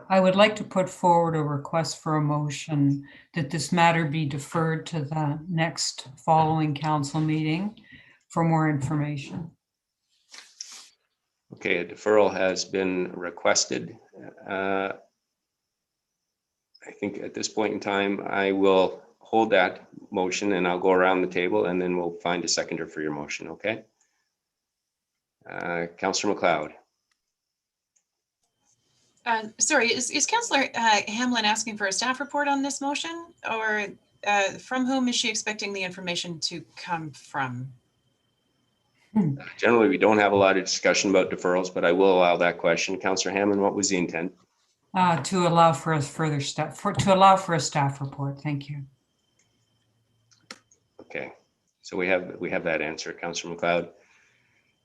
I would like to put forward a request for a motion that this matter be deferred to the next following council meeting for more information. Okay, a deferral has been requested. I think at this point in time, I will hold that motion and I'll go around the table and then we'll find a seconder for your motion, okay? Councillor McLeod. Sorry, is Councillor Hamlin asking for a staff report on this motion, or from whom is she expecting the information to come from? Generally, we don't have a lot of discussion about deferrals, but I will allow that question. Councillor Hamlin, what was the intent? To allow for a further step, to allow for a staff report. Thank you. Okay, so we have that answer, Councillor McLeod.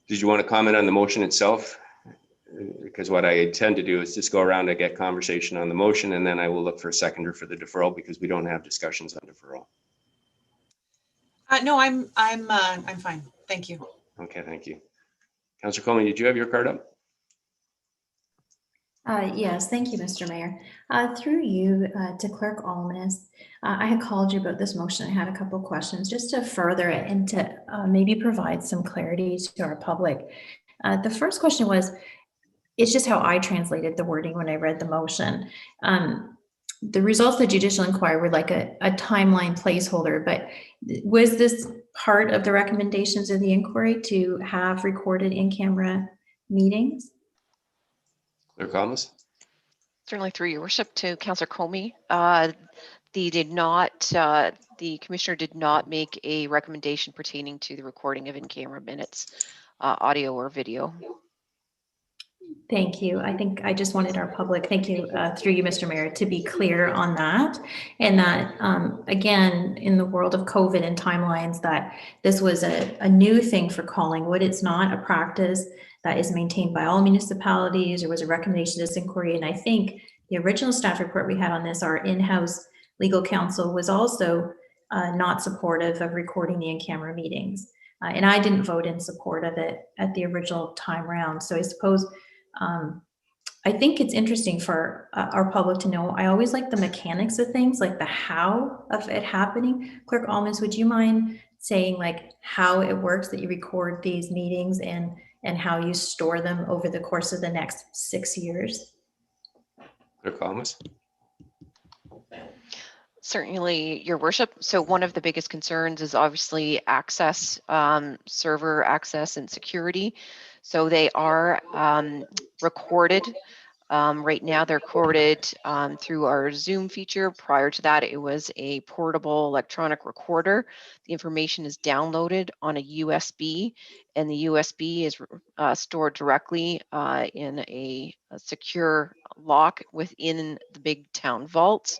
Did you want to comment on the motion itself? Because what I intend to do is just go around and get conversation on the motion, and then I will look for a seconder for the deferral because we don't have discussions on deferral. No, I'm fine. Thank you. Okay, thank you. Councillor Coleman, did you have your card up? Yes, thank you, Mr. Mayor. Through you to Clerk Almas, I had called you about this motion. I had a couple of questions just to further it and to maybe provide some clarity to our public. The first question was, it's just how I translated the wording when I read the motion. The results of the judicial inquiry were like a timeline placeholder, but was this part of the recommendations of the inquiry to have recorded in-camera meetings? Clerk Almas? Certainly, through your worship, to Councillor Comey. The commissioner did not make a recommendation pertaining to the recording of in-camera minutes, audio or video. Thank you. I think I just wanted our public, thank you, through you, Mr. Mayor, to be clear on that. And that, again, in the world of COVID and timelines, that this was a new thing for Collingwood. It's not a practice that is maintained by all municipalities. There was a recommendation to this inquiry. And I think the original staff report we had on this, our in-house legal counsel was also not supportive of recording the in-camera meetings. And I didn't vote in support of it at the original time round. So I suppose I think it's interesting for our public to know. I always like the mechanics of things, like the how of it happening. Clerk Almas, would you mind saying like how it works that you record these meetings and how you store them over the course of the next 6 years? Clerk Thomas. Certainly, Your Worship. So one of the biggest concerns is obviously access, server access and security. So they are recorded. Right now they're recorded through our Zoom feature. Prior to that, it was a portable electronic recorder. The information is downloaded on a USB, and the USB is stored directly in a secure lock within the big town vaults.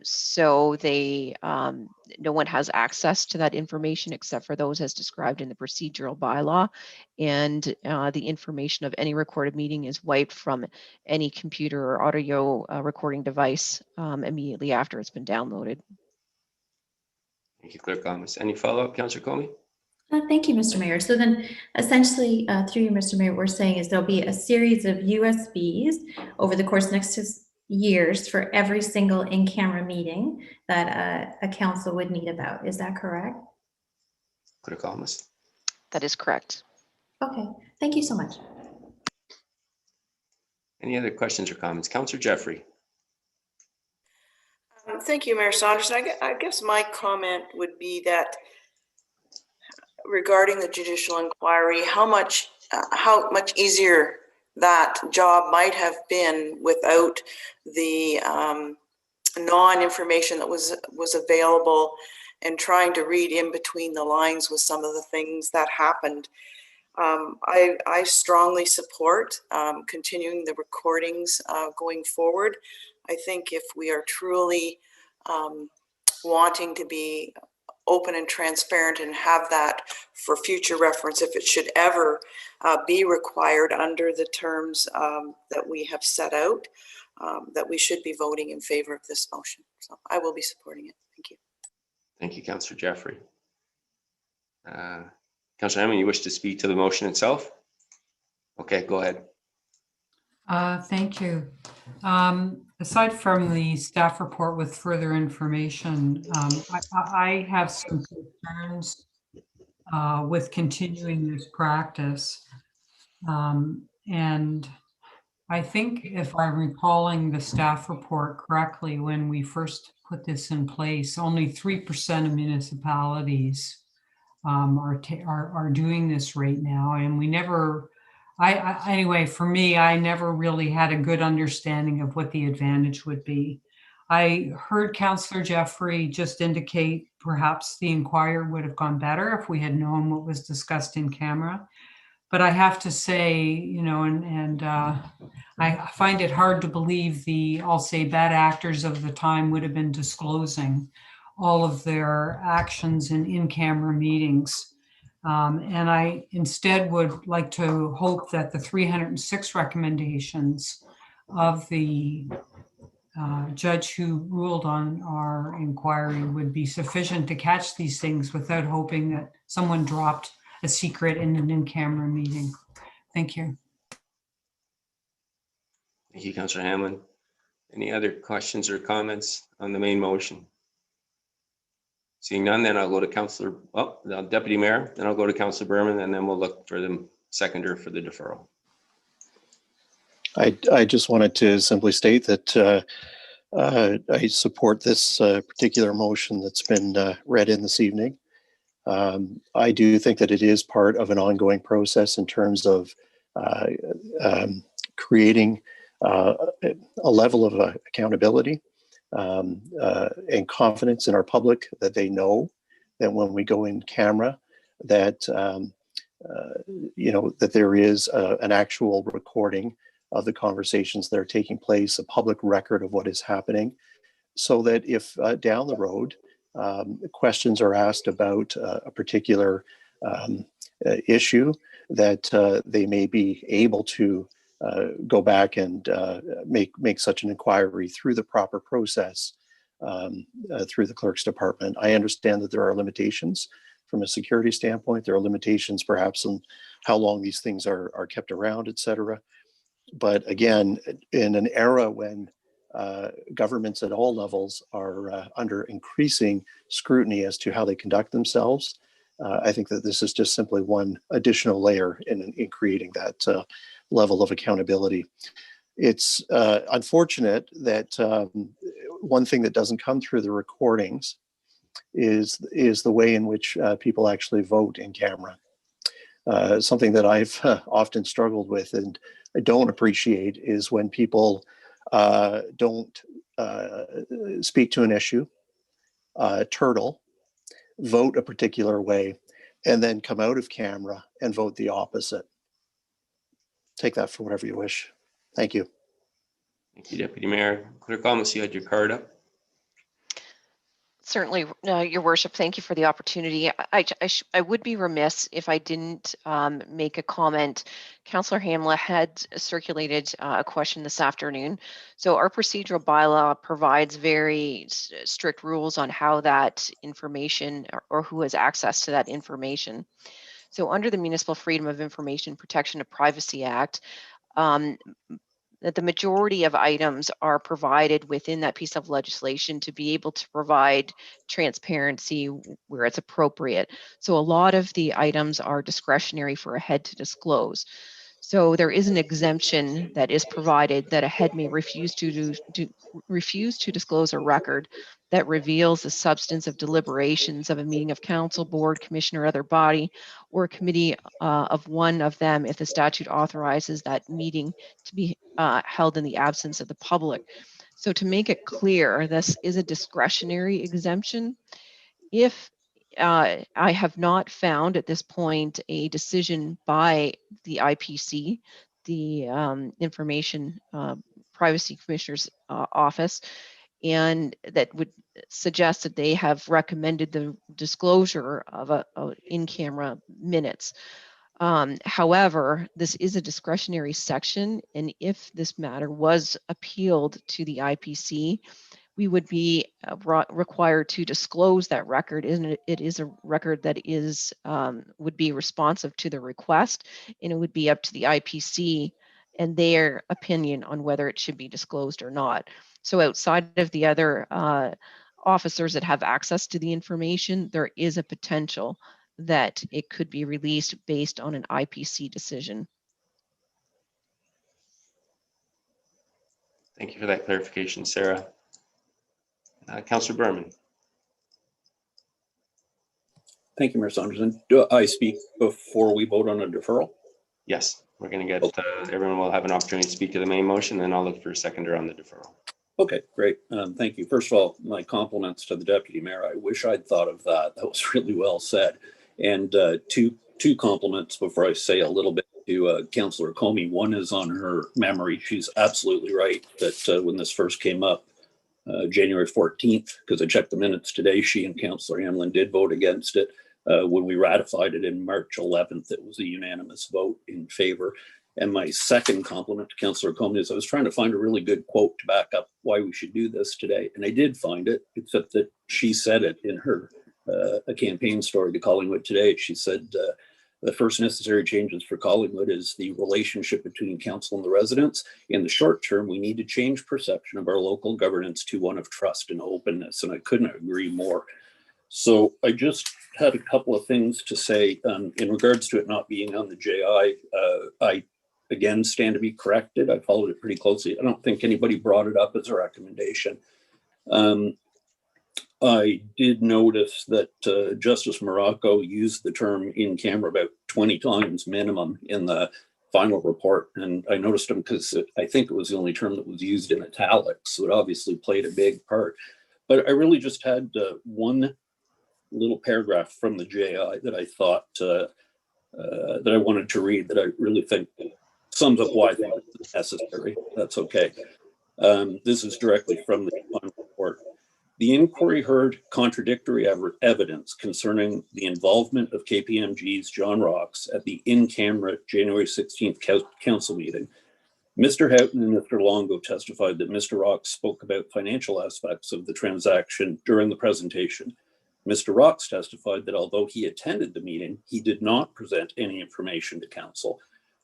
So they, no one has access to that information except for those as described in the procedural bylaw. And the information of any recorded meeting is wiped from any computer or audio recording device immediately after it's been downloaded. Thank you, Clerk Thomas. Any follow-up, Councillor Comey? Thank you, Mr. Mayor. So then essentially, through you, Mr. Mayor, what we're saying is there'll be a series of USBs over the course of the next years for every single in-camera meeting that a council would need about. Is that correct? Clerk Thomas. That is correct. Okay, thank you so much. Any other questions or comments? Councillor Jeffrey. Thank you, Mayor Saunderson. I guess my comment would be that regarding the judicial inquiry, how much easier that job might have been without the non-information that was available, and trying to read in between the lines with some of the things that happened. I strongly support continuing the recordings going forward. I think if we are truly wanting to be open and transparent and have that for future reference, if it should ever be required under the terms that we have set out, that we should be voting in favor of this motion. So I will be supporting it. Thank you. Thank you, Councillor Jeffrey. Councillor Hammond, you wish to speak to the motion itself? Okay, go ahead. Thank you. Aside from the staff report with further information, I have some concerns with continuing this practice. And I think if I'm recalling the staff report correctly, when we first put this in place, only 3% of municipalities are doing this right now. And we never, anyway, for me, I never really had a good understanding of what the advantage would be. I heard Councillor Jeffrey just indicate perhaps the inquiry would have gone better if we had known what was discussed in camera. But I have to say, you know, I find it hard to believe I'll say bad actors of the time would have been disclosing all of their actions in camera meetings. And I instead would like to hope that the 306 recommendations of the judge who ruled on our inquiry would be sufficient to catch these things without hoping that someone dropped a secret in an in-camera meeting. Thank you. Thank you, Councillor Hamlin. Any other questions or comments on the main motion? Seeing none, then I'll go to Councillor, Deputy Mayor, then I'll go to Councillor Berman, and then we'll look for the seconder for the deferral. I just wanted to simply state that I support this particular motion that's been read in this evening. I do think that it is part of an ongoing process in terms of creating a level of accountability and confidence in our public that they know that when we go in camera that you know, that there is an actual recording of the conversations that are taking place, a public record of what is happening, so that if down the road questions are asked about a particular issue, that they may be able to go back and make such an inquiry through the proper process through the clerk's department. I understand that there are limitations from a security standpoint. There are limitations perhaps on how long these things are kept around, et cetera. But again, in an era when governments at all levels are under increasing scrutiny as to how they conduct themselves, I think that this is just simply one additional layer in creating that level of accountability. It's unfortunate that one thing that doesn't come through the recordings is the way in which people actually vote in camera. Something that I've often struggled with and I don't appreciate is when people don't speak to an issue, turtle, vote a particular way, and then come out of camera and vote the opposite. Take that for whatever you wish. Thank you. Thank you, Deputy Mayor. Clerk Almus, you had your card up. Certainly, Your Worship, thank you for the opportunity. I would be remiss if I didn't make a comment. Councillor Hamla had circulated a question this afternoon. So our procedural bylaw provides very strict rules on how that information or who has access to that information. So under the Municipal Freedom of Information Protection of Privacy Act, that the majority of items are provided within that piece of legislation to be able to provide transparency where it's appropriate. So a lot of the items are discretionary for a head to disclose. So there is an exemption that is provided that a head may refuse to disclose a record that reveals the substance of deliberations of a meeting of council, board, commission, or other body, or a committee of one of them if the statute authorizes that meeting to be held in the absence of the public. So to make it clear, this is a discretionary exemption. If I have not found at this point a decision by the IPC, the Information Privacy Commissioner's Office, and that would suggest that they have recommended the disclosure of in-camera minutes. However, this is a discretionary section, and if this matter was appealed to the IPC, we would be required to disclose that record. It is a record that is would be responsive to the request, and it would be up to the IPC and their opinion on whether it should be disclosed or not. So outside of the other officers that have access to the information, there is a potential that it could be released based on an IPC decision. Thank you for that clarification, Sarah. Councillor Berman. Thank you, Mayor Saunderson. Do I speak before we vote on a deferral? Yes, we're going to get, everyone will have an opportunity to speak to the main motion, and I'll look for a seconder on the deferral. Okay, great. Thank you. First of all, my compliments to the Deputy Mayor. I wish I'd thought of that. That was really well said. And two compliments before I say a little bit to Councillor Comey. One is on her memory. She's absolutely right that when this first came up, January 14th, because I checked the minutes today, she and Councillor Hamlin did vote against it. When we ratified it in March 11th, it was a unanimous vote in favor. And my second compliment to Councillor Comey is I was trying to find a really good quote to back up why we should do this today. And I did find it, except that she said it in her a campaign story to Collingwood today. She said, the first necessary changes for Collingwood is the relationship between council and the residents. In the short term, we need to change perception of our local governance to one of trust and openness. And I couldn't agree more. So I just had a couple of things to say in regards to it not being on the JI. I again stand to be corrected. I followed it pretty closely. I don't think anybody brought it up as a recommendation. I did notice that Justice Morocco used the term in camera about 20 times minimum in the final report. And I noticed him because I think it was the only term that was used in italics. So it obviously played a big part. But I really just had one little paragraph from the JI that I thought that I wanted to read that I really think sums up why I think it's necessary. That's okay. This is directly from the final report. The inquiry heard contradictory evidence concerning the involvement of KPMG's John Rocks at the in-camera January 16th council meeting. Mr. Houghton and Mr. Longo testified that Mr. Rocks spoke about financial aspects of the transaction during the presentation. Mr. Rocks testified that although he attended the meeting, he did not present any information to council.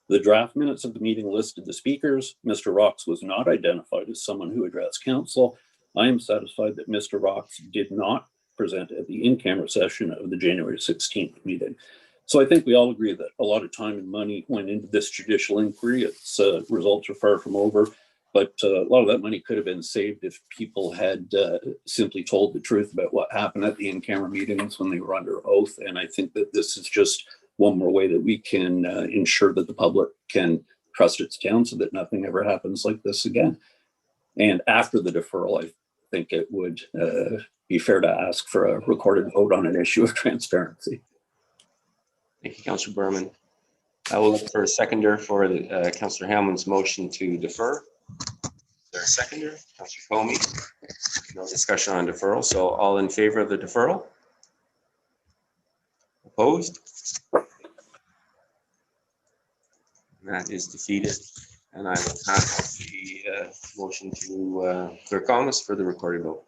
The draft minutes of the meeting listed the speakers. Mr. Rocks was not identified as someone who addressed council. I am satisfied that Mr. Rocks did not present at the in-camera session of the January 16th meeting. So I think we all agree that a lot of time and money went into this judicial inquiry. Its results are far from over, but a lot of that money could have been saved if people had simply told the truth about what happened at the in-camera meetings when they were under oath. And I think that this is just one more way that we can ensure that the public can trust its town so that nothing ever happens like this again. And after the deferral, I think it would be fair to ask for a recorded vote on an issue of transparency. Thank you, Councillor Berman. I will look for a seconder for the, Councillor Hamlin's motion to defer. Is there a seconder? Councillor Comey. No discussion on deferral. So all in favor of the deferral? Opposed? That is defeated. And I will pass the motion to Clerk Thomas for the recorded vote.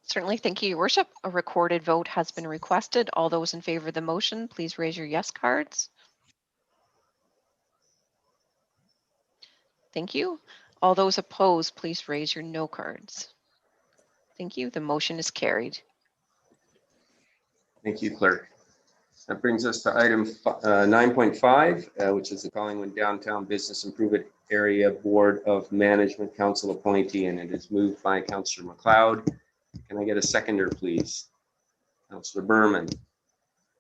Certainly. Thank you, Your Worship. A recorded vote has been requested. All those in favor of the motion, please raise your yes cards. Thank you. All those opposed, please raise your no cards. Thank you. The motion is carried. Thank you, Clerk. That brings us to item 9.5, which is the Collingwood Downtown Business Improvement Area Board of Management Council appointee, and it is moved by Councillor MacLeod. Can I get a seconder, please? Councillor Berman.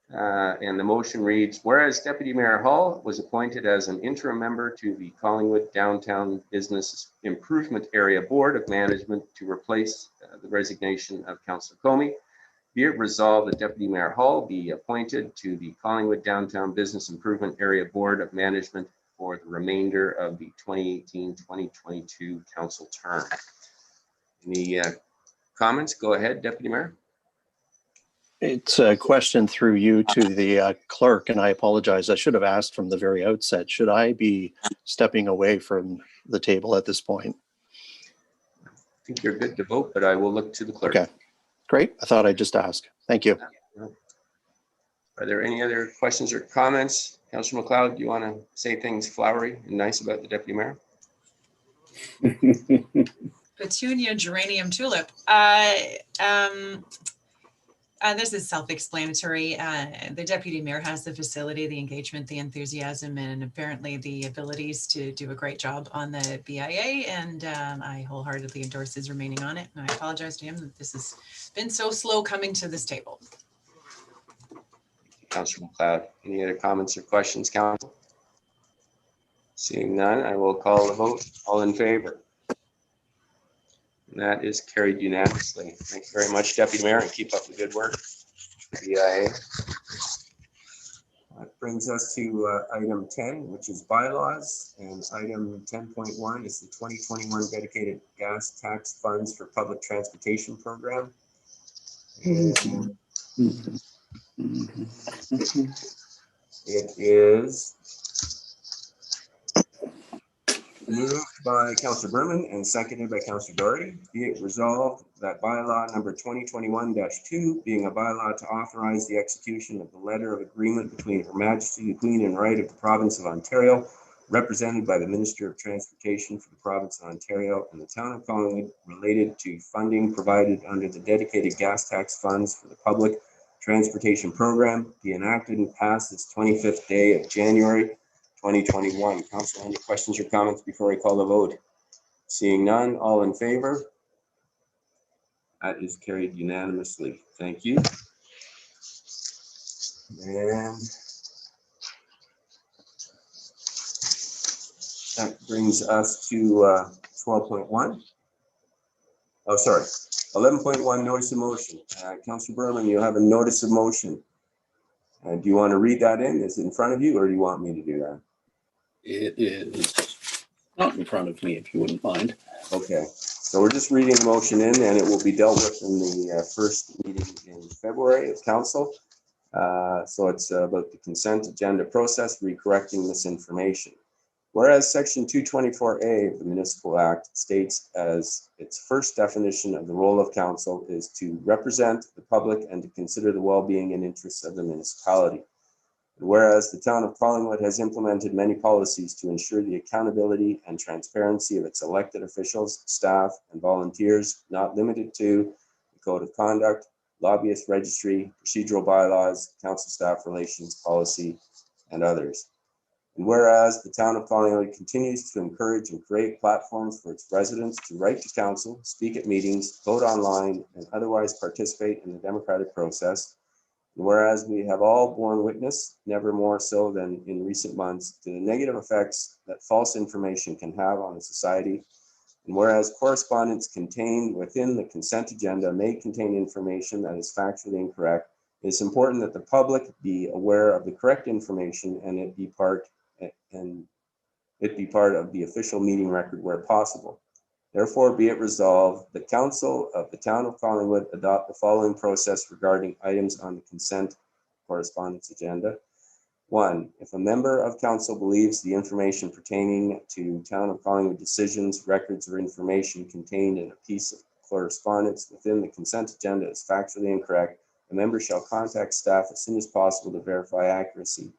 And the motion reads, whereas Deputy Mayor Hall was appointed as an interim member to the Collingwood Downtown Business Improvement Area Board of Management to replace the resignation of Councillor Comey, be it resolved that Deputy Mayor Hall be appointed to the Collingwood Downtown Business Improvement Area Board of Management for the remainder of the 2018-2022 council term. Any comments? Go ahead, Deputy Mayor. It's a question through you to the clerk, and I apologize. I should have asked from the very outset. Should I be stepping away from the table at this point? I think you're good to vote, but I will look to the clerk. Okay, great. I thought I'd just ask. Thank you. Are there any other questions or comments? Councillor MacLeod, do you want to say things flowery and nice about the Deputy Mayor? Petunia, geranium, tulip. This is self-explanatory. The deputy mayor has the facility, the engagement, the enthusiasm, and apparently the abilities to do a great job on the BIA. And I wholeheartedly endorse his remaining on it. And I apologize to him that this has been so slow coming to this table. Councillor MacLeod, any other comments or questions, Council? Seeing none, I will call the vote. All in favor? And that is carried unanimously. Thank you very much, Deputy Mayor, and keep up the good work. BIA. That brings us to item 10, which is bylaws, and item 10.1 is the 2021 dedicated gas tax funds for public transportation program. And it is moved by Councillor Berman and seconded by Councillor Doherty. Be it resolved that bylaw number 2021-2, being a bylaw to authorize the execution of the letter of agreement between Her Majesty the Queen and Right of the Province of Ontario, represented by the Minister of Transportation for the Province of Ontario and the Town of Collingwood, related to funding provided under the dedicated gas tax funds for the public transportation program, be enacted and passed this 25th day of January 2021. Council, any questions or comments before I call the vote? Seeing none, all in favor? That is carried unanimously. Thank you. And that brings us to 12.1. Oh, sorry. 11.1, notice of motion. Councillor Berman, you have a notice of motion. Do you want to read that in? Is it in front of you, or do you want me to do that? It is not in front of me, if you wouldn't mind. Okay, so we're just reading the motion in, and it will be dealt with in the first meeting in February of council. So it's about the consent agenda process, recorrecting misinformation. Whereas Section 224A of the Municipal Act states as its first definition of the role of council is to represent the public and to consider the well-being and interests of the municipality. And whereas the Town of Collingwood has implemented many policies to ensure the accountability and transparency of its elected officials, staff, and volunteers, not limited to the Code of Conduct, lobbyist registry, procedural bylaws, council staff relations policy, and others. And whereas the town of Collingwood continues to encourage and create platforms for its residents to write to council, speak at meetings, vote online, and otherwise participate in the democratic process. And whereas we have all borne witness, never more so than in recent months, to the negative effects that false information can have on a society. And whereas correspondence contained within the consent agenda may contain information that is factually incorrect, it is important that the public be aware of the correct information and it be part of the official meeting record where possible. Therefore, be it resolved, the Council of the Town of Collingwood adopt the following process regarding items on the consent correspondence agenda. 1, if a member of council believes the information pertaining to Town of Collingwood decisions, records, or information contained in a piece of correspondence within the consent agenda is factually incorrect, the member shall contact staff as soon as possible to verify accuracy.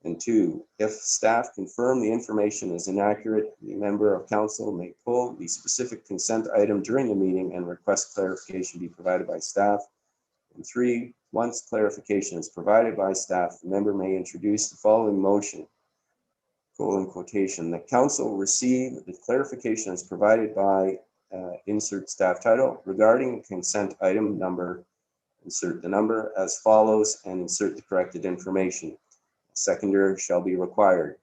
And 2, if staff confirm the information is inaccurate, the member of council may pull the specific consent item during the meeting and request clarification be provided by staff. And 3, once clarification is provided by staff, the member may introduce the following motion, quotation, the council receive the clarification as provided by insert staff title regarding consent item number, insert the number as follows and insert the corrected information. Seconder shall be required.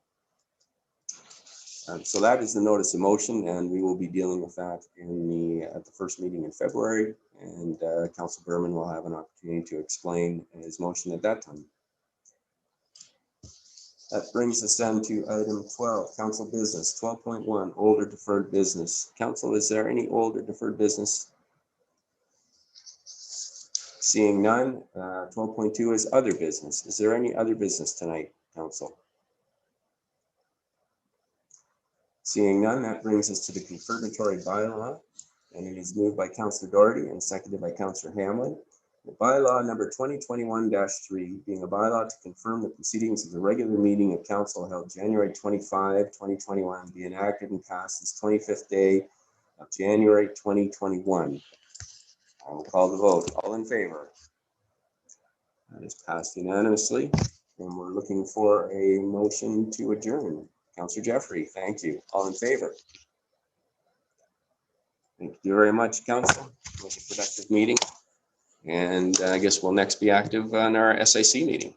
So that is the notice of motion, and we will be dealing with that at the first meeting in February, and Councillor Berman will have an opportunity to explain his motion at that time. That brings us then to item 12, council business. 12.1, older deferred business. Council, is there any older deferred business? Seeing none, 12.2 is other business. Is there any other business tonight, council? Seeing none, that brings us to the confirmatory bylaw, and it is moved by Councillor Doherty and seconded by Councillor Hamlin. The bylaw number 2021-3 being a bylaw to confirm the proceedings of the regular meeting of council held January 25, 2021, be enacted and passed this 25th day of January 2021. I will call the vote. All in favor? That is passed unanimously. And we're looking for a motion to adjourn. Councillor Jeffrey, thank you. All in favor? Thank you very much, council. It was a productive meeting. And I guess we'll next be active on our SIC meeting.